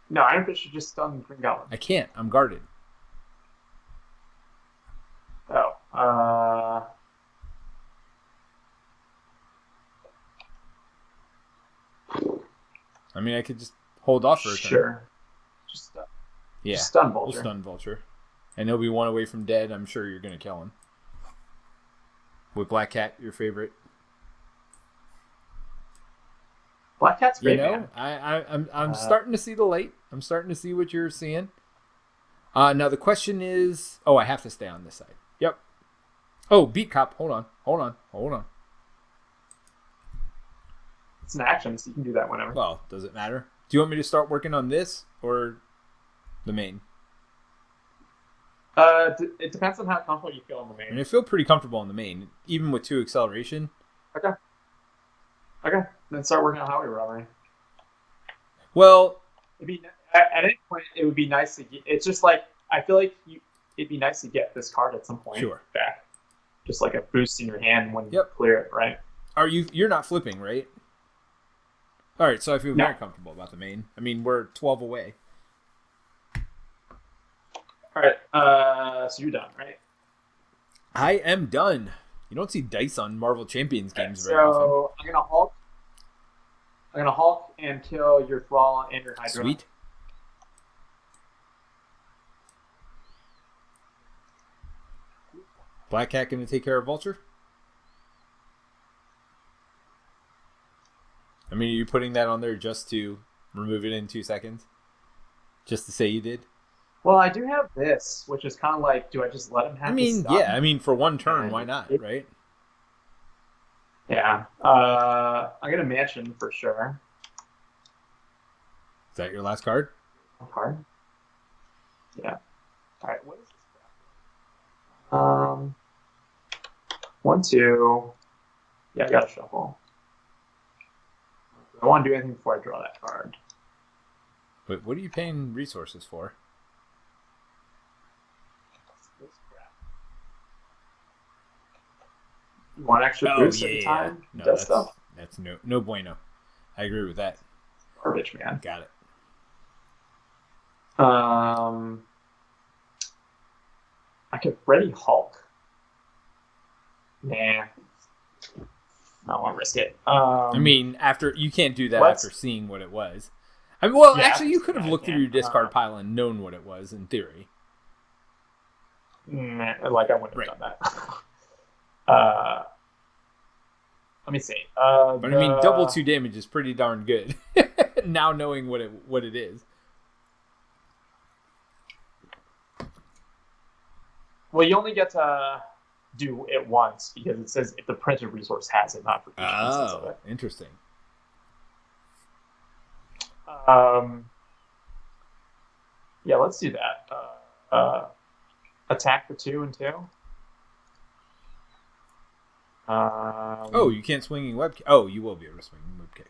No, Iron Fist should just stun Green Goblin. I can't. I'm guarded. Oh. I mean, I could just hold off for a turn. Sure. Just stun Vulture. We'll stun Vulture. And he'll be one away from dead. I'm sure you're going to kill him. With Black Cat, your favorite. Black Cat's great, man. I'm starting to see the light. I'm starting to see what you're seeing. Now the question is... Oh, I have to stay on this side. Yep. Oh, Beat Cop. Hold on. It's an action, so you can do that whenever. Well, does it matter? Do you want me to start working on this or the main? It depends on how comfortable you feel in the main. I mean, I feel pretty comfortable in the main, even with 2 acceleration. Okay. Then start working on Highway Robbery. Well, at any point, it would be nice to get... It's just like, I feel like it'd be nice to get this card at some point back. Just like a boost in your hand when you clear it, right? You're not flipping, right? All right, so I feel very comfortable about the main. I mean, we're 12 away. All right, so you're done, right? I am done. You don't see dice on Marvel Champions games very often. So I'm gonna Hulk and kill your Thrall and your Hydra. Sweet. Black Cat gonna take care of Vulture? I mean, are you putting that on there just to remove it in 2 seconds? Just to say you did? Well, I do have this, which is kind of like, do I just let him have his stuff? Yeah. I mean, for 1 turn, why not, right? Yeah. I'm going to Mansion for sure. Is that your last card? Card? Yeah. All right, what is this? 1, 2. Yeah, I got to shuffle. I don't want to do anything before I draw that card. But what are you paying resources for? You want extra boost every time? No, that's no bueno. I agree with that. Garbage, man. Got it. I could Freddy Hulk. Nah. I don't want to risk it. I mean, you can't do that after seeing what it was. I mean, well, actually, you could have looked through your discard pile and known what it was in theory. Like I wouldn't have done that. Let me see. But I mean, double 2 damage is pretty darn good. Now knowing what it is. Well, you only get to do it once because it says if the printed resource has it, not for each instance of it. Interesting. Yeah, let's do that. Attack for 2 and 2. You can't swinging web kick. Oh, you will be able to swing web kick.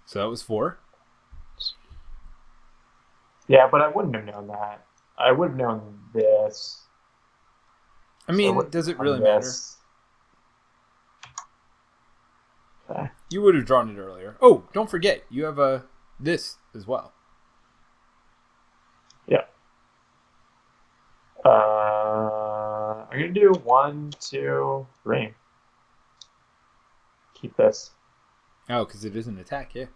So that was 4. Yeah, but I wouldn't have known that. I would have known this. I mean, does it really matter? Okay. You would have drawn it earlier. Oh, don't forget, you have this as well. Yeah. I'm gonna do 1, 2, 3. Keep this. Oh, because it is an attack, yeah.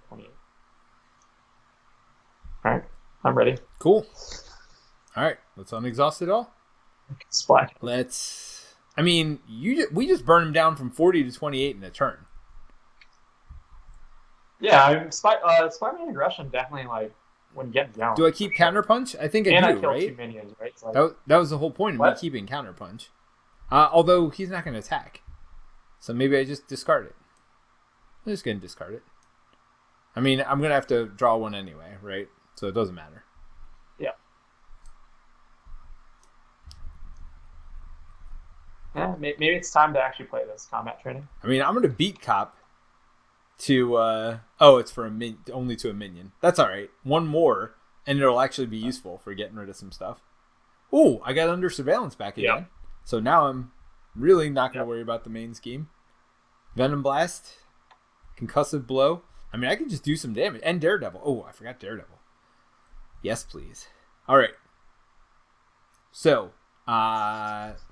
28. All right, I'm ready. Cool. All right, let's unexhaust it all. Splash. I mean, we just burned him down from 40 to 28 in a turn. Yeah, Spider-Man aggression definitely when getting down. Do I keep Counterpunch? I think I do, kill right? 2 minions, right? That was the whole point of me keeping Counterpunch. Although he's not going to attack. So maybe I just discard it. I'm just going to discard it. I mean, I'm going to have to draw 1 anyway, right? So it doesn't matter. Yeah. Yeah, maybe it's time to actually play this combat training. I mean, I'm going to beat Cop to it's for only to a minion. That's all right. One more, and it'll actually be useful for getting rid of some stuff. Ooh, I got under surveillance back again. Yep. So now I'm really not going to worry about the main scheme. Venom Blast, Concussive Blow. I mean, I can just do some damage. And Daredevil. Oh, I forgot Daredevil. Yes, please. All right. So,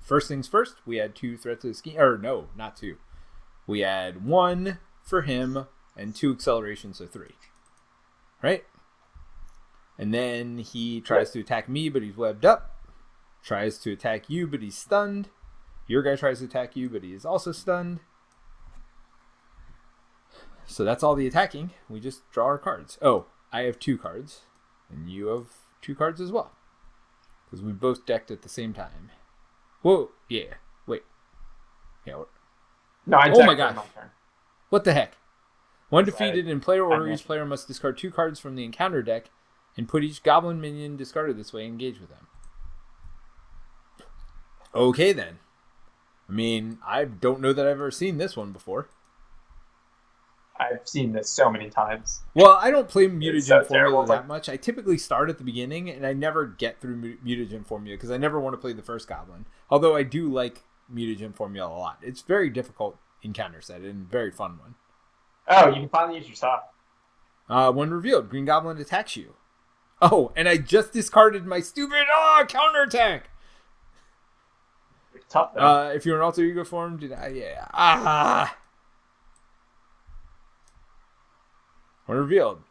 first things first, we had 2 threats of the scheme. Or no, not 2. We had 1 for him and 2 accelerations, so 3. Right? And then he tries to attack me, but he's webbed up. Tries to attack you, but he's stunned. Your guy tries to attack you, but he is also stunned. So that's all the attacking. We just draw our cards. Oh, I have 2 cards. And you have 2 cards as well. Because we both decked at the same time. Whoa, yeah. Wait. Yeah. No, I oh my gosh. My turn. What the heck? When defeated in player order, each player must discard 2 cards from the encounter deck and put each goblin minion discarded this way and engage with them. Okay, then. I mean, I don't know that I've ever seen this one before. I've seen this so many times. Well, I don't play Mutagen Formula that much. I typically start at the beginning, and I never get through Mutagen Formula because I never want to play the first Goblin. Although I do like Mutagen Formula a lot. It's very difficult encounter set and very fun one. Oh, you can finally use your sock. When revealed, Green Goblin attacks you. Oh, and I just discarded my stupid counterattack. It's tough, though. If you're an alter ego form, When revealed.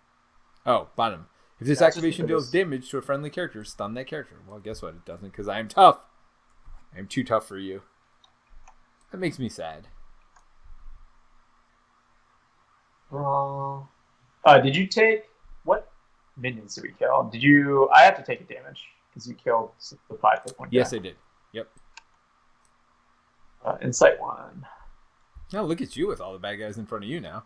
Oh, bottom. If this activation deals damage to a friendly character, stun that character. Well, guess what? It doesn't, because I am tough. I am too tough for you. That makes me sad. Did you take... What minions did we kill? Did you... I have to take a damage, because you killed the 5 hit point. Yes, I did. Yep. Insight 1. Now look at you with all the bad guys in front of you now.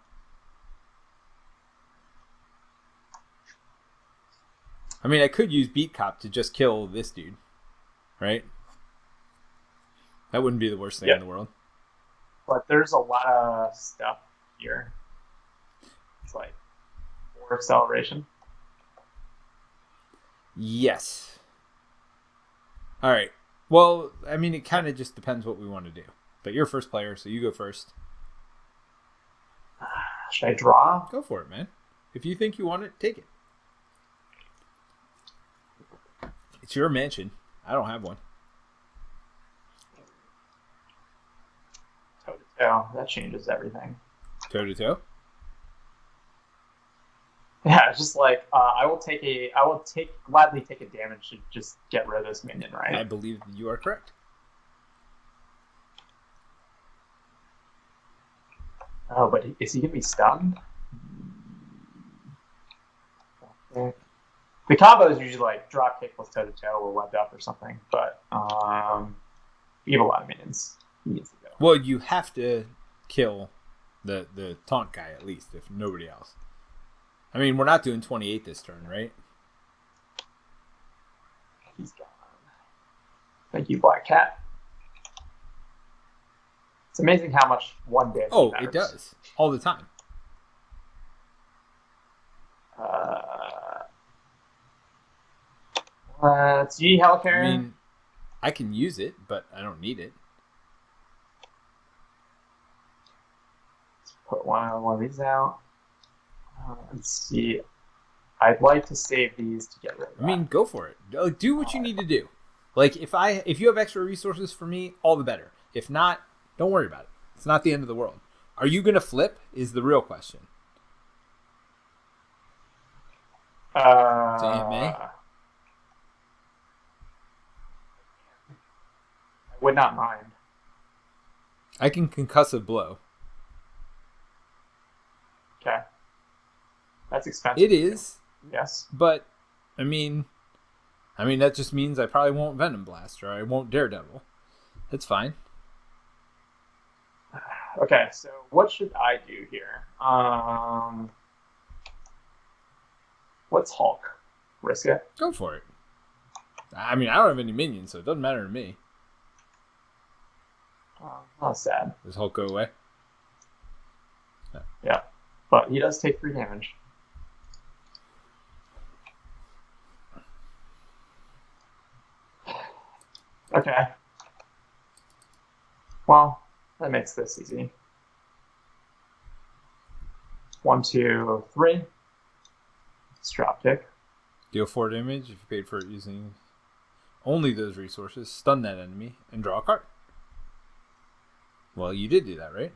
I mean, I could use Beat Cop to just kill this dude, right? That wouldn't be the worst thing in the world. But there's a lot of stuff here. It's like 4 acceleration. Yes. All right. Well, I mean, it kind of just depends what we want to do. But you're first player, so you go first. Should I draw? Go for it, man. If you think you want it, take it. It's your mansion. I don't have one. Toe to toe. That changes everything. Toe to toe? Yeah, it's just like I will gladly take a damage to just get rid of this minion, right? I believe that you are correct. Oh, but is he gonna be stunned? The combo is usually like drop kick plus toe to toe or webbed up or something, but we have a lot of minions. He needs to go. Well, you have to kill the taunt guy at least, if nobody else. I mean, we're not doing 28 this turn, right? He's gone. Thank you, Black Cat. It's amazing how much one damage matters. It does. All the time. G Helicarrier. I mean, I can use it, but I don't need it. Let's put one of these out. Let's see. I'd like to save these to get rid of that. I mean, go for it. Do what you need to do. Like, if you have extra resources for me, all the better. If not, don't worry about it. It's not the end of the world. Are you going to flip is the real question. To Aunt May? Would not mind. I can concussive blow. Okay. That's expensive. It is. Yes. But, I mean, that just means I probably won't Venom Blast or I won't Daredevil. That's fine. Okay, so what should I do here? What's Hulk? Risk it? Go for it. I mean, I don't have any minions, so it doesn't matter to me. Not sad. Does Hulk go away? Yeah. But he does take 3 damage. Okay. Well, that makes this easy. 1, 2, 3. Let's drop kick. Deal 4 damage if you paid for it using only those resources. Stun that enemy and draw a card. Well, you did do that, right?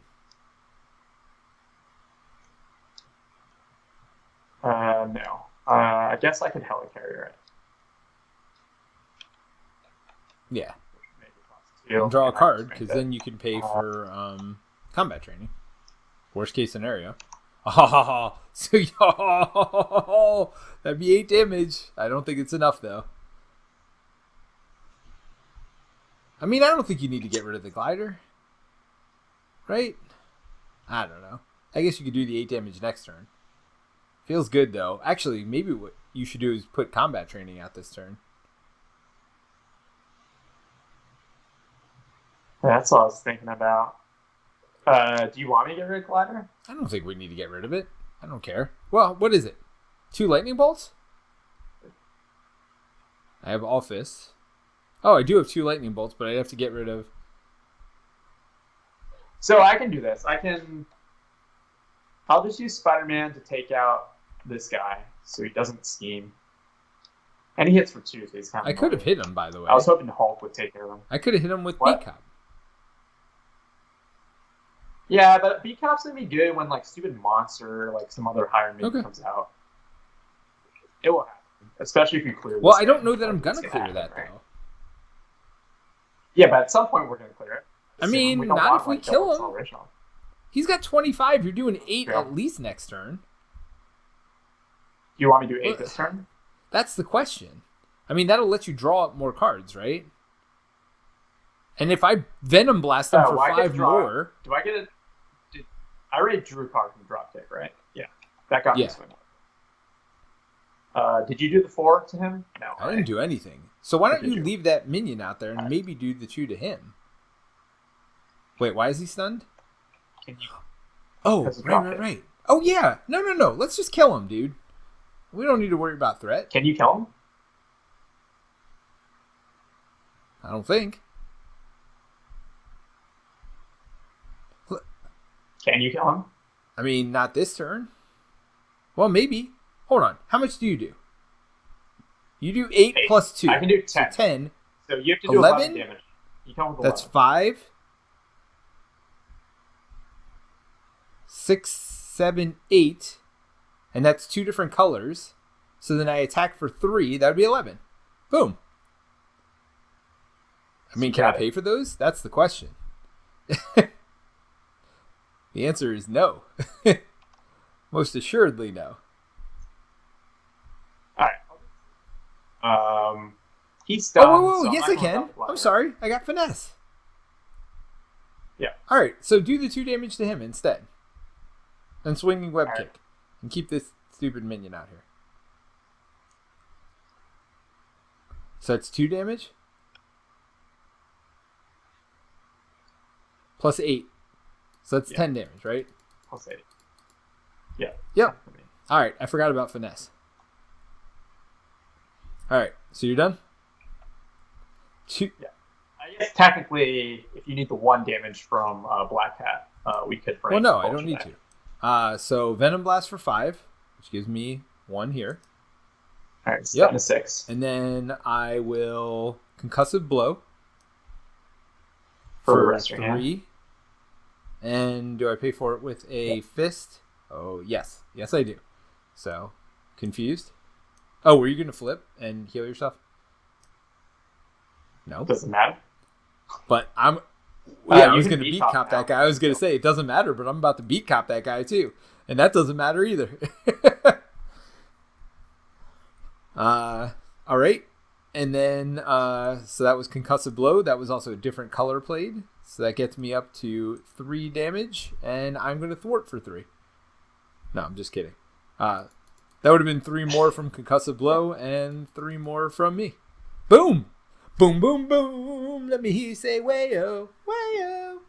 No. I guess I could helicarrier it. Yeah. And draw a card, because then you can pay for combat training. Worst case scenario. Oh, so that'd be 8 damage. I don't think it's enough, though. I mean, I don't think you need to get rid of the glider. Right? I don't know. I guess you could do the 8 damage next turn. Feels good, though. Actually, maybe what you should do is put combat training out this turn. That's what I was thinking about. Do you want me to get rid of glider? I don't think we need to get rid of it. I don't care. Well, what is it? 2 lightning bolts? I have all fists. Oh, I do have 2 lightning bolts, but I'd have to get rid of... So I can do this. I'll just use Spider-Man to take out this guy so he doesn't scheme. And he hits for 2, so he's kind of... I could have hit him, by the way. I was hoping Hulk would take care of him. I could have hit him with Beat Cop. Yeah, but Beat Cop's gonna be good when like stupid monster, like some other higher mid comes out. It will happen, especially if you clear. Well, I don't know that I'm gonna clear that though. Yeah, but at some point we're gonna clear it. I mean, not if we kill him. He's got 25. You're doing 8 at least next turn. You want me to do 8 this turn? That's the question. I mean, that'll let you draw up more cards, right? And if I Venom Blast him for 5 more... Do I get it? I already drew a card from Dropkick, right? Yeah. That got me swing. Did you do the 4 to him? No. I didn't do anything. So why don't you leave that minion out there and maybe do the 2 to him? Wait, why is he stunned? Oh, right. Oh, yeah. No. Let's just kill him, dude. We don't need to worry about threat. Can you kill him? I don't think. Can you kill him? I mean, not this turn. Well, maybe. Hold on. How much do? You do 8 plus 2. I can do 10. So 10. So you have to do 11 damage. You come with 11. That's 5. 6, 7, 8. And that's 2 different colors. So then I attack for 3. That would be 11. Boom. I mean, can I pay for those? That's the question. The answer is no. Most assuredly no. Alright. He's stunned. Oh, yes I can. I'm sorry. I got finesse. Yeah. Alright, so do the 2 damage to him instead. And swinging web kick. And keep this stupid minion out here. So that's 2 damage. Plus 8. So that's 10 damage, right? Plus 8. Yeah. Yep. Alright, I forgot about finesse. Alright, so you're done? 2. Yeah. I guess technically, if you need the 1 damage from Black Hat, we could bring. Well, no, I don't need to. So Venom Blast for 5, which gives me 1 here. Alright, so down to 6. And then I will Concussive Blow for 3. And do I pay for it with a fist? Oh, yes. Yes, I do. So, confused? Oh, were you going to flip and heal yourself? No. Doesn't matter. But I was going to beat cop that guy. I was going to say, it doesn't matter, but I'm about to beat cop that guy too. And that doesn't matter either. All right. And then, so that was Concussive Blow. That was also a different color played. So that gets me up to 3 damage. And I'm going to thwart for 3. No, I'm just kidding. That would have been 3 more from Concussive Blow and 3 more from me. Boom! Boom, boom, boom. Let me hear you say, way-oh, way-oh.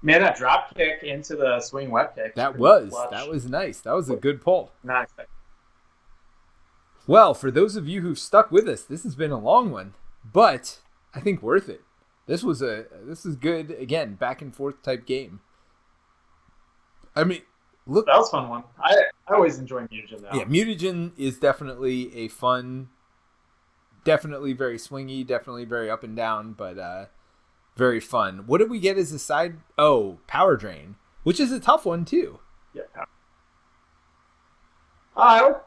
Man, that drop kick into the swing web kick. That was nice. That was a good pull. Not expected. Well, for those of you who've stuck with us, this has been a long one, but I think worth it. This is good. Again, back and forth type game. I mean, look, that was a fun one. I always enjoy Mutagen though. Yeah, Mutagen is definitely a fun, definitely very swingy, definitely very up and down, but very fun. What did we get as a side? Oh, Power Drain, which is a tough one too. Yeah.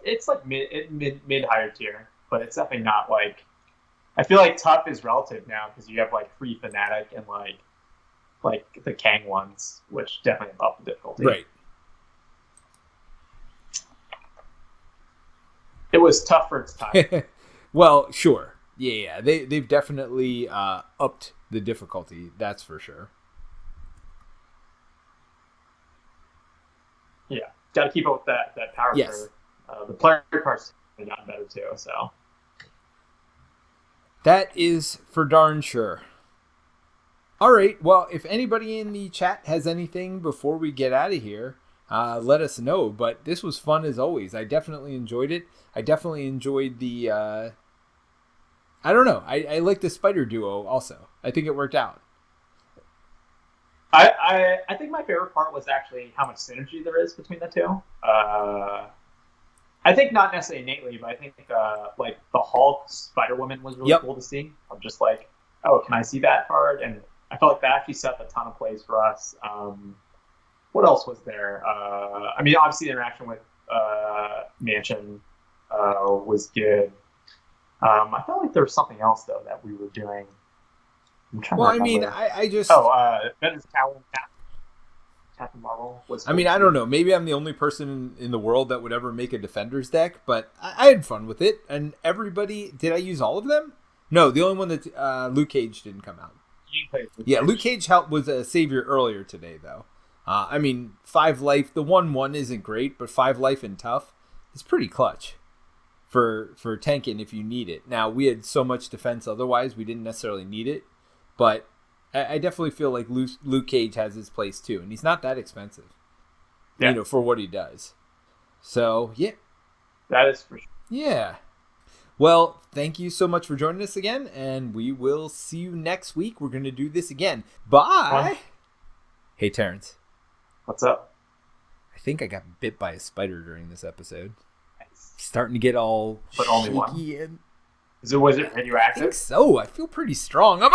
It's like mid higher tier, but it's definitely not like. I feel like tough is relative now because you have like Free Fanatic and like the Kang ones, which definitely up the difficulty. Right. It was tough for its time. Well, sure. Yeah. They've definitely upped the difficulty. That's for sure. Yeah, got to keep up with that power yes. curve. The player cards have gotten better too. So that is for darn sure. All right. Well, if anybody in the chat has anything before we get out of here, let us know. But this was fun as always. I definitely enjoyed it. I definitely enjoyed the. I don't know. I like the spider duo also. I think it worked out. I think my favorite part was actually how much synergy there is between the two. I think not necessarily innately, but I think like the Hulk Spider Woman was really cool to see. I'm just like, oh, can I see that card? And I felt like that actually set up a ton of plays for us. What else was there? I mean, obviously the interaction with Mansion was good. I felt like there was something else though that we were doing. I'm trying to remember. I mean, I just Venom's Cowl Captain Marvel was. I mean, I don't know. Maybe I'm the only person in the world that would ever make a Defenders deck, but I had fun with it. And everybody, did I use all of them? No, the only one that Luke Cage didn't come out. Yeah, Luke Cage was a savior earlier today, though. I mean, 5 life. The 1/1 isn't great, but 5 life and tough is pretty clutch for tanking if you need it. Now, we had so much defense otherwise, we didn't necessarily need it. But I definitely feel like Luke Cage has his place too, and he's not that expensive, for what he does. So yeah, that is for sure. Yeah. Well, thank you so much for joining us again, and we will see you next week. We're going to do this again. Bye. Hey, Terence. What's up? I think I got bit by a spider during this episode. Nice. Starting to get all but only one. and Was it radioactive? I think so. I feel pretty strong.